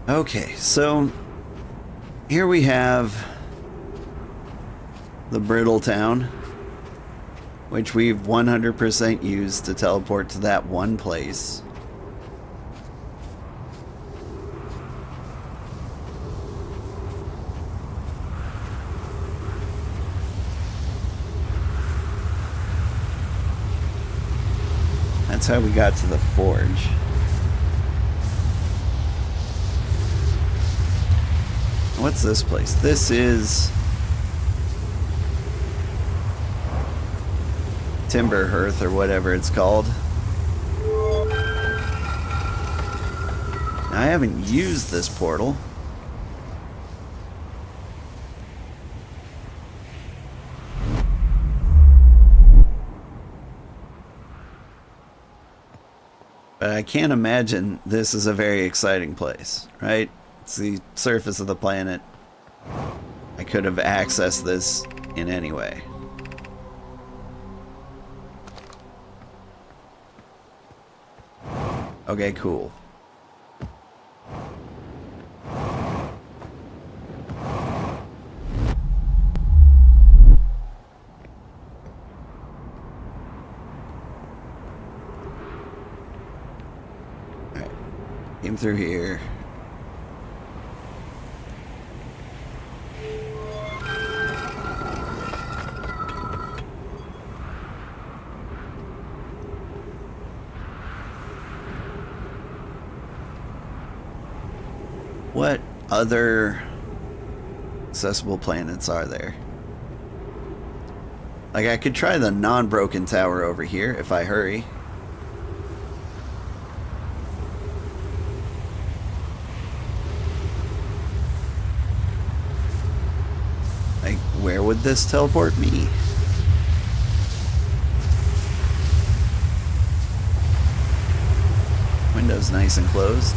Okay, so here we have the Brittle Town, which we've 100% used to teleport to that one place. That's how we got to the forge. What's this place? This is Timberhearth or whatever it's called. Now, I haven't used this portal. But I can't imagine this is a very exciting place, right? It's the surface of the planet. I could have accessed this in any way. Okay, cool. Alright. Came through here. What other accessible planets are there? Like, I could try the non-broken tower over here if I hurry. Like, where would this teleport me? Window's nice and closed.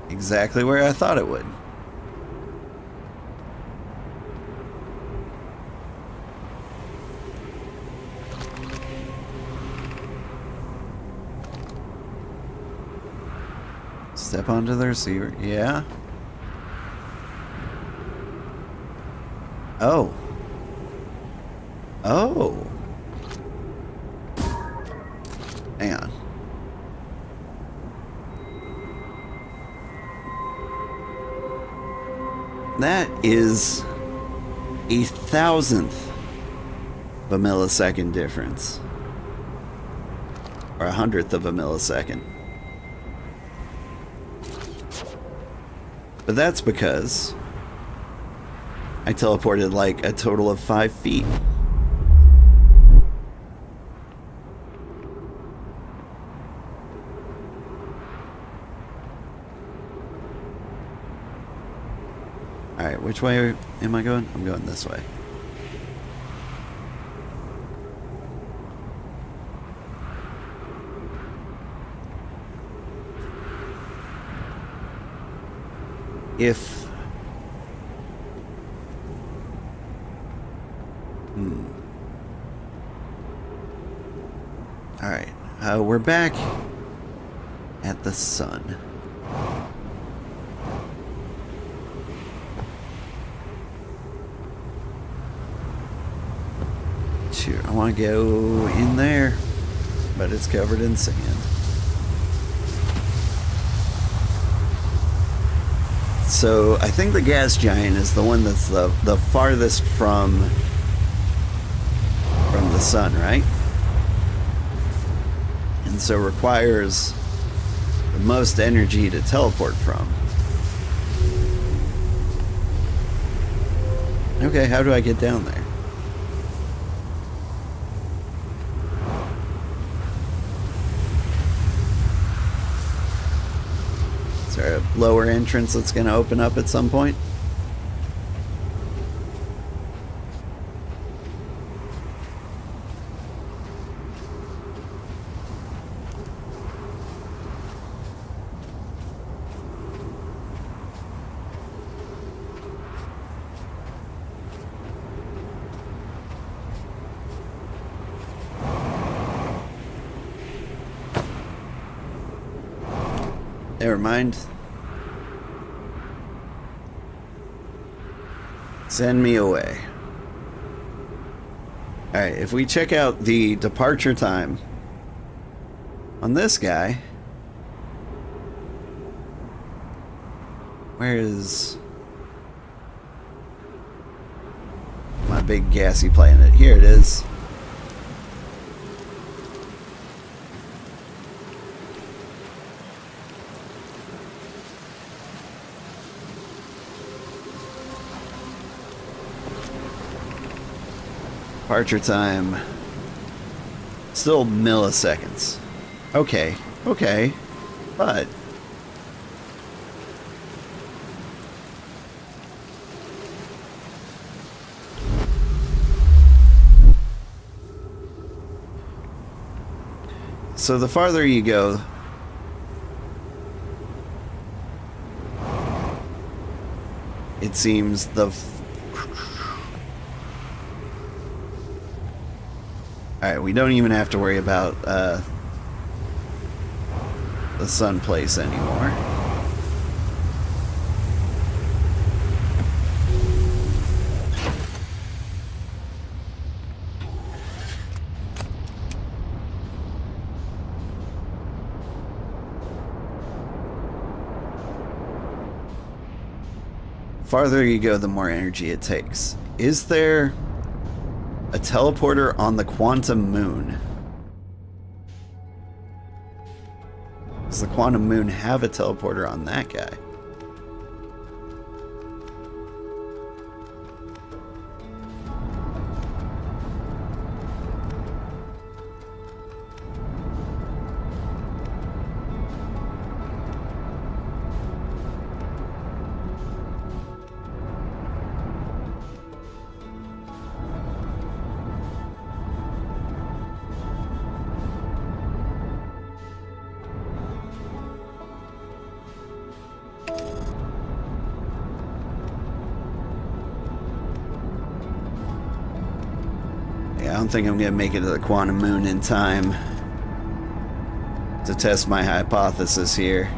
Exactly where I thought it would. Step onto the receiver. Yeah. Oh. Oh. Hang on. That is 1,000th of a millisecond difference. Or 100th of a millisecond. But that's because I teleported like a total of 5 feet. Alright, which way am I going? I'm going this way. If... Alright, we're back at the sun. Shoot, I want to go in there, but it's covered in sand. So I think the gas giant is the one that's the farthest from the sun, right? And so requires the most energy to teleport from. Okay, how do I get down there? Is there a lower entrance that's going to open up at some point? Never mind. Send me away. Alright, if we check out the departure time on this guy, where is my big gassy planet? Here it is. Departure time. Still milliseconds. Okay, okay. But so the farther you go, it seems Alright, we don't even have to worry about the sun place anymore. Farther you go, the more energy it takes. Is there a teleporter on the quantum moon? Does the quantum moon have a teleporter on that guy? I don't think I'm going to make it to the quantum moon in time to test my hypothesis here.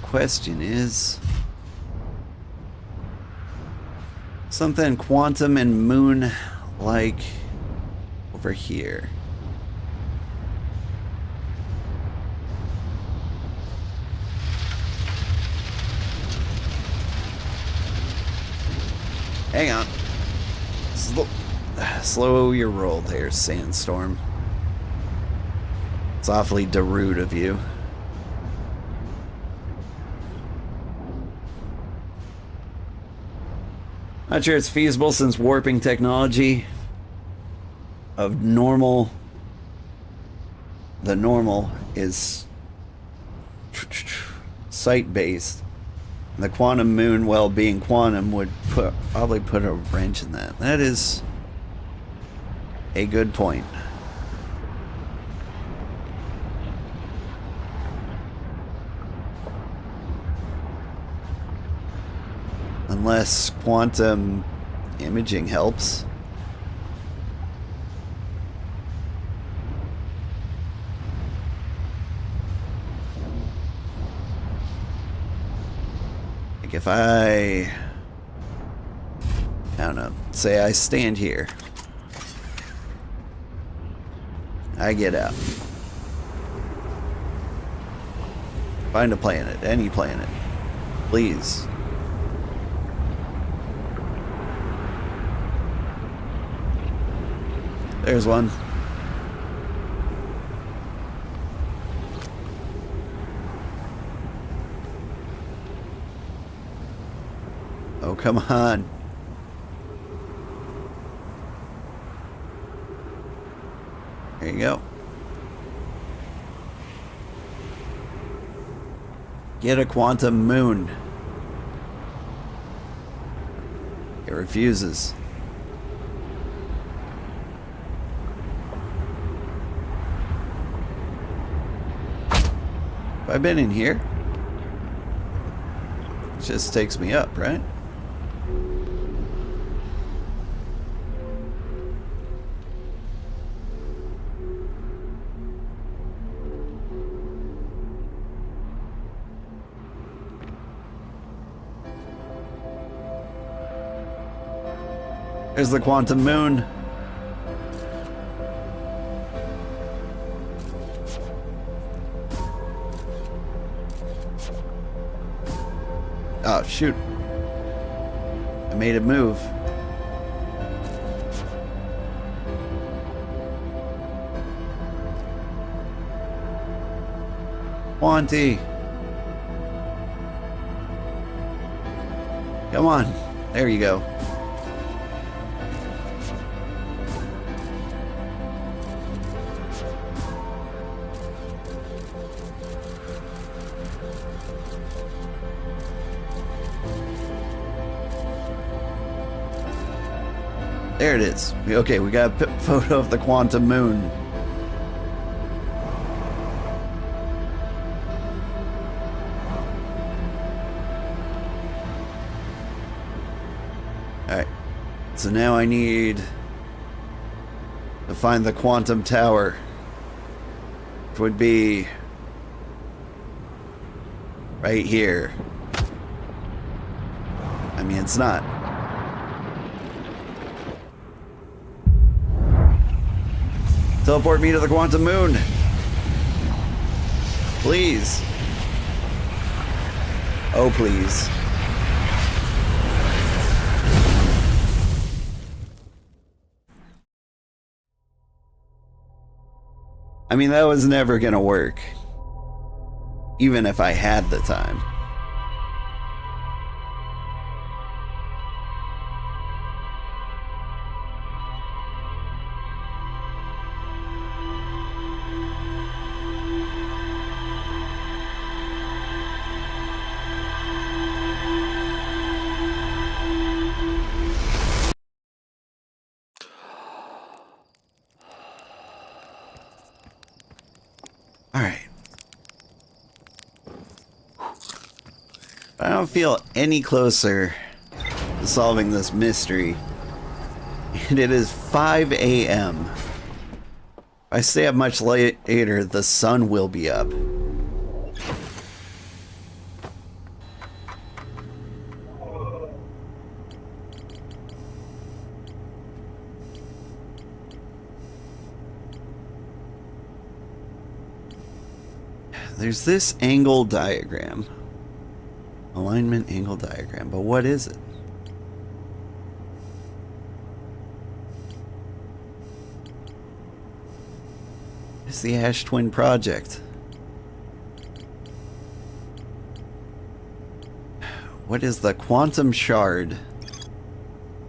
Question is something quantum and moon like over here. Hang on. Slow your roll there, Sandstorm. It's awfully rude of you. Not sure it's feasible since warping technology of normal, the normal is site-based. The quantum moon, well, being quantum, would probably put a wrench in that. That is a good point. Unless quantum imaging helps. Like if I don't know, say I stand here. I get out. Find a planet, any planet. Please. There's one. Oh, come on. There you go. Get a quantum moon. It refuses. Have I been in here? It just takes me up, right? There's the quantum moon. Oh, shoot. I made it move. Quanti. Come on. There you go. There it is. Okay, we got a photo of the quantum moon. Alright. So now I need to find the quantum tower. Which would be right here. I mean, it's not. Teleport me to the quantum moon. Please. Oh, please. I mean, that was never gonna work. Even if I had the time. Alright. I don't feel any closer to solving this mystery. And it is 5 a.m. If I stay up much later, the sun will be up. There's this angle diagram. Alignment angle diagram, but what is it? It's the Ash Twin Project. What is the quantum shard?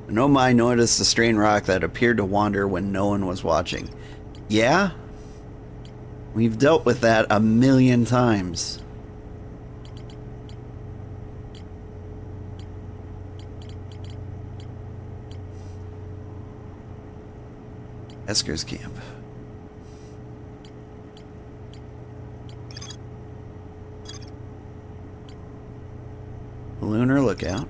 Nomai noticed a strange rock that appeared to wander when no one was watching. Yeah? We've dealt with that a million times. Esker's camp. Lunar lookout.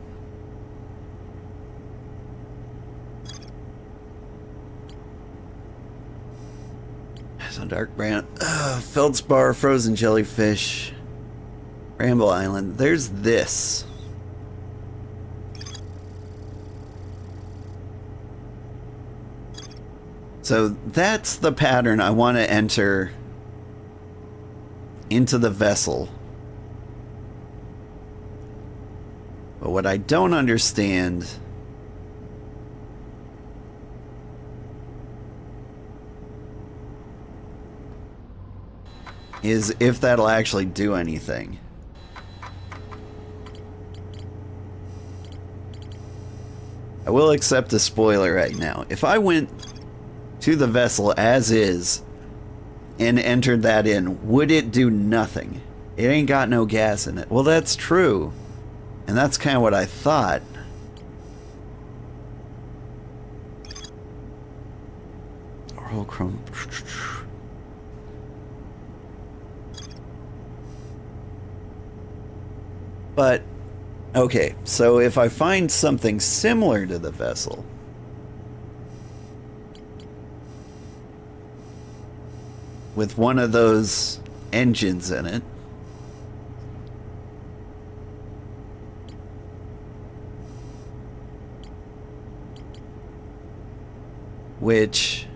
So dark brown. Feldspar, frozen jellyfish. Ramble Island. There's this. So that's the pattern I want to enter into the vessel. But what I don't understand is if that'll actually do anything. I will accept a spoiler right now. If I went to the vessel as is and entered that in, would it do nothing? It ain't got no gas in it. Well, that's true. And that's kind of what I thought. Oral chrome. But, okay, so if I find something similar to the vessel, with one of those engines in it, which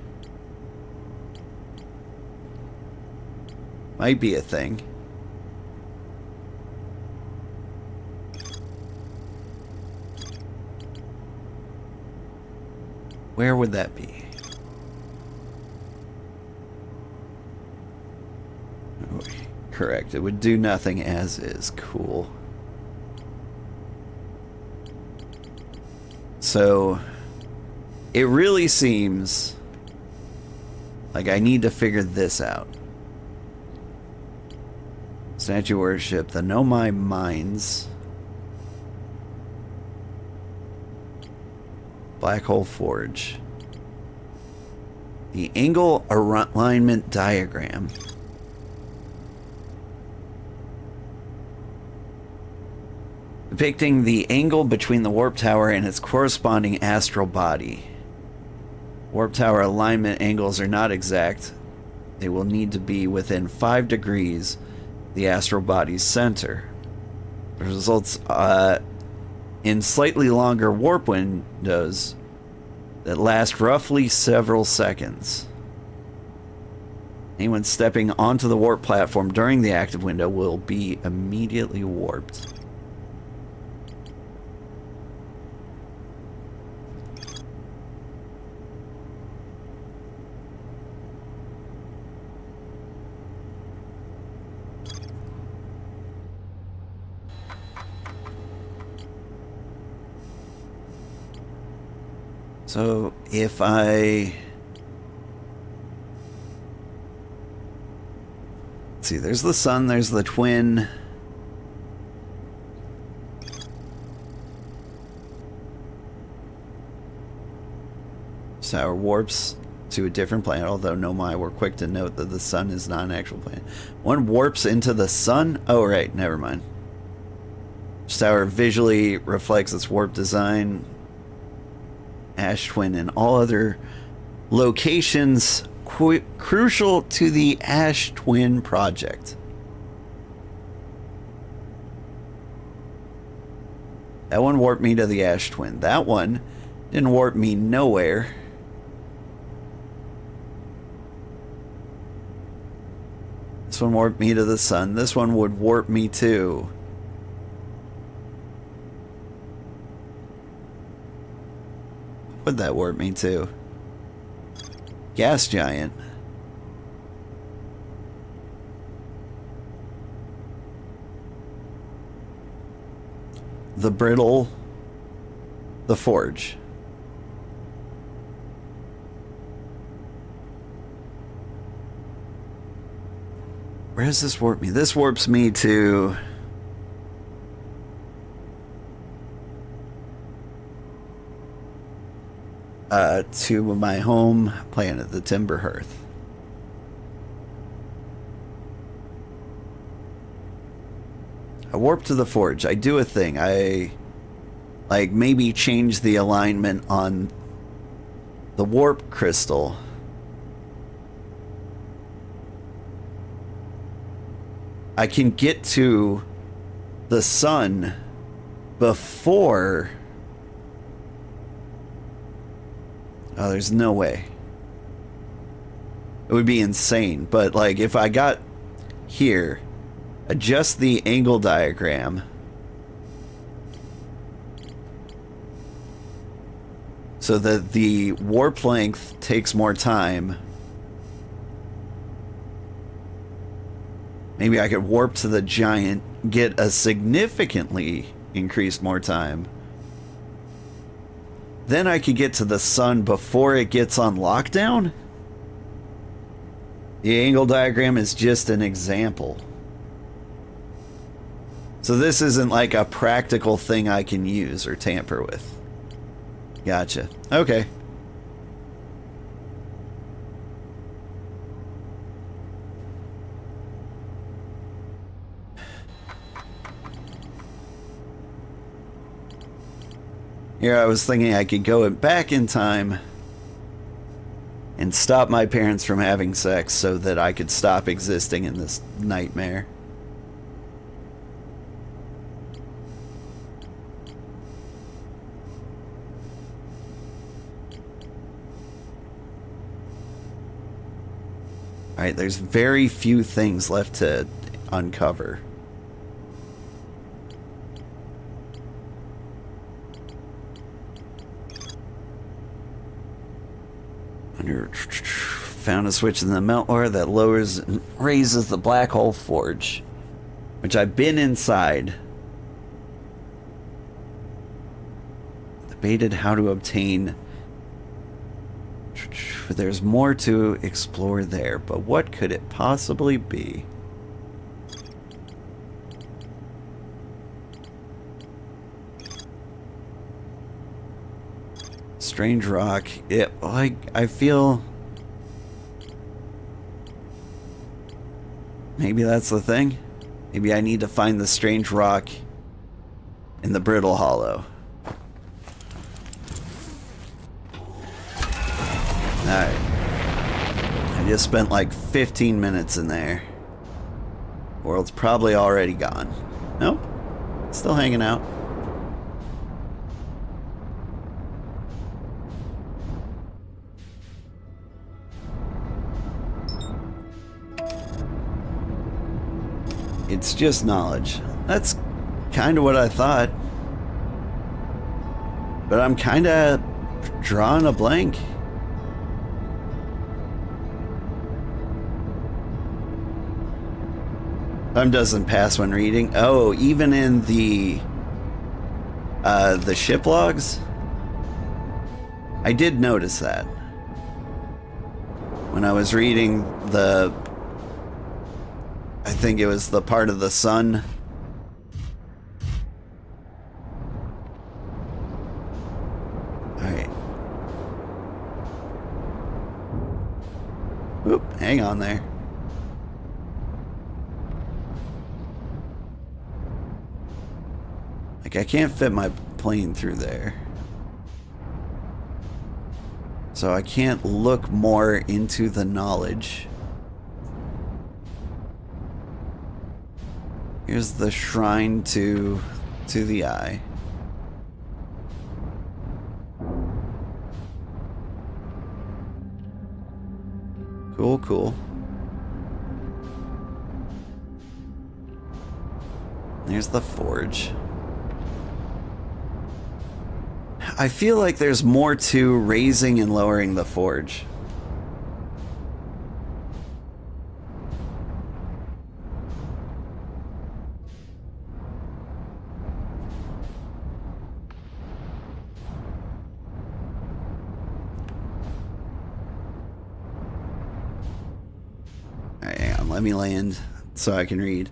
might be a thing. Where would that be? Oh, correct. It would do nothing as is. Cool. So it really seems like I need to figure this out. Statue worship, the Nomai mines. Black hole forge. The angle alignment diagram. Depicting the angle between the warp tower and its corresponding astral body. Warp tower alignment angles are not exact. They will need to be within 5 degrees the astral body's center. The results in slightly longer warp windows that last roughly several seconds. Anyone stepping onto the warp platform during the active window will be immediately warped. So if I... Let's see, there's the sun, there's the twin. Tower warps to a different planet, although Nomai were quick to note that the sun is not an actual planet. One warps into the sun? Oh, right, never mind. Tower visually reflects its warp design. Ash Twin and all other locations crucial to the Ash Twin project. That one warped me to the Ash Twin. That one didn't warp me nowhere. This one warped me to the sun. This one would warp me to... What'd that warp me to? Gas giant. The brittle. The forge. Where does this warp me? This warps me to... to my home planet, the Timber Hearth. I warp to the forge. I do a thing. I like maybe change the alignment on the warp crystal. I can get to the sun before... Oh, there's no way. It would be insane. But, like, if I got here, adjust the angle diagram. So that the warp length takes more time. Maybe I could warp to the giant, get a significantly increased more time. Then I could get to the sun before it gets on lockdown? The angle diagram is just an example. So this isn't like a practical thing I can use or tamper with. Gotcha. Okay. Here I was thinking I could go back in time and stop my parents from having sex so that I could stop existing in this nightmare. Alright, there's very few things left to uncover. Found a switch in the melt ore that lowers and raises the black hole forge, which I've been inside. Debated how to obtain. There's more to explore there, but what could it possibly be? Strange rock. It, like, I feel... Maybe that's the thing? Maybe I need to find the strange rock in the brittle hollow. Alright. I just spent like 15 minutes in there. World's probably already gone. Nope. Still hanging out. It's just knowledge. That's kind of what I thought. But I'm kind of drawing a blank. Time doesn't pass when reading. Oh, even in the ship logs? I did notice that. When I was reading the... I think it was the part of the sun. Alright. Oop, hang on there. Like, I can't fit my plane through there. So I can't look more into the knowledge. Here's the shrine to the eye. Cool, cool. There's the forge. I feel like there's more to raising and lowering the forge. Alright, hang on, let me land so I can read.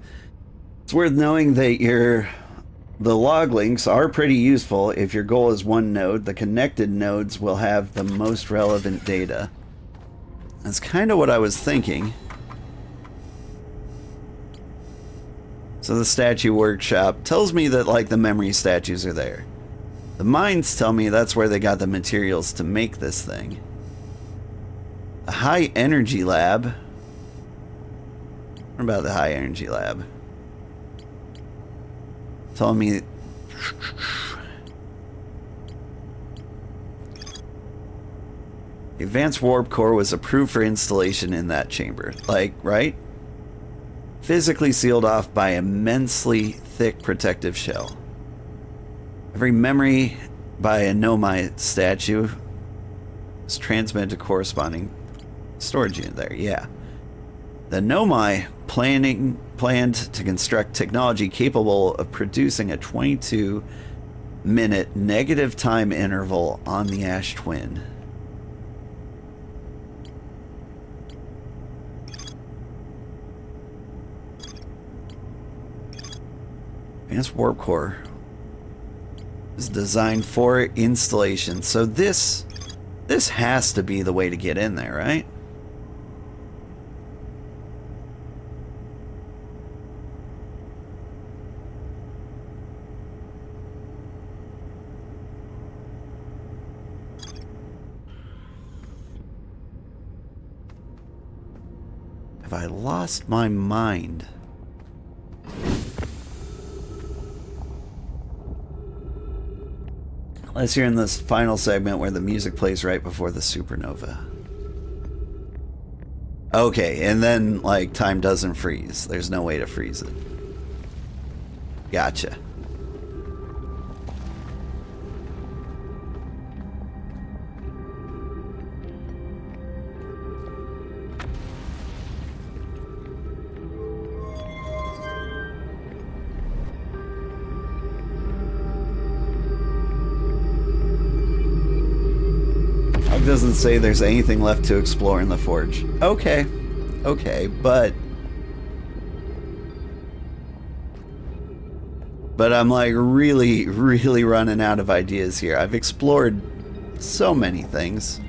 It's worth knowing that the log links are pretty useful. If your goal is one node, the connected nodes will have the most relevant data. That's kind of what I was thinking. So the statue workshop tells me that, like, the memory statues are there. The mines tell me that's where they got the materials to make this thing. The high energy lab. What about the high energy lab? Telling me the advanced warp core was approved for installation in that chamber. Like, right? Physically sealed off by immensely thick protective shell. Every memory by a Nomai statue is transmitted to corresponding storage unit there. Yeah. The Nomai planned to construct technology capable of producing a 22-minute negative time interval on the Ash Twin. Advanced warp core is designed for installation. So this has to be the way to get in there, right? Have I lost my mind? Unless you're in this final segment where the music plays right before the supernova. Okay, and then, like, time doesn't freeze. There's no way to freeze it. Gotcha. Doesn't say there's anything left to explore in the forge. Okay. Okay, but I'm like really running out of ideas here. I've explored so many things.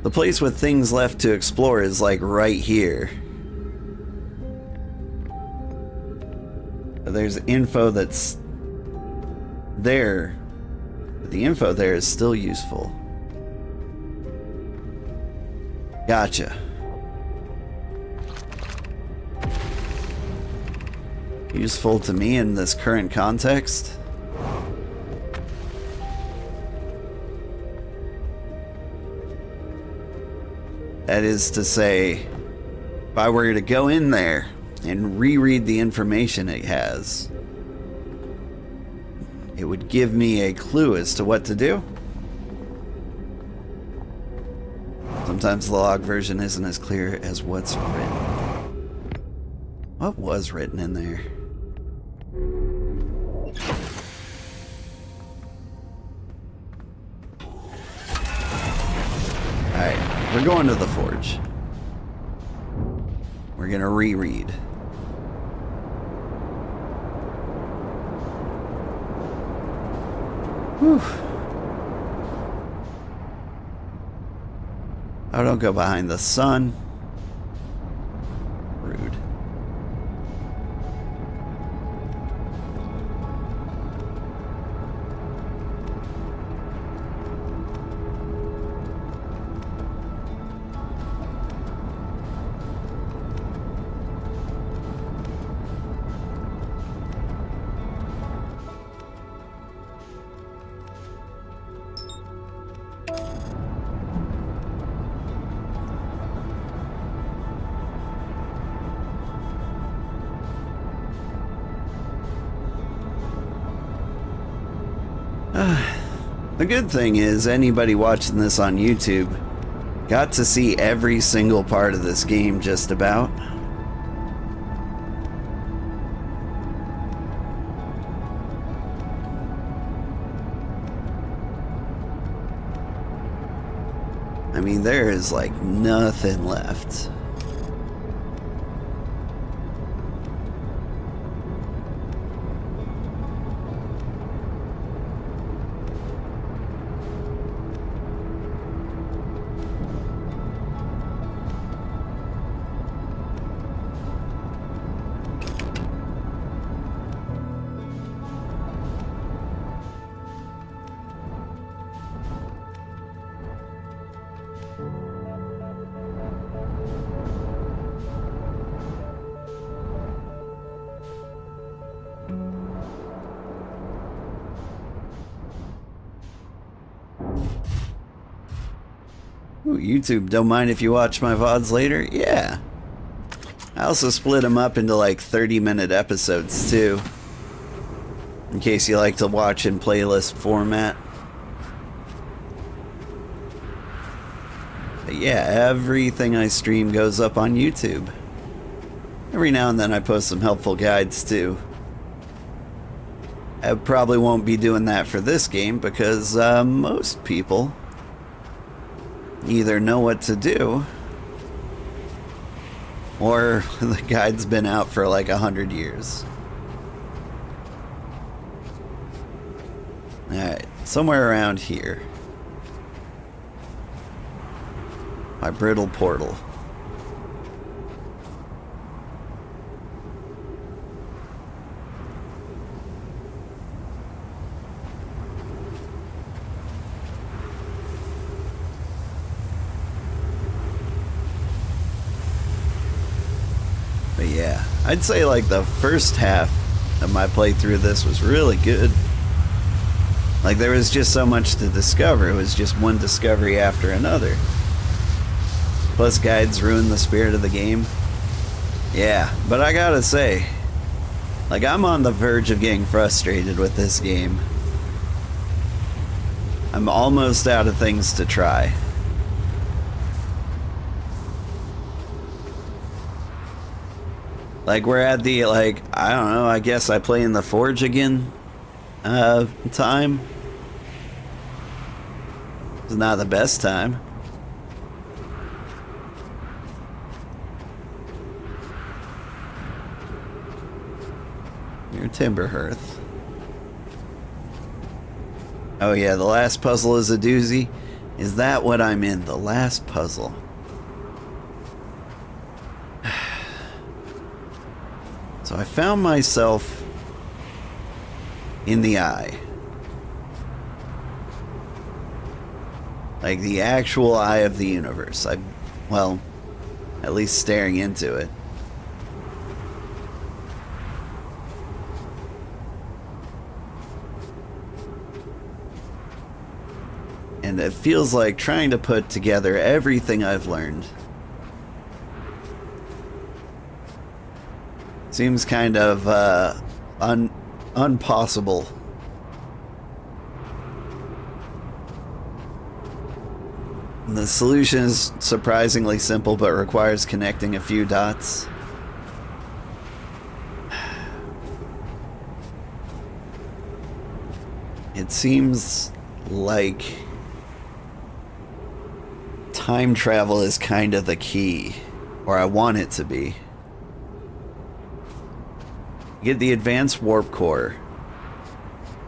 The place with things left to explore is like right here. There's info that's there, but the info there is still useful. Gotcha. Useful to me in this current context? That is to say, if I were to go in there and reread the information it has, it would give me a clue as to what to do. Sometimes the log version isn't as clear as what's written. What was written in there? Alright, we're going to the forge. We're gonna reread. Whew. Oh, don't go behind the sun. Rude. The good thing is, anybody watching this on YouTube got to see every single part of this game just about. I mean, there is like nothing left. Ooh, YouTube, don't mind if you watch my VODs later? Yeah. I also split them up into like 30-minute episodes too, in case you like to watch in playlist format. But yeah, everything I stream goes up on YouTube. Every now and then I post some helpful guides too. I probably won't be doing that for this game because most people either know what to do or the guide's been out for like 100 years. Alright, somewhere around here. My brittle portal. But yeah, I'd say like the first half of my playthrough of this was really good. Like there was just so much to discover. It was just one discovery after another. Plus guides ruin the spirit of the game. Yeah, but I gotta say, like I'm on the verge of getting frustrated with this game. I'm almost out of things to try. Like we're at the, like, I don't know, I guess I play in the forge again time. It's not the best time. Near Timberhearth. Oh yeah, the last puzzle is a doozy. Is that what I'm in? The last puzzle. So I found myself in the eye. Like the actual eye of the universe. Well, at least staring into it. And it feels like trying to put together everything I've learned. Seems kind of impossible. The solution is surprisingly simple, but requires connecting a few dots. It seems like time travel is kind of the key, or I want it to be. You get the advanced warp core.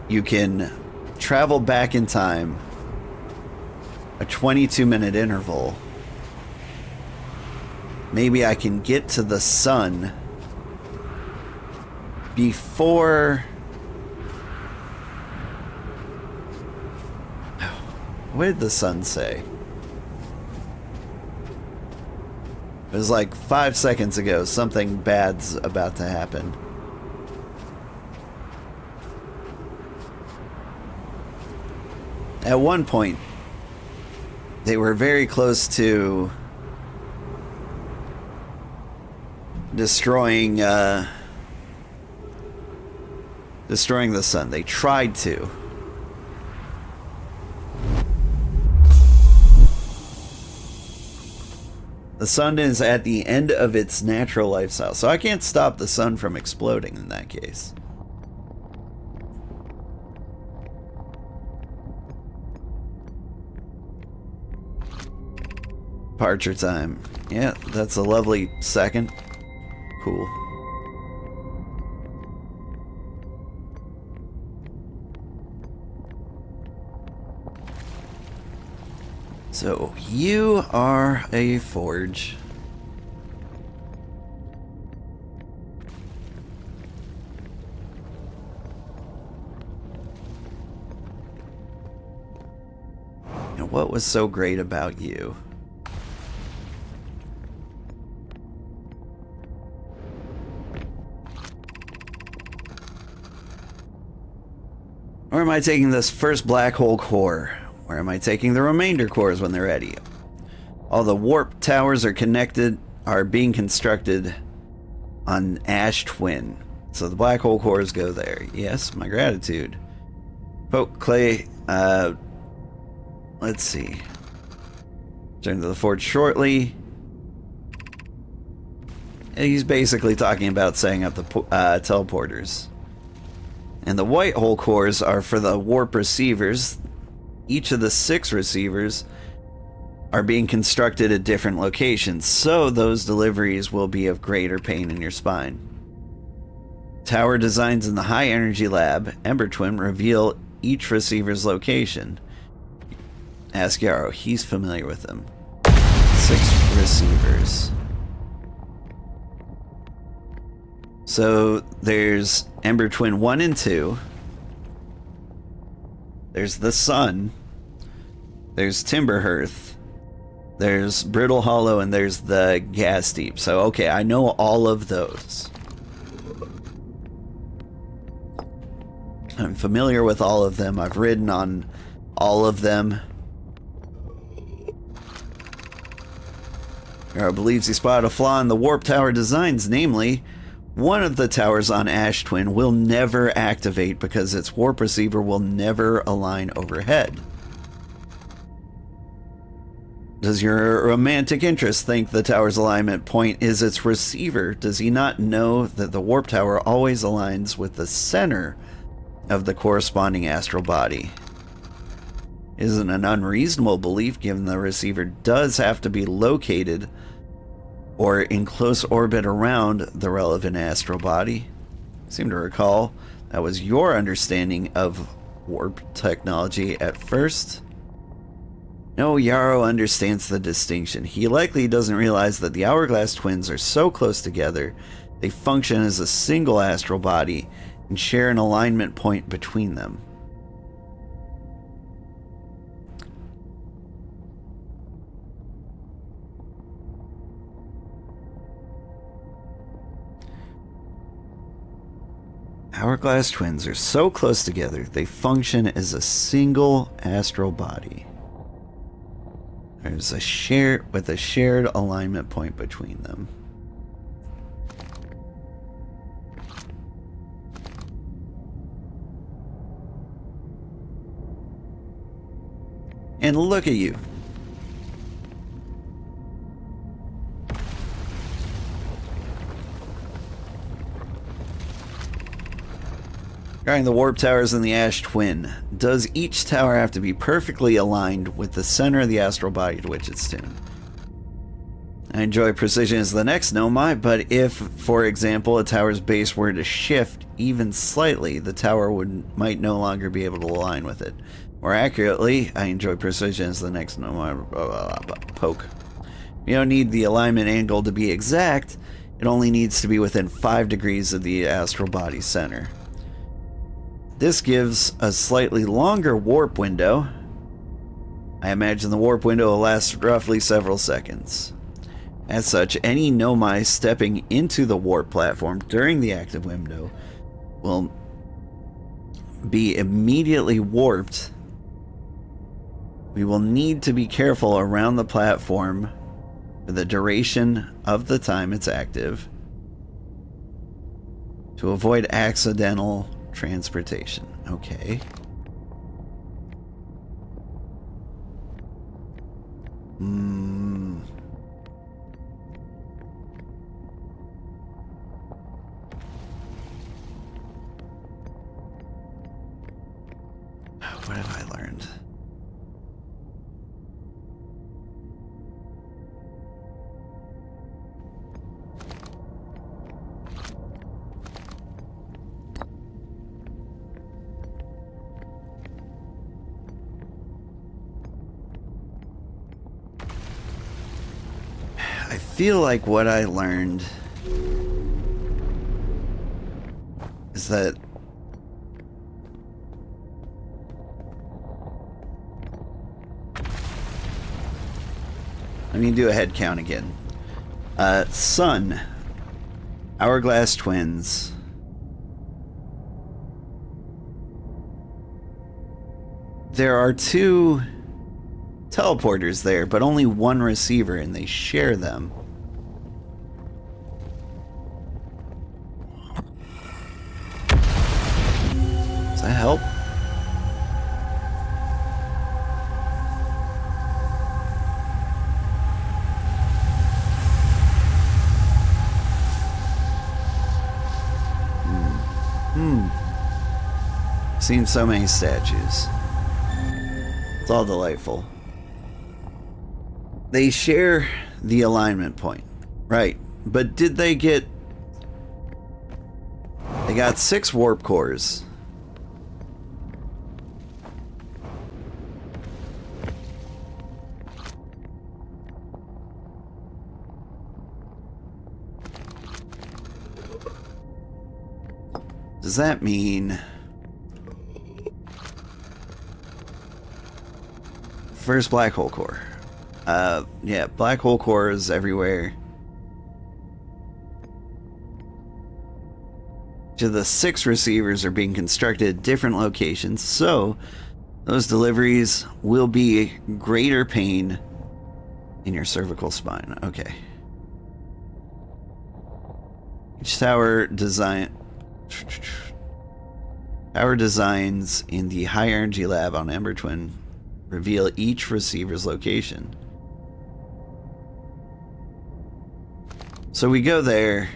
You can travel back in time a 22-minute interval. Maybe I can get to the sun before... What did the sun say? It was like 5 seconds ago. Something bad's about to happen. At one point, they were very close to destroying the sun. They tried to. The sun is at the end of its natural lifestyle, so I can't stop the sun from exploding in that case. Departure time. Yeah, that's a lovely second. Cool. So, you are a forge. And what was so great about you? Where am I taking this first black hole core? Where am I taking the remainder cores when they're ready? All the warp towers are being constructed on Ash Twin. So the black hole cores go there. Yes, my gratitude. Poke Clay, let's see. Return to the forge shortly. He's basically talking about setting up the teleporters. And the white hole cores are for the warp receivers. Each of the 6 receivers are being constructed at different locations, so those deliveries will be of greater pain in your spine. Tower designs in the High Energy Lab, Ember Twin, reveal each receiver's location. Ask Yarrow, he's familiar with them. 6 receivers. So there's Ember Twin 1 and 2. There's the Sun. There's Timberhearth. There's Brittle Hollow, and there's the Gas Deep. So, okay, I know all of those. I'm familiar with all of them. I've ridden on all of them. Yarrow believes he spotted a flaw in the warp tower designs, namely, one of the towers on Ash Twin will never activate because its warp receiver will never align overhead. Does your romantic interest think the tower's alignment point is its receiver? Does he not know that the warp tower always aligns with the center of the corresponding astral body? Isn't an unreasonable belief given the receiver does have to be located or in close orbit around the relevant astral body? I seem to recall that was your understanding of warp technology at first. No, Yarrow understands the distinction. He likely doesn't realize that the Hourglass twins are so close together, they function as a single astral body and share an alignment point between them. Hourglass twins are so close together, they function as a single astral body. There's a shared alignment point between them. And look at you. Regarding the warp towers and the Ash Twin, does each tower have to be perfectly aligned with the center of the astral body to which it's tuned? I enjoy precision as the next Nomai, but if, for example, a tower's base were to shift even slightly, the tower might no longer be able to align with it. More accurately, I enjoy precision as the next Nomai poke. You don't need the alignment angle to be exact, it only needs to be within 5 degrees of the astral body's center. This gives a slightly longer warp window. I imagine the warp window will last roughly several seconds. As such, any Nomai stepping into the warp platform during the active window will be immediately warped. We will need to be careful around the platform for the duration of the time it's active to avoid accidental transportation. Okay. What have I learned? I feel like what I learned is that let me do a head count again. Sun, Hourglass Twins, there are 2 teleporters there, but only 1 receiver, and they share them. Does that help? Seen so many statues. It's all delightful. They share the alignment point, right? But did they get... They got 6 warp cores. Does that mean... First black hole core. Yeah, black hole cores everywhere. So the 6 receivers are being constructed at different locations, so those deliveries will be greater pain in your cervical spine. Okay. Each tower designs in the high energy lab on Ember Twin reveal each receiver's location. So we go there,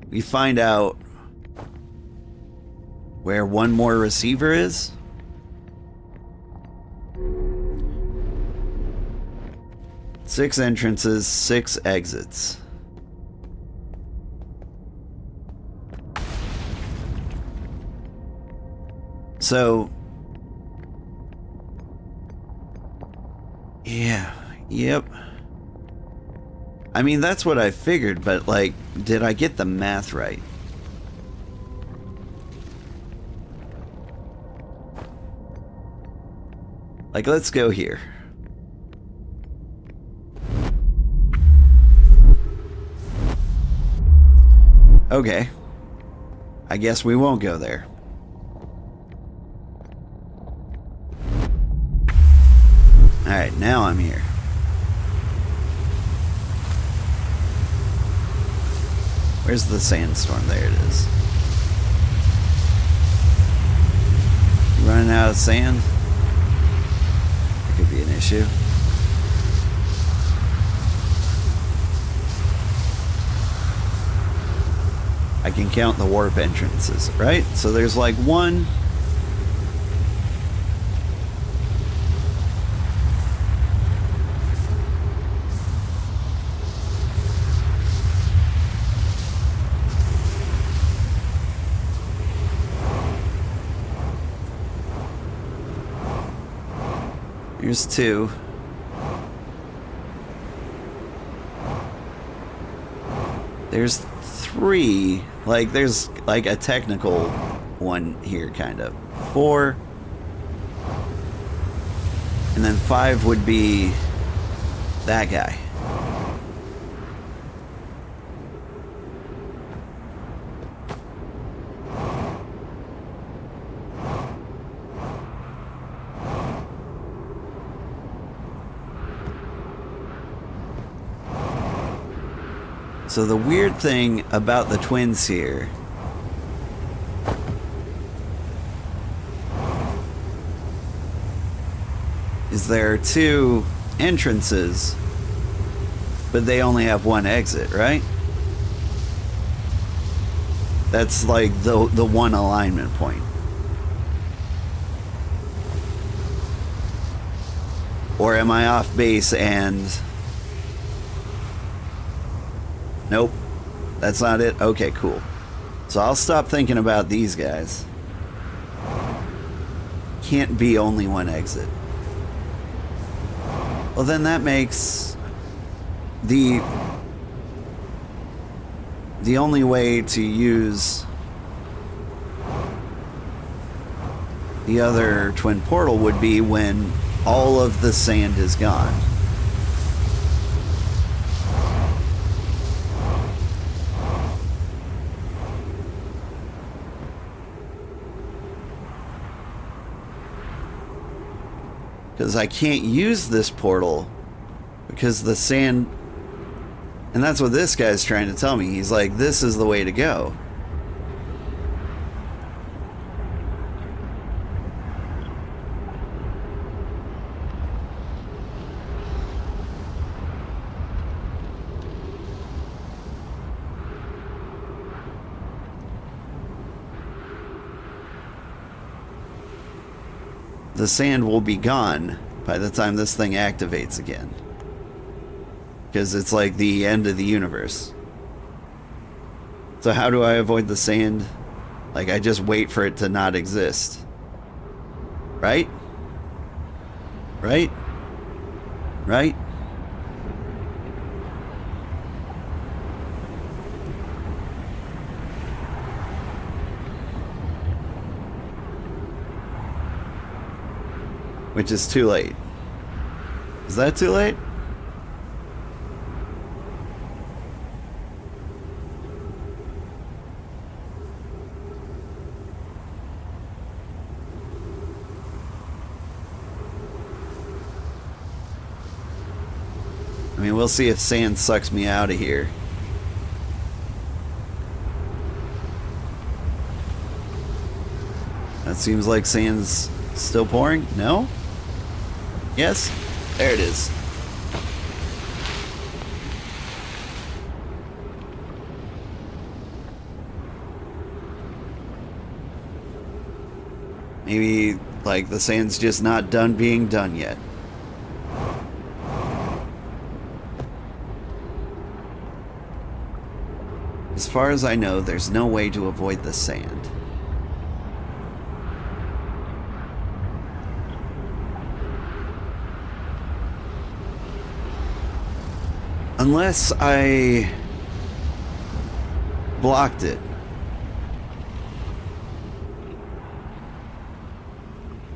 we find out where one more receiver is. Six entrances, 6 exits. So Yeah, yep. I mean, that's what I figured, but, like, did I get the math right? Like, let's go here. Okay. I guess we won't go there. Alright, now I'm here. Where's the sandstorm? There it is. Running out of sand? That could be an issue. I can count the warp entrances, right? So there's like one. Here's two. There's three. Like, there's like a technical one here, kind of. Four. And then five would be that guy. So the weird thing about the twins here is there are two entrances, but they only have one exit, right? That's like the one alignment point. Or am I off base and... Nope, that's not it. Okay, cool. So I'll stop thinking about these guys. Can't be only one exit. Well, then that makes the only way to use the other twin portal would be when all of the sand is gone. Because I can't use this portal because the sand... And that's what this guy's trying to tell me. He's like, this is the way to go. The sand will be gone by the time this thing activates again. Because it's like the end of the universe. So how do I avoid the sand? Like, I just wait for it to not exist. Right? Right? Right? Which is too late. Is that too late? I mean, we'll see if sand sucks me out of here. That seems like sand's still pouring? No? Yes? There it is. Maybe, like, the sand's just not done being done yet. As far as I know, there's no way to avoid the sand. Unless I blocked it.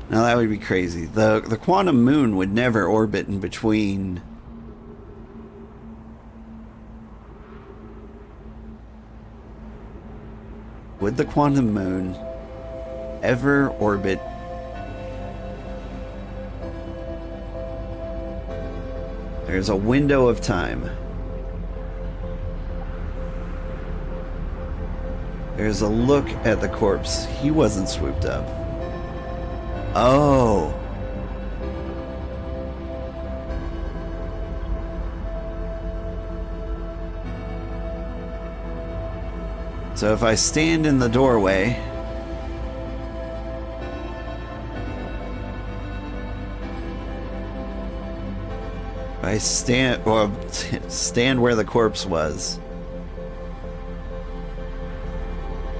Now that would be crazy. The quantum moon would never orbit in between. Would the quantum moon ever orbit? There's a window of time. There's a look at the corpse. He wasn't swooped up. Oh. So if I stand in the doorway, I stand where the corpse was,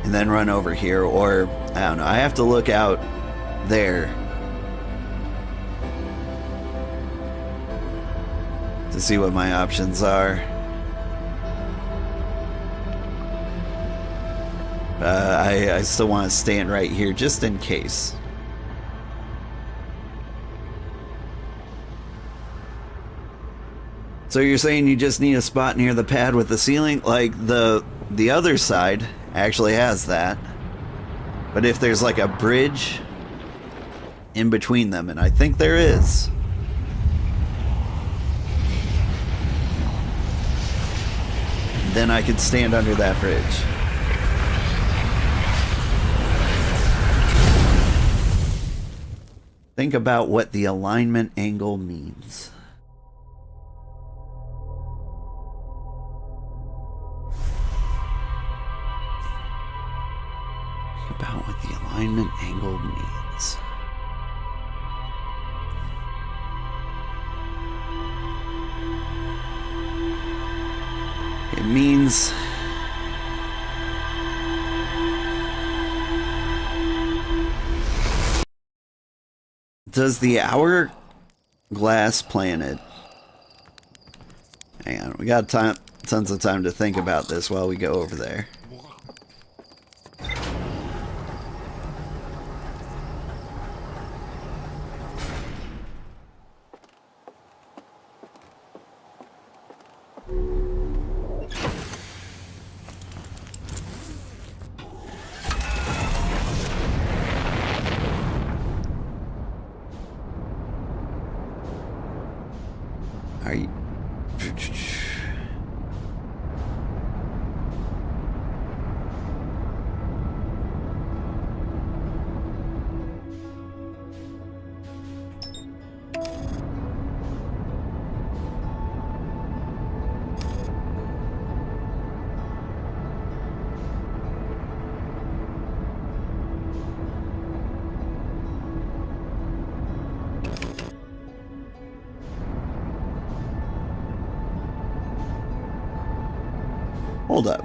and then run over here, or I don't know, I have to look out there to see what my options are. I still want to stand right here just in case. So you're saying you just need a spot near the pad with the ceiling? Like the other side actually has that. But if there's like a bridge in between them, and I think there is. Then I could stand under that bridge. Think about what the alignment angle means. Think about what the alignment angle means. It means does the hourglass planet, hang on, we got tons of time to think about this while we go over there. Are you... Hold up.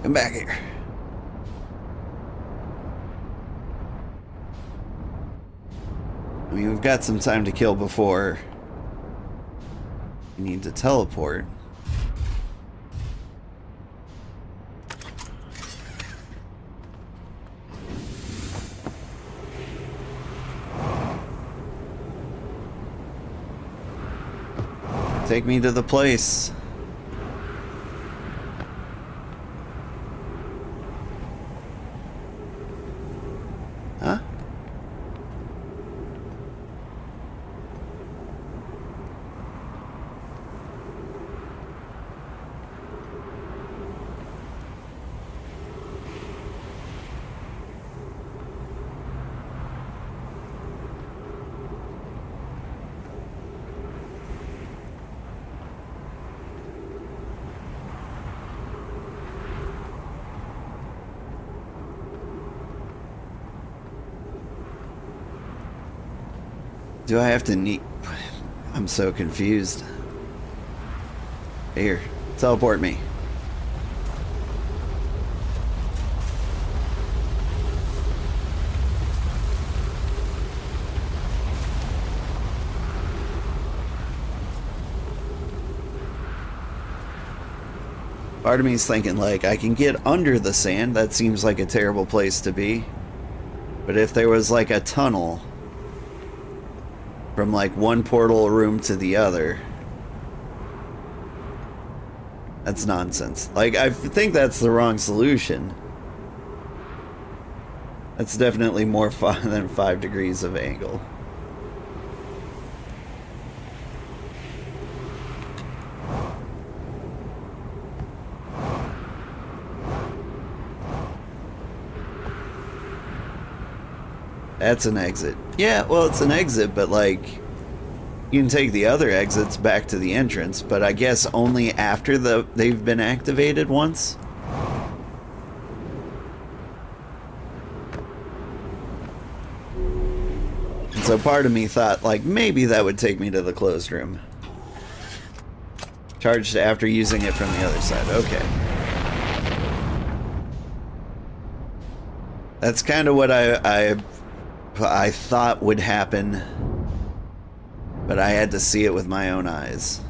Come back here. I mean, we've got some time to kill before we need to teleport. Take me to the place. Huh? Do I have to need... I'm so confused. Here, teleport me. Part of me is thinking, like, I can get under the sand. That seems like a terrible place to be. But if there was, like, a tunnel from, like, one portal room to the other, that's nonsense. Like, I think that's the wrong solution. That's definitely more fun than 5 degrees of angle. That's an exit. Yeah, well, it's an exit, but like, you can take the other exits back to the entrance, but I guess only after they've been activated once. And so part of me thought, like, maybe that would take me to the closed room. Charged after using it from the other side. Okay. That's kind of what I thought would happen, but I had to see it with my own eyes.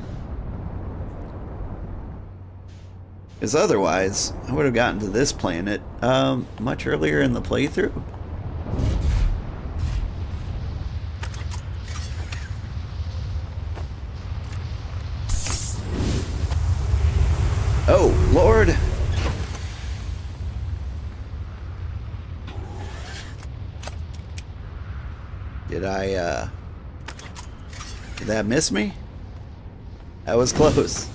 Because otherwise, I would have gotten to this planet much earlier in the playthrough. Oh, Lord! Did that miss me? That was close.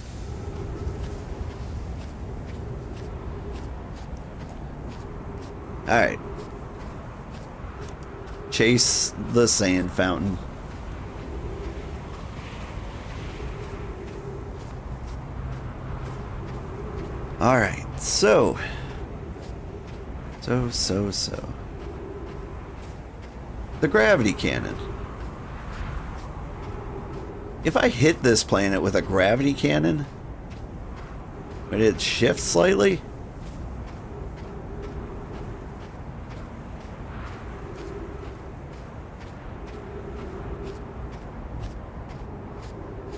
Alright. Chase the sand fountain. Alright, so. The gravity cannon. If I hit this planet with a gravity cannon, would it shift slightly?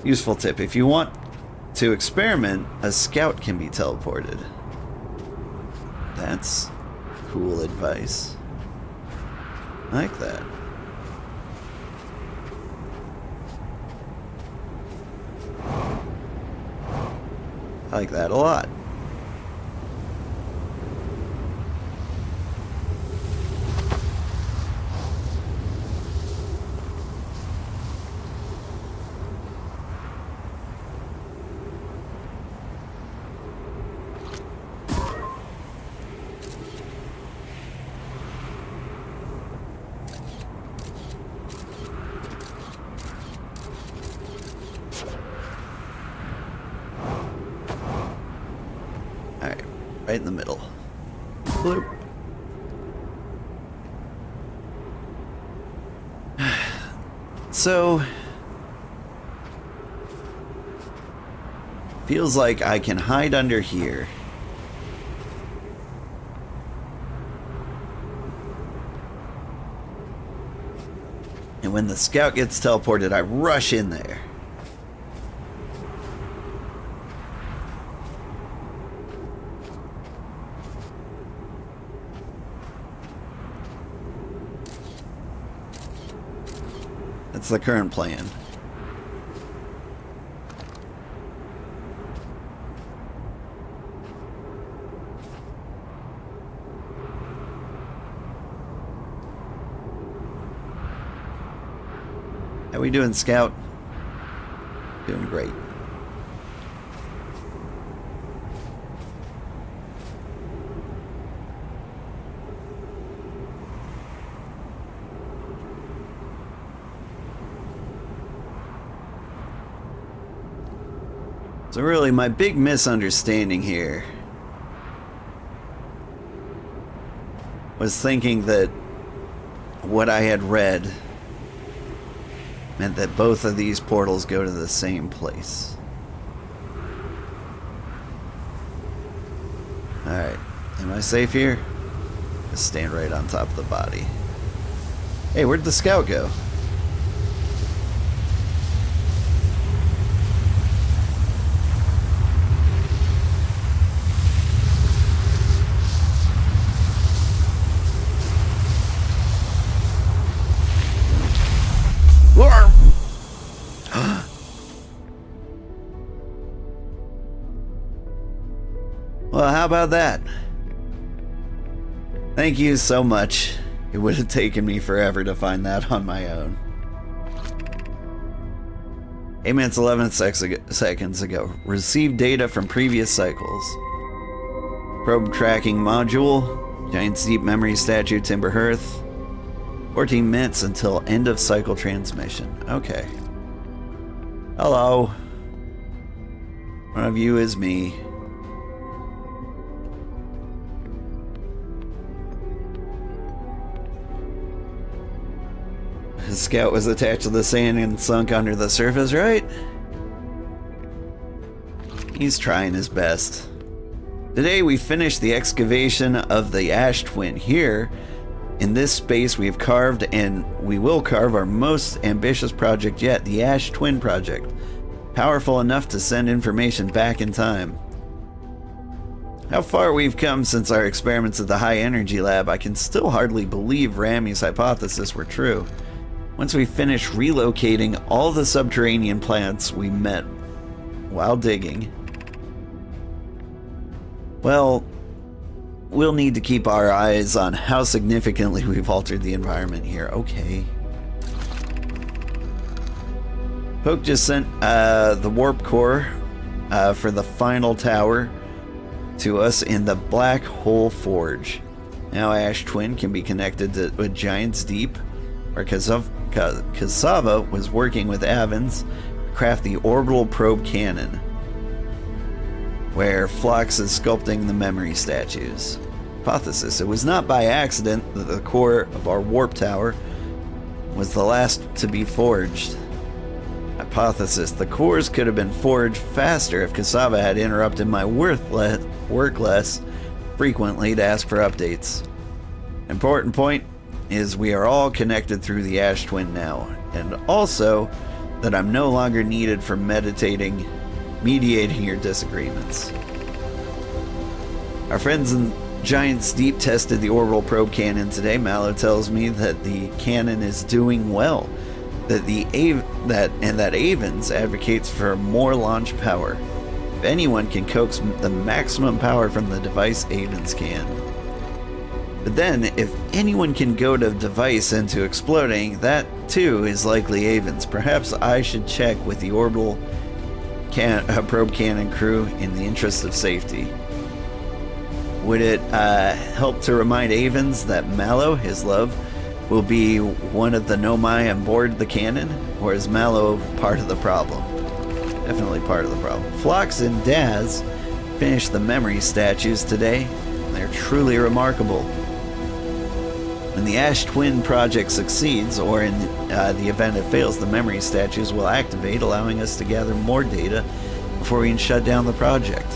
Useful tip. If you want to experiment, a scout can be teleported. That's cool advice. I like that. I like that a lot. Right in the middle. Bloop. So, feels like I can hide under here. And when the scout gets teleported, I rush in there. That's the current plan. How we doing, Scout? Doing great. So really, my big misunderstanding here was thinking that what I had read meant that both of these portals go to the same place. Alright, am I safe here? Just stand right on top of the body. Hey, where'd the scout go? Well, how about that? Thank you so much. It would have taken me forever to find that on my own. 8 minutes 11 seconds ago. Received data from previous cycles. Probe tracking module. Giant's Deep Memory Statue, Timber Hearth. 14 minutes until end of cycle transmission. Okay. Hello. One of you is me. The scout was attached to the sand and sunk under the surface, right? He's trying his best. Today we finished the excavation of the Ash Twin. Here, in this space, we have carved and we will carve our most ambitious project yet, the Ash Twin Project. Powerful enough to send information back in time. How far we've come since our experiments at the High Energy Lab, I can still hardly believe Rami's hypothesis were true. Once we finish relocating all the subterranean plants we met while digging, well, we'll need to keep our eyes on how significantly we've altered the environment here. Okay. Poke just sent the warp core for the final tower to us in the Black Hole Forge. Now Ash Twin can be connected to Giant's Deep, where Cassava was working with Avens to craft the orbital probe cannon, where Phlox is sculpting the memory statues. Hypothesis: it was not by accident that the core of our warp tower was the last to be forged. Hypothesis: the cores could have been forged faster if Cassava had interrupted my work less frequently to ask for updates. Important point is we are all connected through the Ash Twin now, and also that I'm no longer needed for mediating your disagreements. Our friends in Giant's Deep tested the orbital probe cannon today. Mallow tells me that the cannon is doing well, that Avens advocates for more launch power. If anyone can coax the maximum power from the device, Avens can. But then, if anyone can goad a device into exploding, that too is likely Avens. Perhaps I should check with the orbital probe cannon crew in the interest of safety. Would it help to remind Avens that Mallow, his love, will be one of the Nomai on board the cannon? Or is Mallow part of the problem? Definitely part of the problem. Phlox and Daz finished the memory statues today. They're truly remarkable. When the Ash Twin project succeeds, or in the event it fails, the memory statues will activate, allowing us to gather more data before we can shut down the project.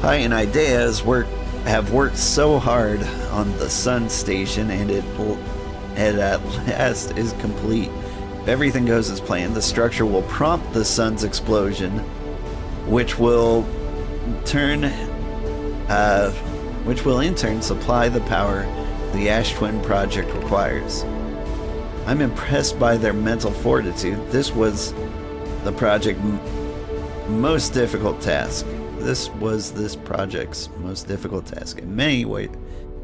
Pi and Ideas have worked so hard on the Sun Station, and it at last is complete. If everything goes as planned, the structure will prompt the Sun's explosion, which will in turn supply the power the Ash Twin project requires. I'm impressed by their mental fortitude. This was the project's most difficult task. This was this project's most difficult task in many ways,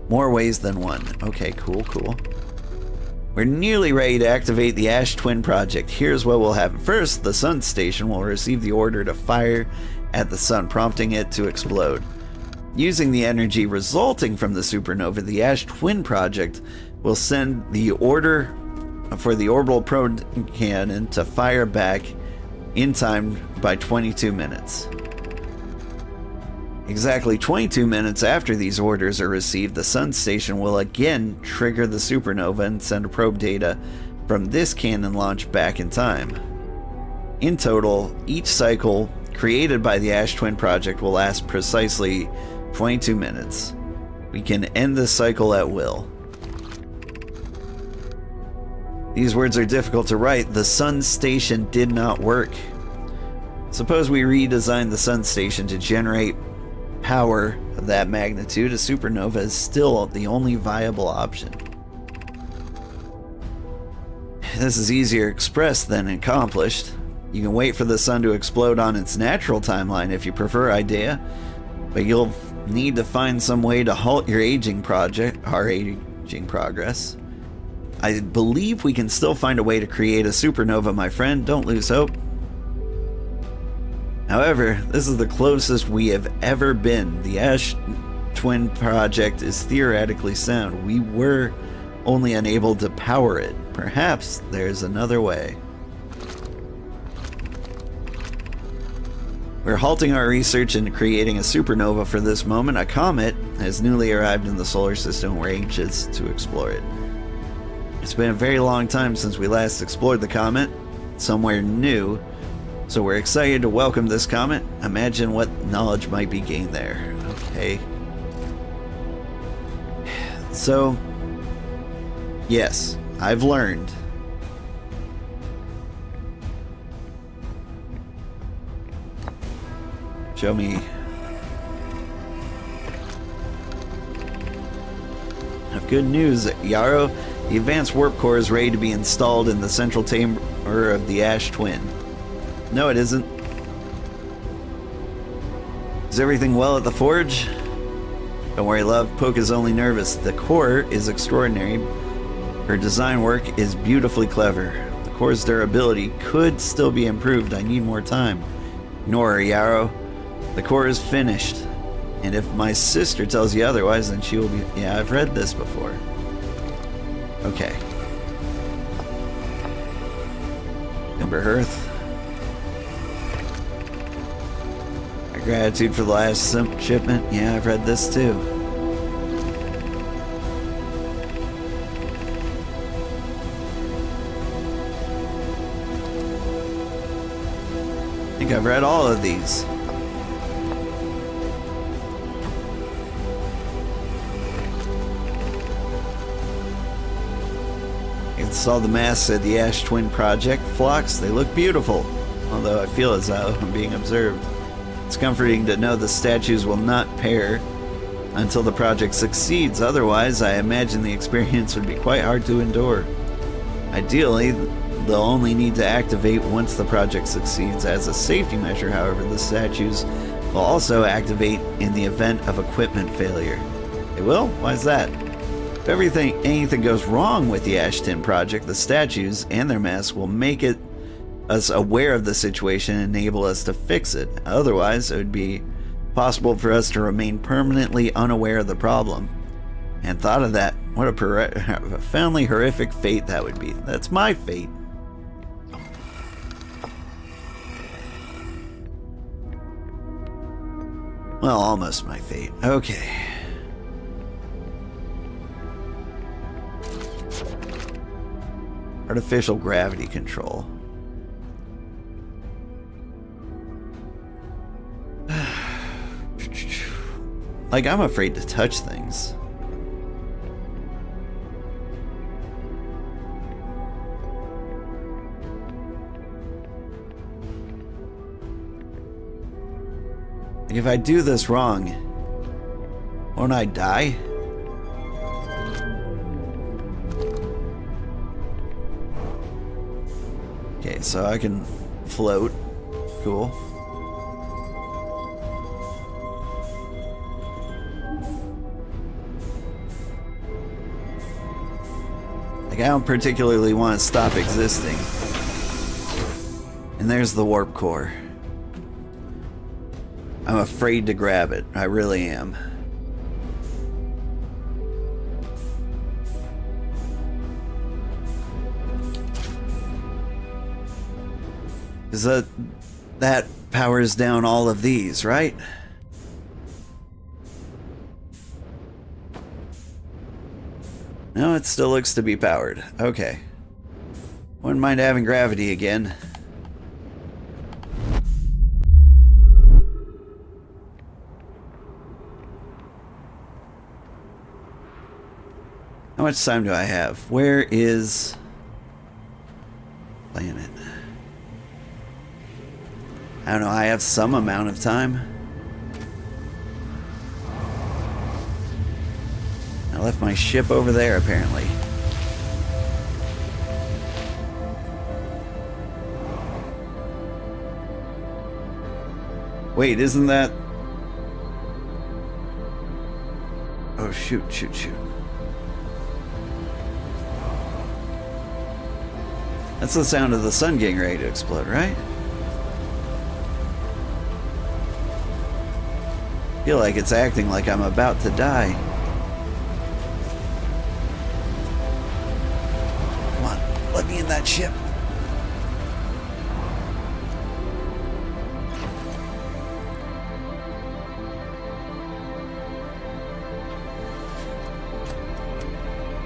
more ways than one. Okay, cool. We're nearly ready to activate the Ash Twin project. Here's what will happen. First, the Sun Station will receive the order to fire at the Sun, prompting it to explode. Using the energy resulting from the supernova, the Ash Twin project will send the order for the orbital probe cannon to fire back in time by 22 minutes. Exactly 22 minutes after these orders are received, the Sun Station will again trigger the supernova and send probe data from this cannon launch back in time. In total, each cycle created by the Ash Twin project will last precisely 22 minutes. We can end this cycle at will. These words are difficult to write. The Sun Station did not work. Suppose we redesign the Sun Station to generate power of that magnitude. A supernova is still the only viable option. This is easier expressed than accomplished. You can wait for the sun to explode on its natural timeline if you prefer, idea, but you'll need to find some way to halt your aging progress. I believe we can still find a way to create a supernova, my friend. Don't lose hope. However, this is the closest we have ever been. The Ash Twin project is theoretically sound. We were only unable to power it. Perhaps there's another way. We're halting our research into creating a supernova for this moment. A comet has newly arrived in the solar system. We're anxious to explore it. It's been a very long time since we last explored the comet, somewhere new, so we're excited to welcome this comet. Imagine what knowledge might be gained there. Okay. So, yes, I've learned. Show me. I have good news, Yarrow. The advanced warp core is ready to be installed in the central chamber of the Ash Twin. No, it isn't. Is everything well at the forge? Don't worry, love. Poke is only nervous. The core is extraordinary. Her design work is beautifully clever. The core's durability could still be improved. I need more time. Ignore her, Yarrow. The core is finished. And if my sister tells you otherwise, then she will be... Yeah, I've read this before. Okay. Ember Hearth. My gratitude for the last shipment. Yeah, I've read this too. I think I've read all of these. Saw the masks at the Ash Twin Project. Flocks, they look beautiful, although I feel as though I'm being observed. It's comforting to know the statues will not pair until the project succeeds. Otherwise, I imagine the experience would be quite hard to endure. Ideally, they'll only need to activate once the project succeeds. As a safety measure, however, the statues will also activate in the event of equipment failure. They will? Why is that? If anything goes wrong with the Ash Twin project, the statues and their masks will make us aware of the situation and enable us to fix it. Otherwise, it would be possible for us to remain permanently unaware of the problem. And thought of that, what a profoundly horrific fate that would be. That's my fate. Well, almost my fate. Okay. Artificial gravity control. Like, I'm afraid to touch things. Like, if I do this wrong, won't I die? Okay, so I can float. Cool. Like, I don't particularly want to stop existing. And there's the warp core. I'm afraid to grab it. I really am. Because that powers down all of these, right? No, it still looks to be powered. Okay. Wouldn't mind having gravity again. How much time do I have? Where is planet? I don't know, I have some amount of time. I left my ship over there, apparently. Wait, isn't that... Oh, shoot, shoot, shoot. That's the sound of the sun getting ready to explode, right? I feel like it's acting like I'm about to die. Come on, let me in that ship.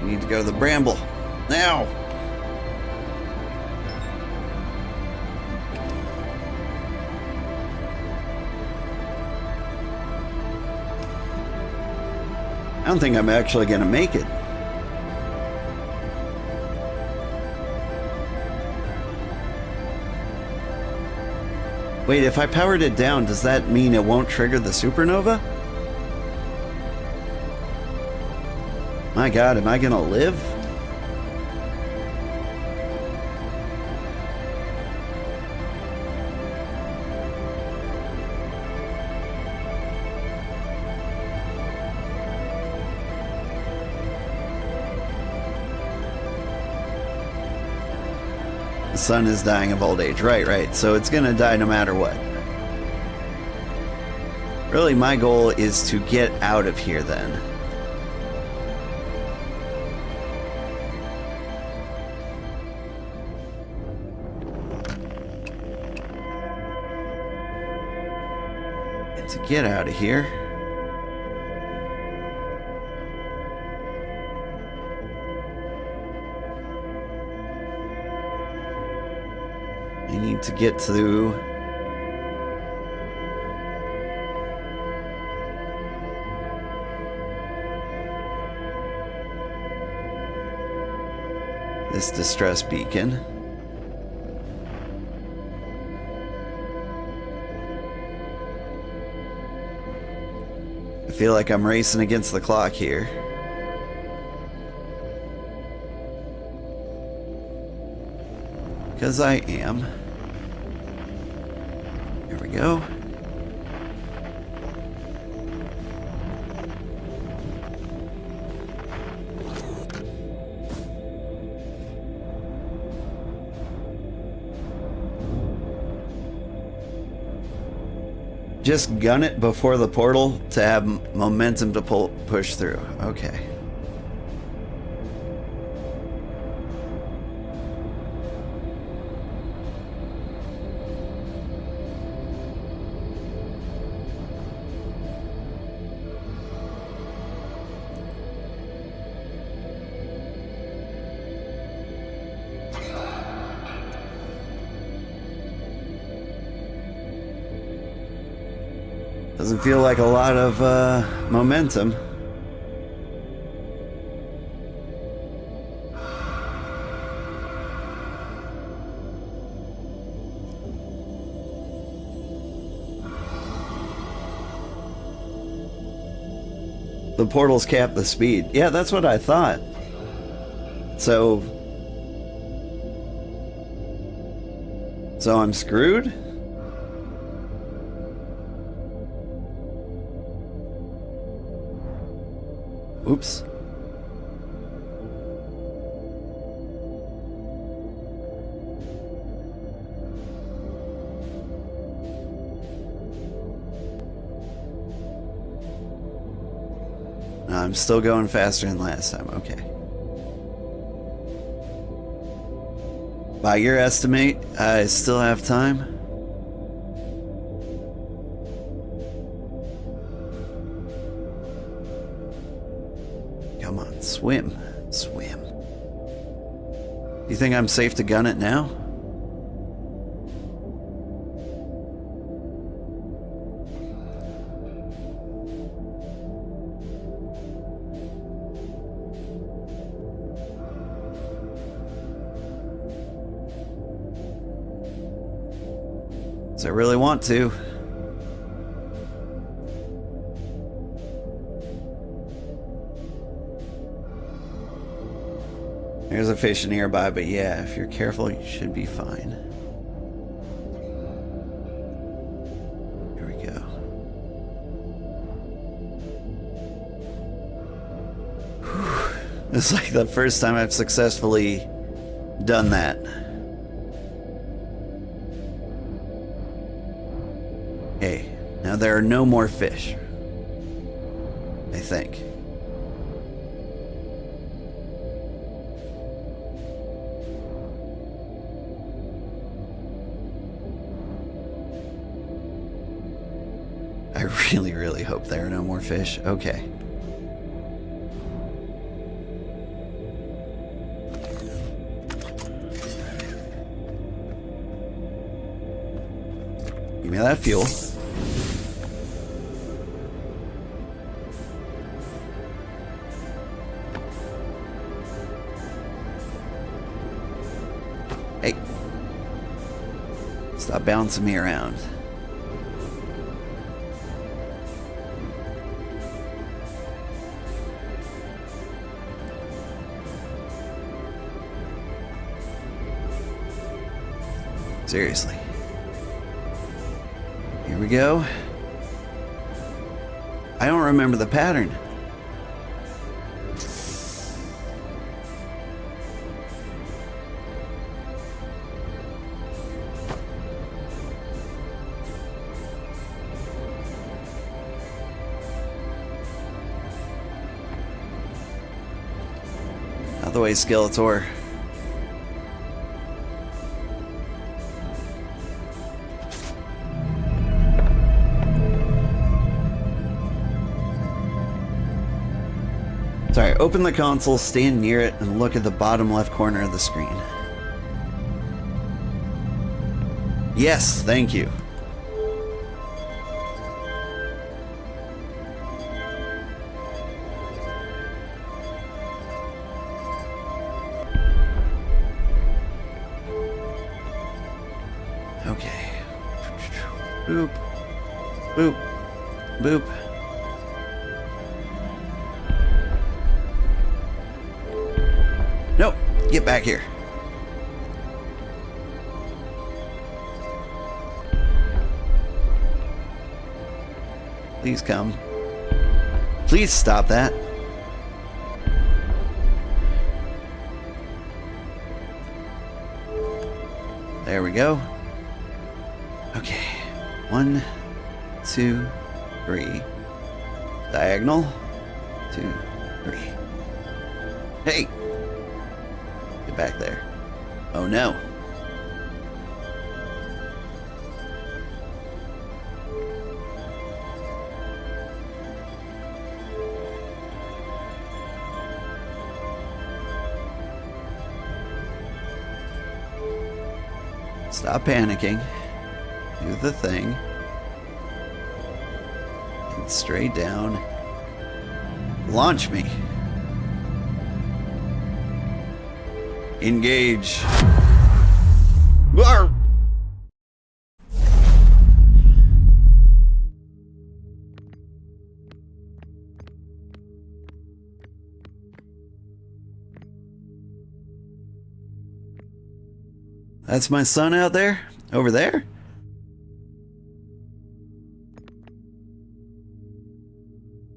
We need to go to the bramble. Now! I don't think I'm actually going to make it. Wait, if I powered it down, does that mean it won't trigger the supernova? My God, am I going to live? The sun is dying of old age. Right. So it's gonna die no matter what. Really, my goal is to get out of here then. And to get out of here... I need to get to... this distress beacon. I feel like I'm racing against the clock here. Because I am. Here we go. Just gun it before the portal to have momentum to push through. Okay. Doesn't feel like a lot of momentum. The portals cap the speed. Yeah, that's what I thought. So I'm screwed? Oops. No, I'm still going faster than last time. Okay. By your estimate, I still have time. Come on, swim. Swim. You think I'm safe to gun it now? Does I really want to? There's a fish nearby, but yeah, if you're careful, you should be fine. Here we It's like the first time I've successfully done that. Okay, now there are no more fish. I think. I really, really hope there are no more fish. Okay. Give me that fuel. Hey. Stop bouncing me around. Seriously. Here we go. I don't remember the pattern. Out the way, Skeletor. Sorry, open the console, stand near it, and look at the bottom left corner of the screen. Yes, thank you. Okay. Boop. Boop. Boop. Nope. Get back here. Please come. Please stop that. There we go. Okay. 1, 2, 3. Diagonal. 2, 3. Hey! Get back there. Oh no. Stop panicking. Do the thing. And straight down. Launch me. Engage. Arr! That's my son out there? Over there?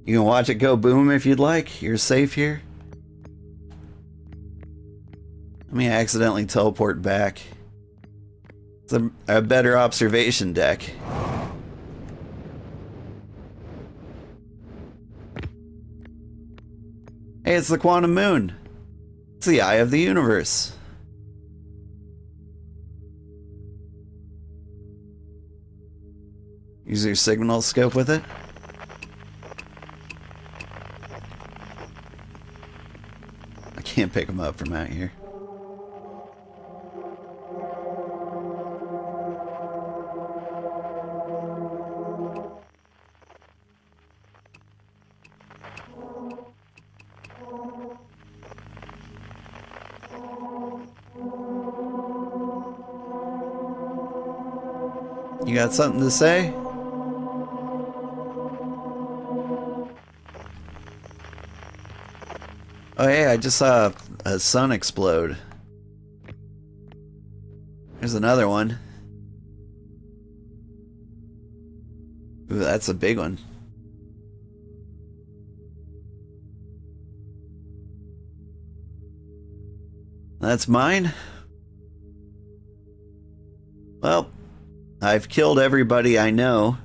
You can watch it go boom if you'd like. You're safe here. Let me accidentally teleport back. It's a better observation deck. Hey, it's the quantum moon. It's the eye of the universe. Use your signal scope with it. I can't pick them up from out here. You got something to say? Oh hey, I just saw a sun explode. There's another one. Ooh, that's a big one. That's mine? Well, I've killed everybody I know.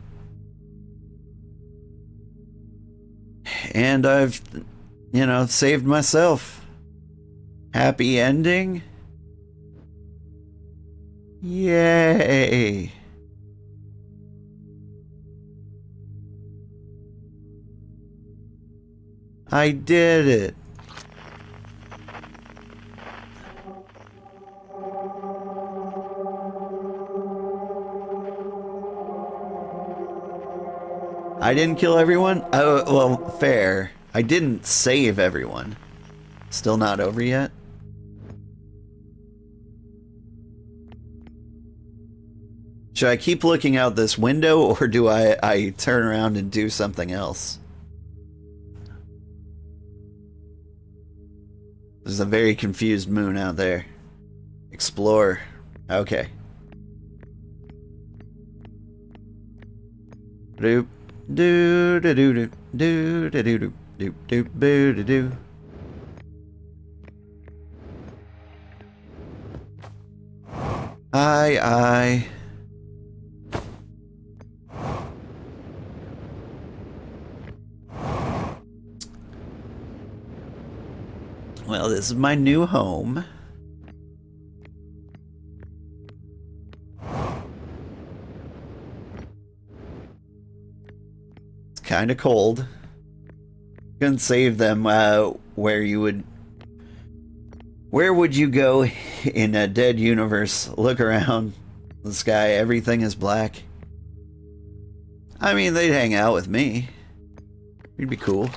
And I've, you know, saved myself. Happy ending? Yay! I did it! I didn't kill everyone? Oh, well, fair. I didn't save everyone. Still not over yet? Should I keep looking out this window, or do I turn around and do something else? There's a very confused moon out there. Explore. Okay. Doop. Do do do do do do do do do do do do. Aye. Well, this is my new home. It's kind of cold. Couldn't save them. Where would you go in a dead universe? Look around the sky, everything is black. I mean, they'd hang out with me. It'd be cool.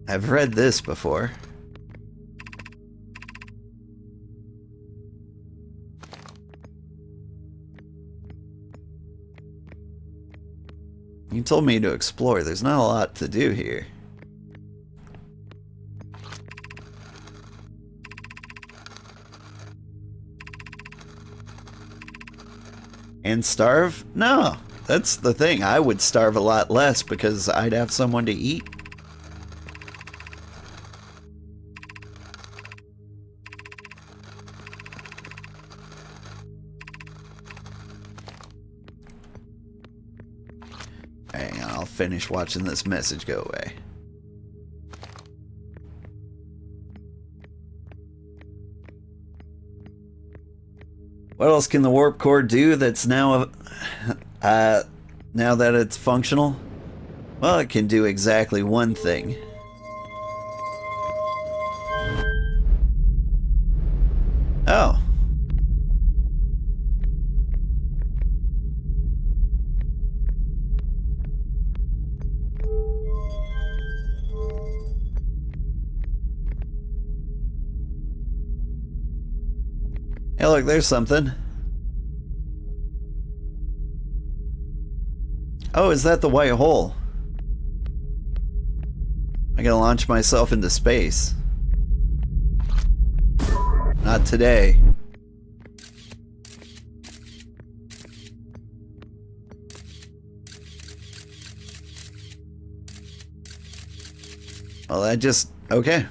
I've read this before. You told me to explore. There's not a lot to do here. And starve? No, that's the thing. I would starve a lot less because I'd have someone to eat. Hang on, I'll finish watching this message go away. What else can the warp core do that's now now that it's functional? Well, it can do exactly one thing. Oh. Hey, look, there's something. Oh, is that the white hole? I gotta launch myself into space. Not today. Well, that just... okay.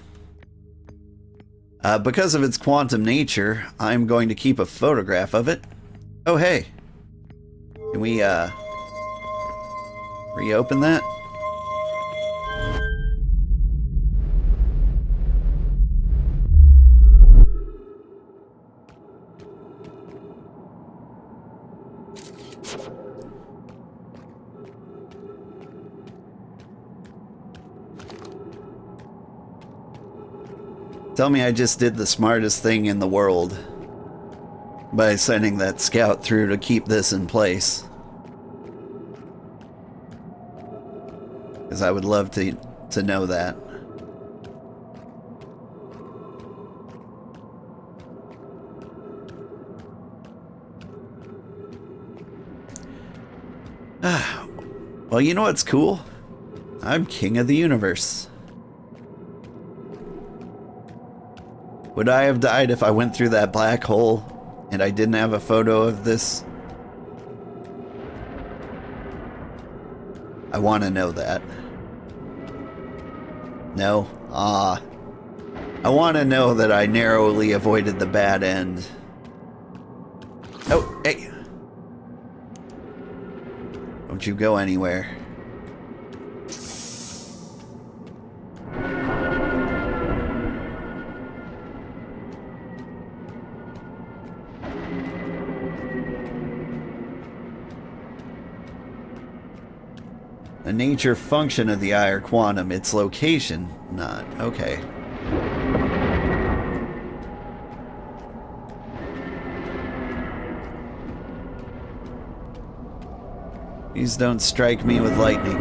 Because of its quantum nature, I'm going to keep a photograph of it. Oh, hey. Can we, reopen that? Tell me I just did the smartest thing in the world by sending that scout through to keep this in place. Because I would love to know that. Well, you know what's cool? I'm king of the universe. Would I have died if I went through that black hole and I didn't have a photo of this? I want to know that. No? Ah. I want to know that I narrowly avoided the bad end. Oh, hey. Don't you go anywhere. The nature function of the eye or quantum, its location, not. Okay. Please don't strike me with lightning.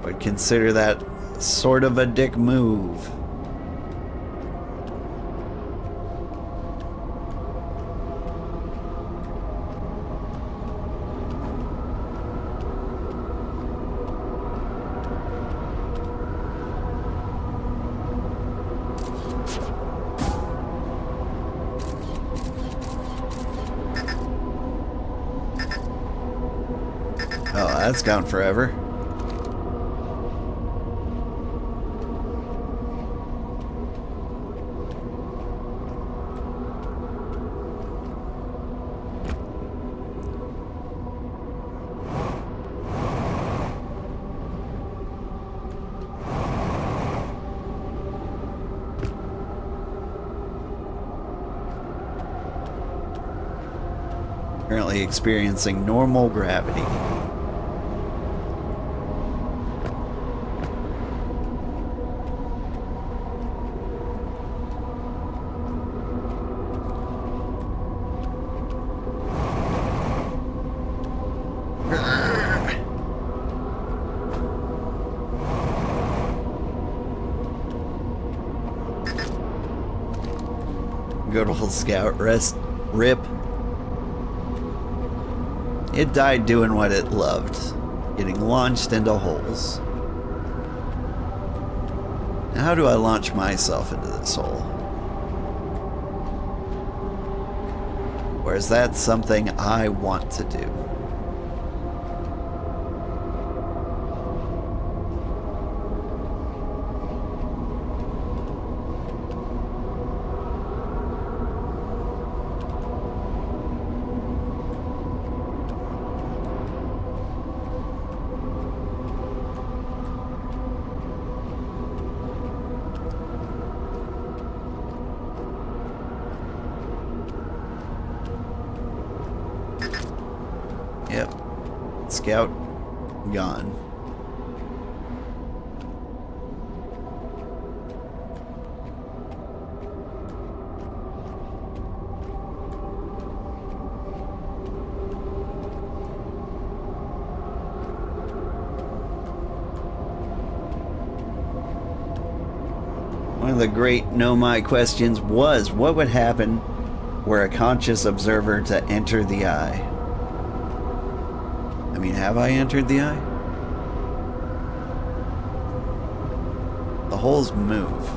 I would consider that sort of a dick move. Oh, that's gone forever. Currently experiencing normal gravity. Good old Scout, rest, rip. It died doing what it loved, getting launched into holes. Now how do I launch myself into this hole? Or is that something I want to do? Yep. Scout gone. One of the great Know My questions was, what would happen were a conscious observer to enter the eye? I mean, have I entered the eye? The holes move.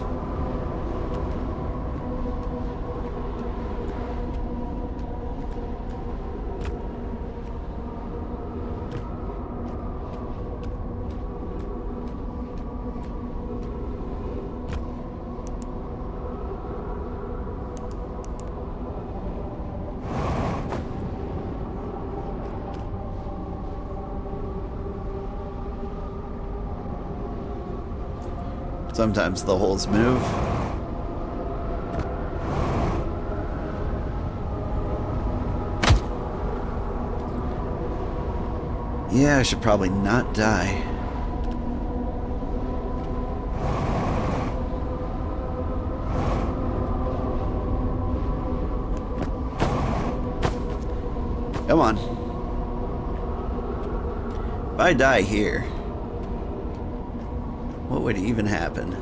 Sometimes the holes move. Yeah, I should probably not die. Come on. If I die here, what would even happen?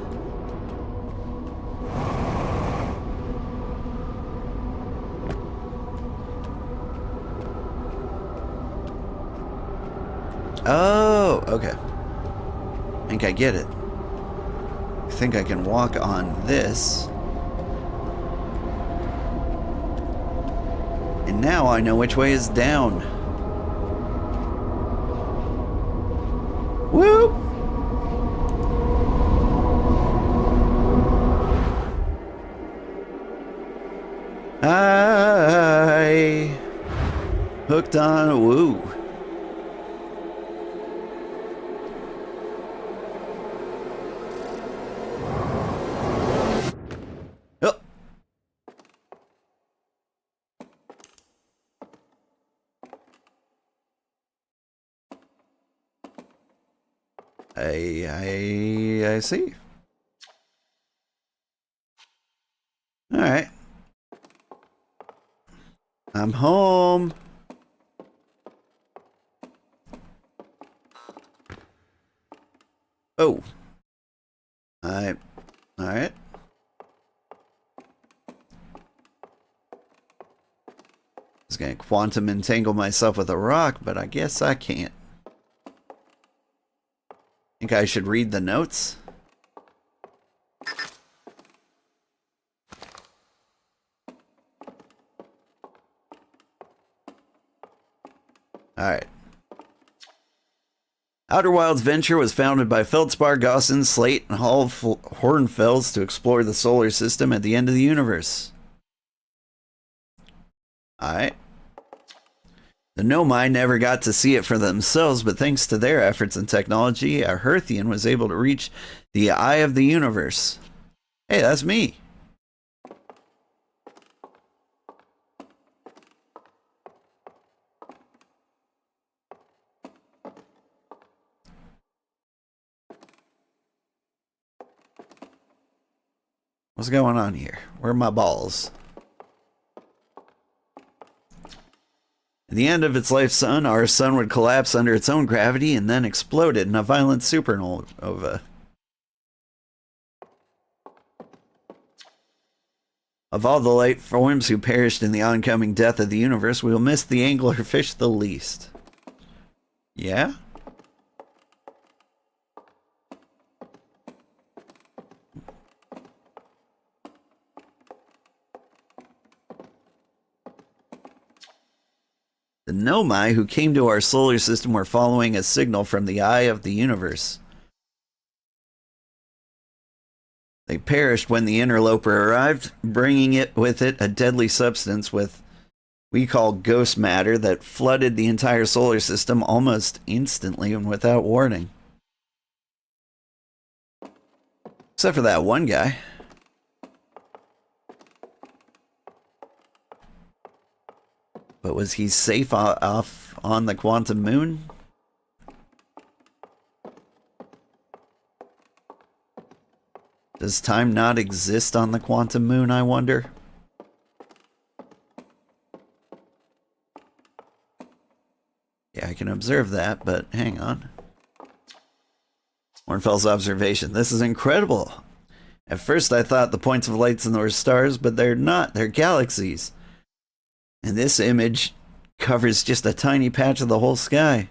Oh, okay. I think I get it. I think I can walk on this. And now I know which way is down. Woo! I hooked on? Woo. Oh. I see. All right. I'm home. Oh. All right. I was gonna quantum entangle myself with a rock, but I guess I can't. Think I should read the notes? Alright. Outer Wilds Venture was founded by Feldspar, Gaussen, Slate, and Hall Hornfels to explore the solar system at the end of the universe. Alright. The Nomai never got to see it for themselves, but thanks to their efforts and technology, a Hearthian was able to reach the eye of the universe. Hey, that's me. What's going on here? Where are my balls? At the end of its life, our sun would collapse under its own gravity and then exploded in a violent supernova. Of all the light forms who perished in the oncoming death of the universe, we'll miss the anglerfish the least. Yeah? The Nomai who came to our solar system were following a signal from the eye of the universe. They perished when the interloper arrived, bringing it with it a deadly substance we call ghost matter that flooded the entire solar system almost instantly and without warning. Except for that one guy. But was he safe off on the quantum moon? Does time not exist on the quantum moon, I wonder? Yeah, I can observe that, but hang on. Hornfels' observation. This is incredible. At first I thought the points of lights in the stars, but they're not. They're galaxies. And this image covers just a tiny patch of the whole sky.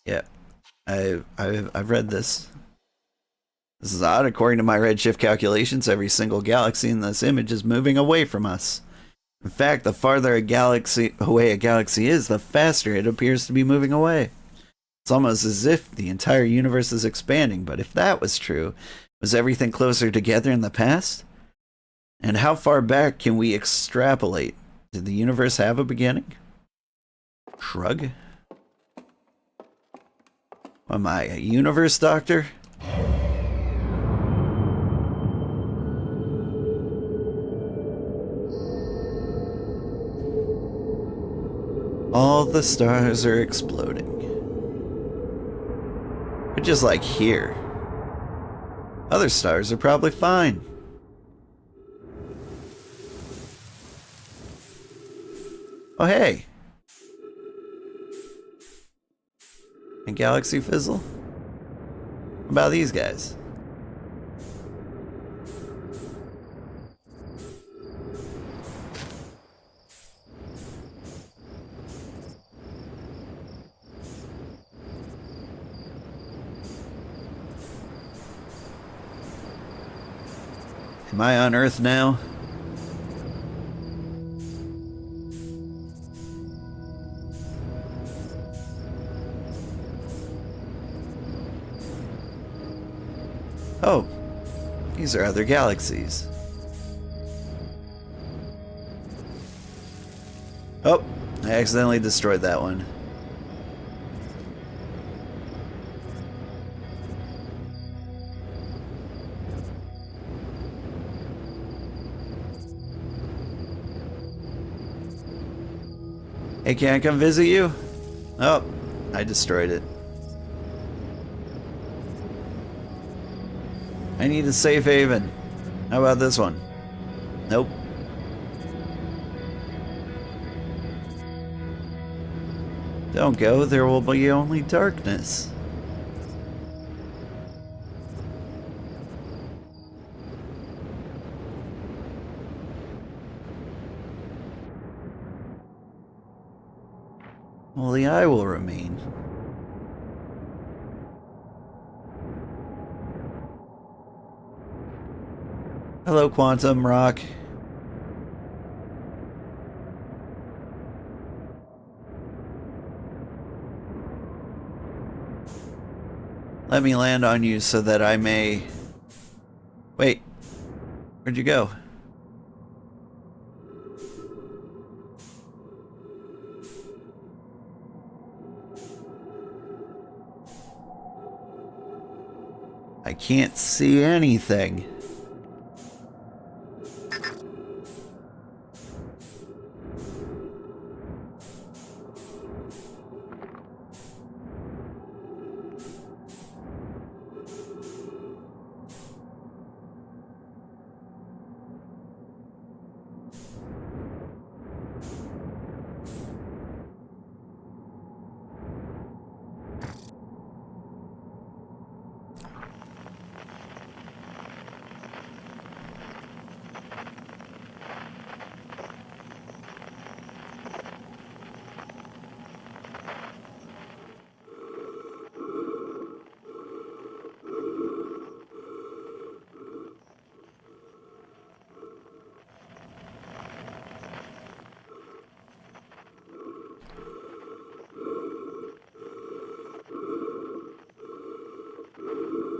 Yeah, I've read this. This is odd. According to my redshift calculations, every single galaxy in this image is moving away from us. In fact, the farther away a galaxy is, the faster it appears to be moving away. It's almost as if the entire universe is expanding, but if that was true, was everything closer together in the past? And how far back can we extrapolate? Did the universe have a beginning? Shrug. Am I a universe doctor? All the stars are exploding. But just like here. Other stars are probably fine. Oh, hey. And Galaxy Fizzle? What about these guys? Am I on Earth now? Oh, these are other galaxies. Oh, I accidentally destroyed that one. Hey, can I come visit you? Oh, I destroyed it. I need a safe haven. How about this one? Nope. Don't go, there will be only darkness. Only I will remain. Hello, Quantum Rock. Let me land on you so that I may... Wait. Where'd you go? I can't see anything.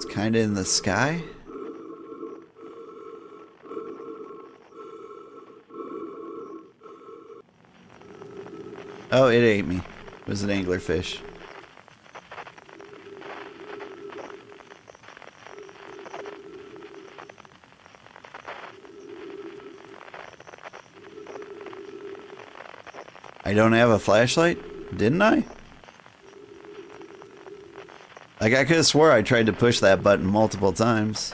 It's kind of in the sky. Oh, it ate me. It was an anglerfish. I don't have a flashlight? Didn't I? Like, I could have swore I tried to push that button multiple times.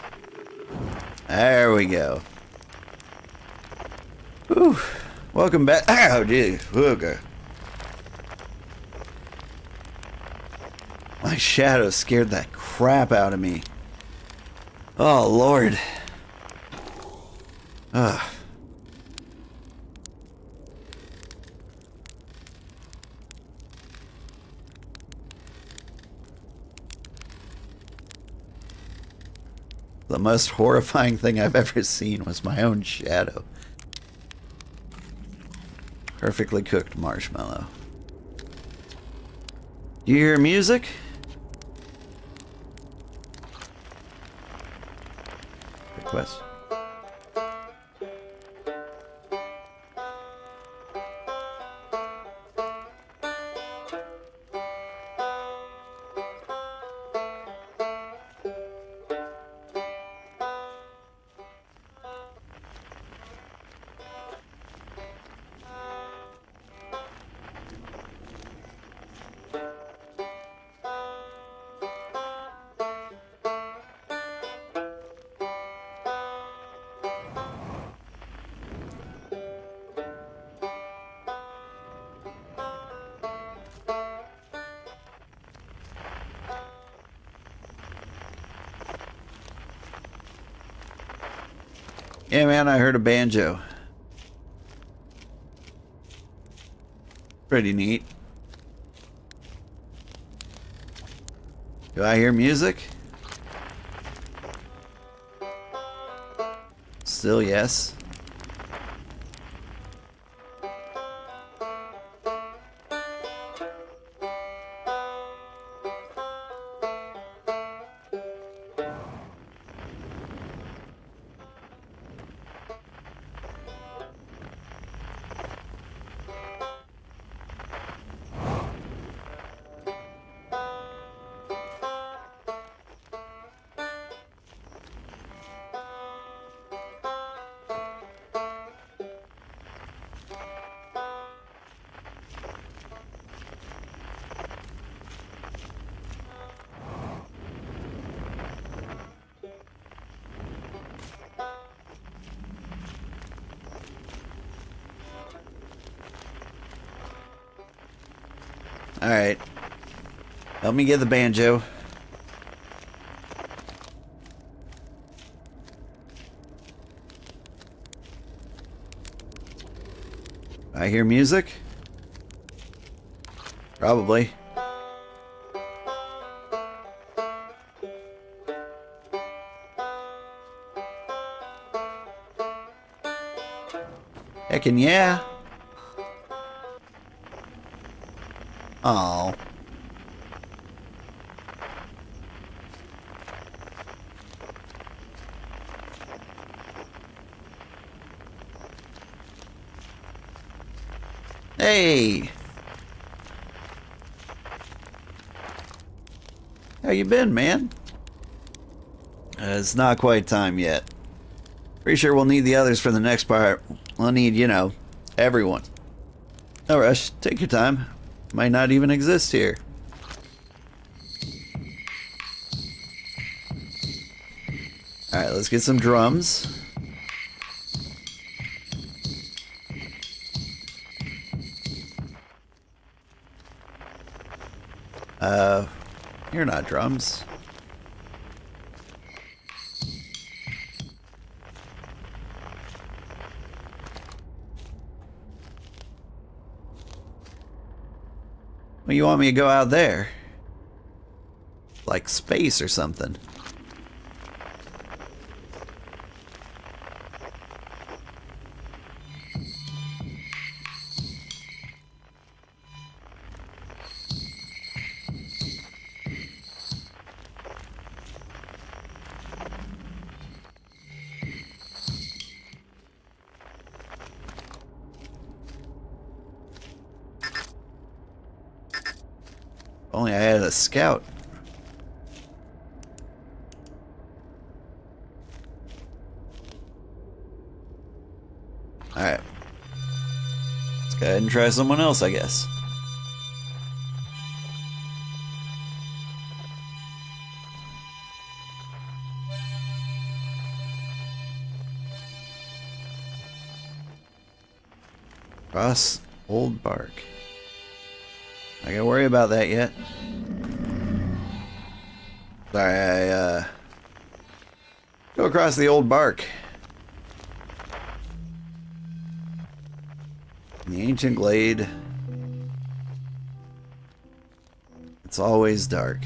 There we go. Whew. Welcome back. Oh, dude. Okay. My shadow scared the crap out of me. Oh, Lord. Ugh. The most horrifying thing I've ever seen was my own shadow. Perfectly cooked marshmallow. You hear music? Request. Yeah, man, I heard a banjo. Pretty neat. Do I hear music? Still, yes. Alright. Help me get the banjo. I hear music? Probably. Heckin' yeah. Oh. Hey. How you been, man? It's not quite time yet. Pretty sure we'll need the others for the next part. We'll need, you know, everyone. No rush. Take your time. Might not even exist here. Alright, let's get some drums. You're not drums. Well, you want me to go out there? Like space or something. Only I had a scout. Alright. Let's go ahead and try someone else, I guess. Cross old bark. I gotta worry about that yet. Sorry, I go across the old bark. In the ancient glade, it's always dark.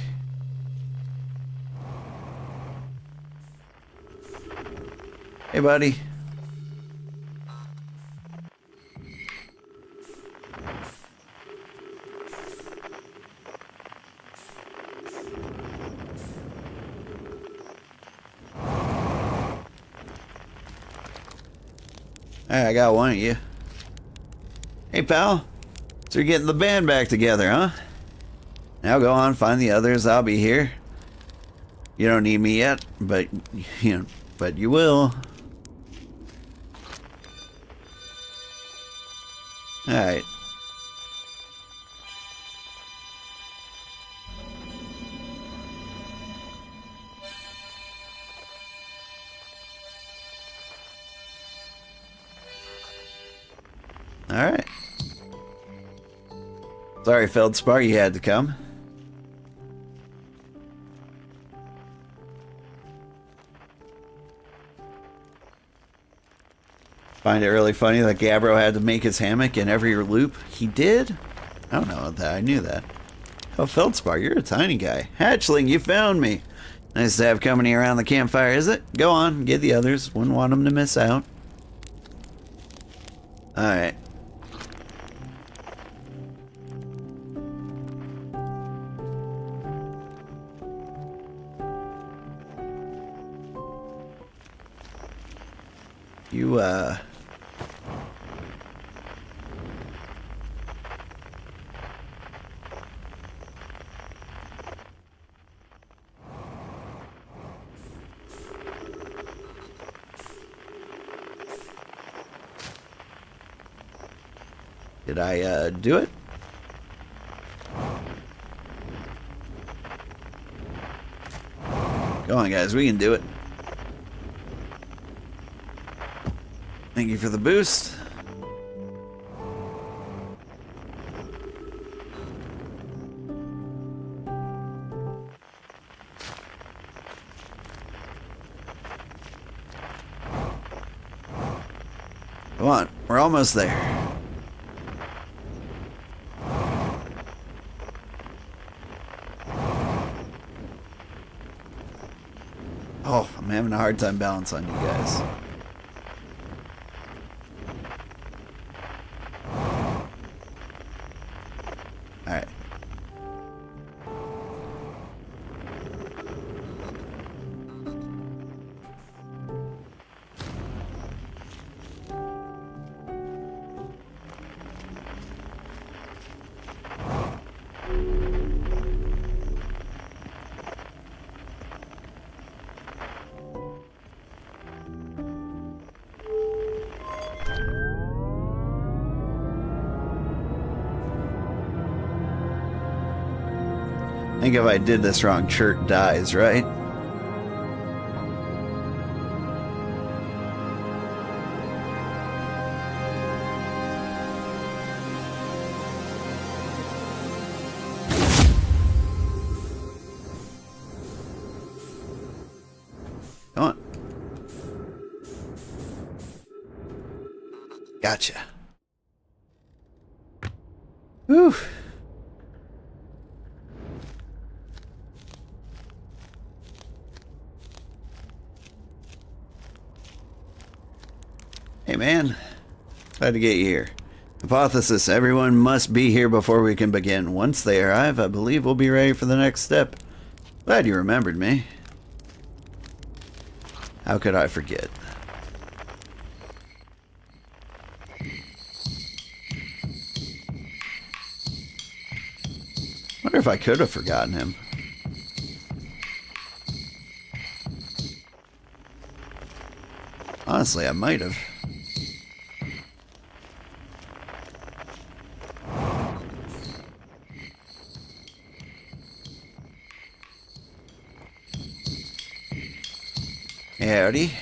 Hey, buddy. Hey, I got one of you. Hey, pal. So you're getting the band back together, huh? Now go on, find the others. I'll be here. You don't need me yet, but you will. All right. All right. Sorry, Feldspar, you had to come. Find it really funny that Gabbro had to make his hammock in every loop. He did? I don't know that. I knew that. Oh, Feldspar, you're a tiny guy. Hatchling, you found me. Nice to have company around the campfire, is it? Go on, get the others. Wouldn't want them to miss out. Alright. You, Did I, do it? Go on, guys. We can do it. Thank you for the boost. Come on, we're almost there. Oh, I'm having a hard time balancing on you guys. Alright. I think if I did this wrong, Chert dies, right? Come on. Gotcha. Whew. Hey man, glad to get you here. Hypothesis, everyone must be here before we can begin. Once they arrive, I believe we'll be ready for the next step. Glad you remembered me. How could I forget? Wonder if I could have forgotten him. Honestly, I might have. Howdy.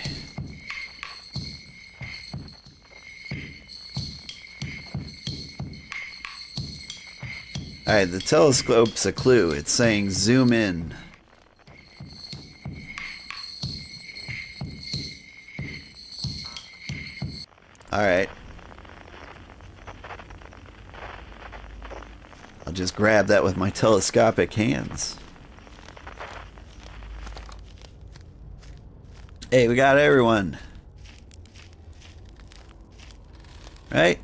Alright, the telescope's a clue. It's saying zoom in. Alright. I'll just grab that with my telescopic hands. Hey, we got everyone. Right?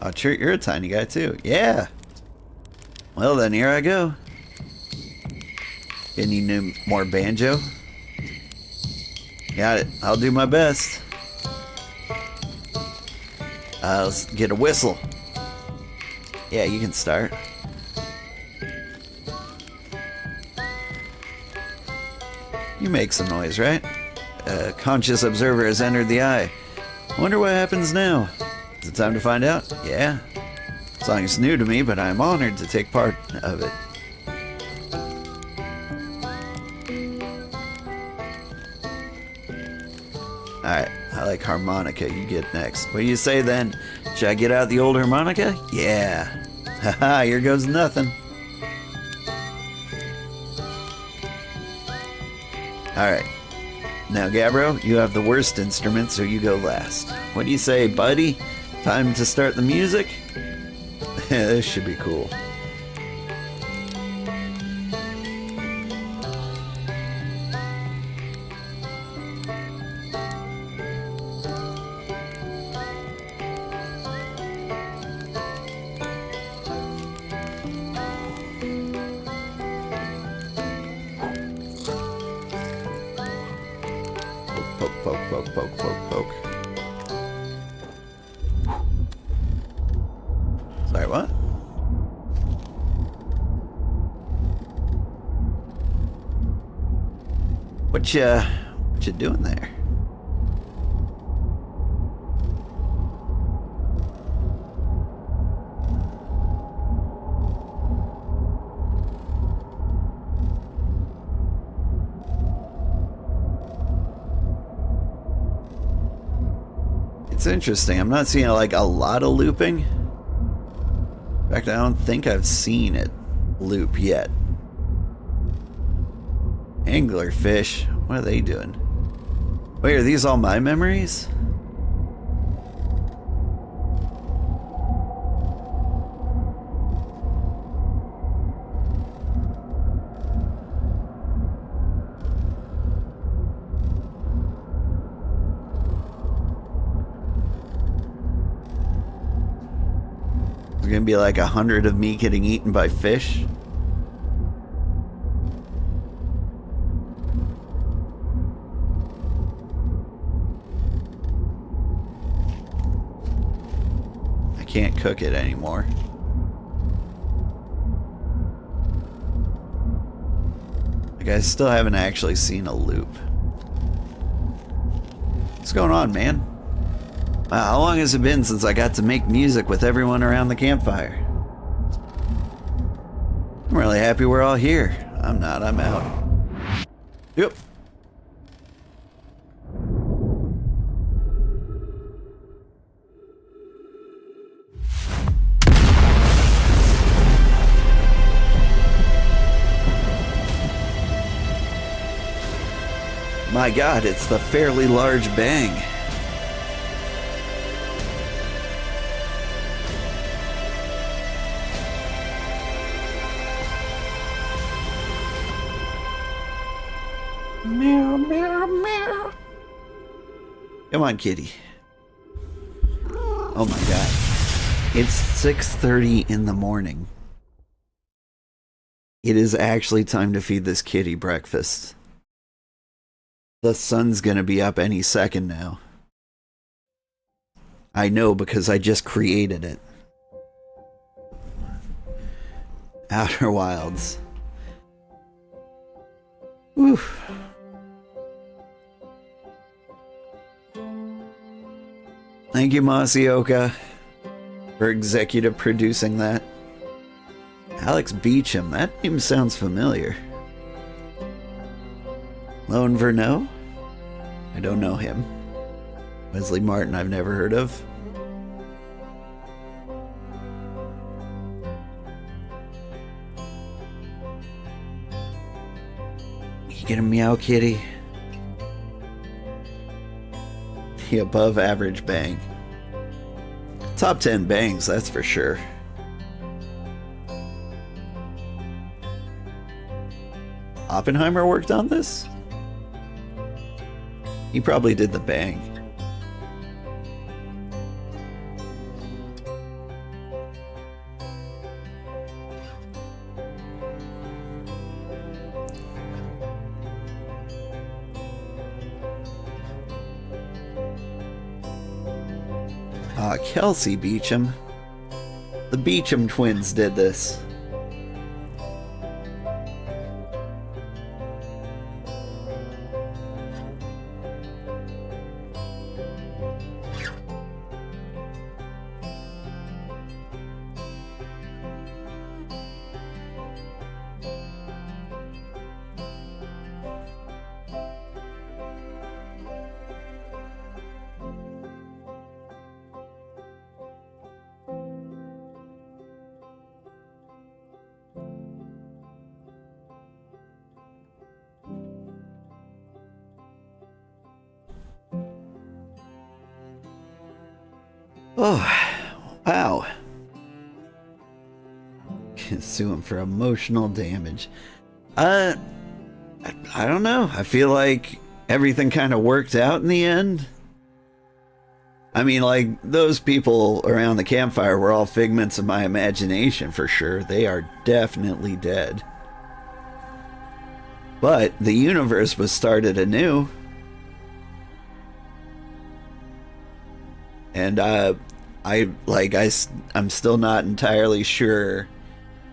Oh, Chert, you're a tiny guy too. Yeah. Well then, here I go. Any new more banjo? Got it. I'll do my best. Let's get a whistle. Yeah, you can start. You make some noise, right? A conscious observer has entered the eye. Wonder what happens now. Is it time to find out? Yeah. Song is new to me, but I'm honored to take part of it. Alright, I like harmonica. You get next. What do you say then? Should I get out the old harmonica? Yeah. Haha, here goes nothing. Alright. Now, Gabbro, you have the worst instrument, so you go last. What do you say, buddy? Time to start the music? This should be cool. Poke, poke, poke, poke, poke, poke. Sorry, what? What you doing there? It's interesting. I'm not seeing like a lot of looping. In fact, I don't think I've seen it loop yet. Anglerfish. What are they doing? Wait, are these all my memories? There's gonna be like 100 of me getting eaten by fish. I can't cook it anymore. Like, I still haven't actually seen a loop. What's going on, man? Wow, how long has it been since I got to make music with everyone around the campfire? I'm really happy we're all here. I'm not, I'm out. Yep. My God, it's the fairly large bang. Meow, meow, meow. Come on, kitty. Oh my God. It's 6:30 in the morning. It is actually time to feed this kitty breakfast. The sun's gonna be up any second now. I know because I just created it. Outer Wilds. Whew. Thank you, Masioka, for executive producing that. Alex Beecham, that name sounds familiar. Lone Verneau? I don't know him. Wesley Martin, I've never heard of. You get a meow kitty? The above average bang. Top 10 bangs, that's for sure. Oppenheimer worked on this? He probably did the bang. Kelsey Beecham. The Beecham twins did this. Oh, wow. Can sue him for emotional damage. I don't know. I feel like everything kind of worked out in the end. I mean, like, those people around the campfire were all figments of my imagination for sure. They are definitely dead. But the universe was started anew. And I'm still not entirely sure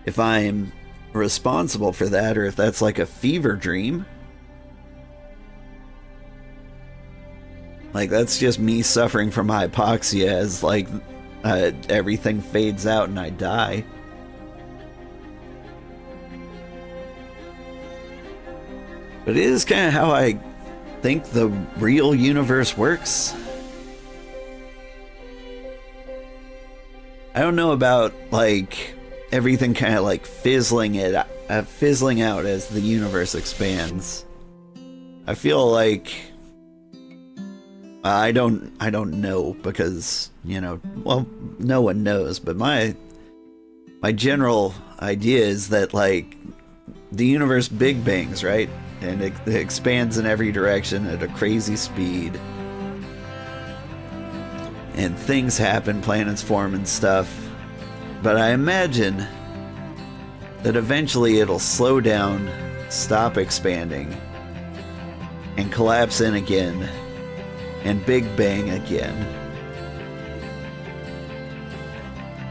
if I'm responsible for that or if that's like a fever dream. Like, that's just me suffering from hypoxia as like everything fades out and I die. But it is kind of how I think the real universe works. I don't know about, like, everything kind of, like, fizzling out as the universe expands. I feel like I don't know because, you know, well, no one knows, but my general idea is that, like, the universe big bangs, right? And it expands in every direction at a crazy speed. And things happen, planets form and stuff. But I imagine that eventually it'll slow down, stop expanding, and collapse in again, and Big Bang again.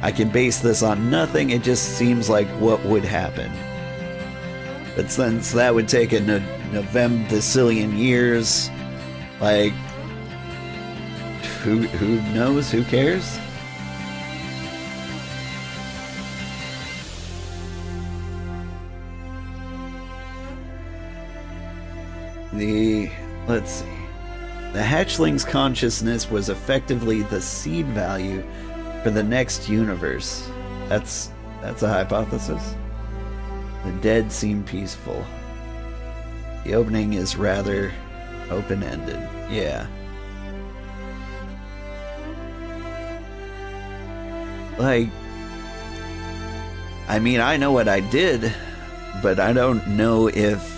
I can base this on nothing, it just seems like what would happen. But since that would take a novemdecillion years, like, who knows, who cares? Let's see. The hatchling's consciousness was effectively the seed value for the next universe. That's a hypothesis. The dead seem peaceful. The opening is rather open-ended. Yeah. Like, I mean, I know what I did, but I don't know if...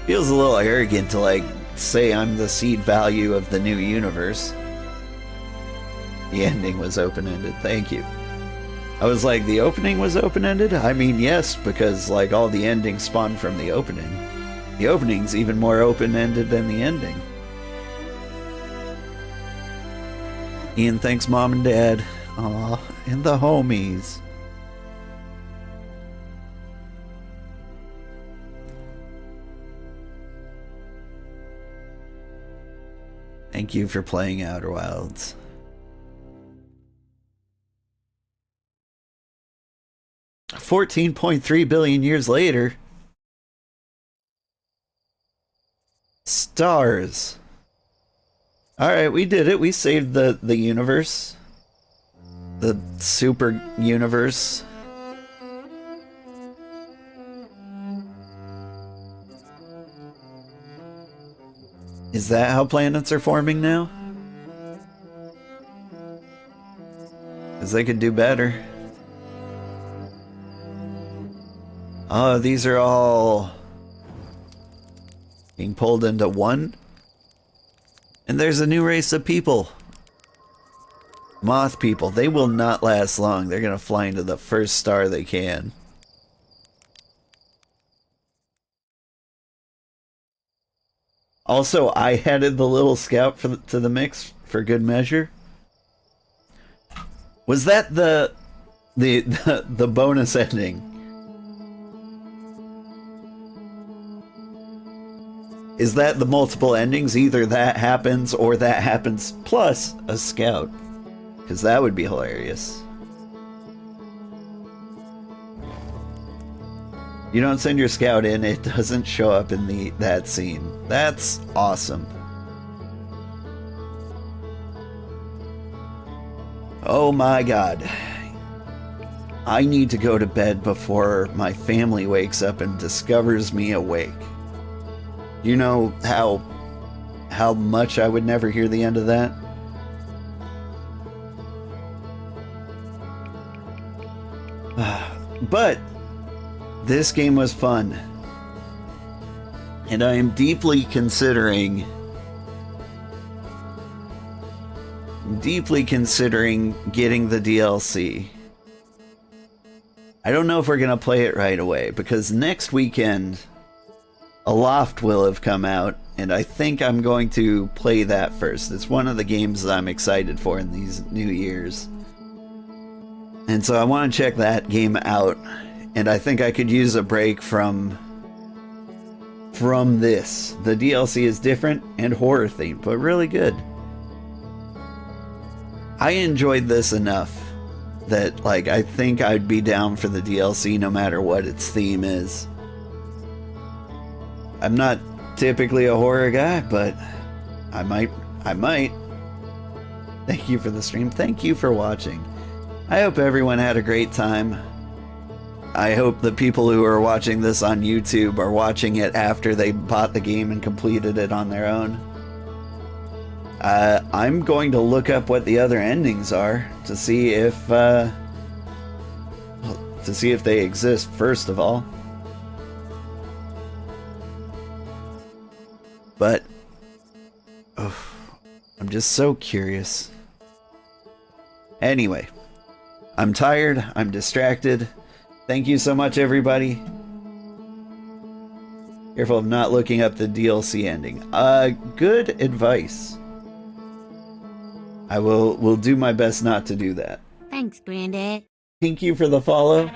Feels a little arrogant to, like, say I'm the seed value of the new universe. The ending was open-ended. Thank you. I was like, the opening was open-ended? I mean, yes, because, like, all the endings spawned from the opening. The opening's even more open-ended than the ending. Ian, thanks, Mom and Dad. Aw, and the homies. Thank you for playing Outer Wilds. $14.3 billion years later. Stars. Alright, we did it. We saved the universe. The super universe. Is that how planets are forming now? Because they could do better. Oh, these are all being pulled into one? And there's a new race of people. Moth people. They will not last long. They're going to fly into the first star they can. Also, I added the little scout to the mix for good measure. Was that the bonus ending? Is that the multiple endings? Either that happens or that happens plus a scout. Because that would be hilarious. You don't send your scout in, it doesn't show up in that scene. That's awesome. Oh my god. I need to go to bed before my family wakes up and discovers me awake. You know how much I would never hear the end of that? But this game was fun. And I am deeply considering getting the DLC. I don't know if we're going to play it right away, because next weekend Aloft will have come out, and I think I'm going to play that first. It's one of the games that I'm excited for in these new years. And so I want to check that game out, and I think I could use a break from this. The DLC is different and horror themed, but really good. I enjoyed this enough that, like, I think I'd be down for the DLC no matter what its theme is. I'm not typically a horror guy, but I might. Thank you for the stream. Thank you for watching. I hope everyone had a great time. I hope the people who are watching this on YouTube are watching it after they bought the game and completed it on their own. I'm going to look up what the other endings are to see if they exist, first of all. But I'm just so curious. Anyway, I'm tired. I'm distracted. Thank you so much, everybody. Careful of not looking up the DLC ending. Good advice. I will do my best not to do that. Thanks, Granddad. Thank you for the follow.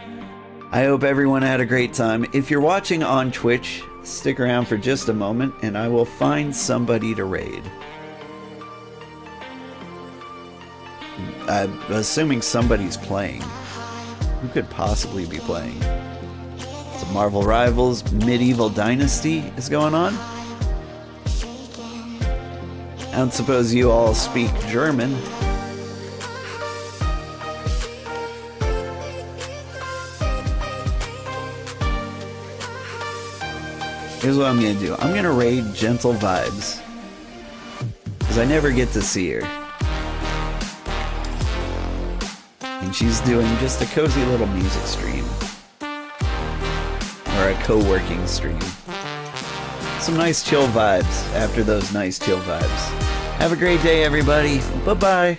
I hope everyone had a great time. If you're watching on Twitch, stick around for just a moment and I will find somebody to raid. I'm assuming somebody's playing. Who could possibly be playing? Some Marvel Rivals Medieval Dynasty is going on. I don't suppose you all speak German. Here's what I'm gonna do. I'm gonna raid Gentle Vibes. Because I never get to see her. And she's doing just a cozy little music stream. Or a co-working stream. Some nice chill vibes after those nice chill vibes. Have a great day, everybody. Bye-bye.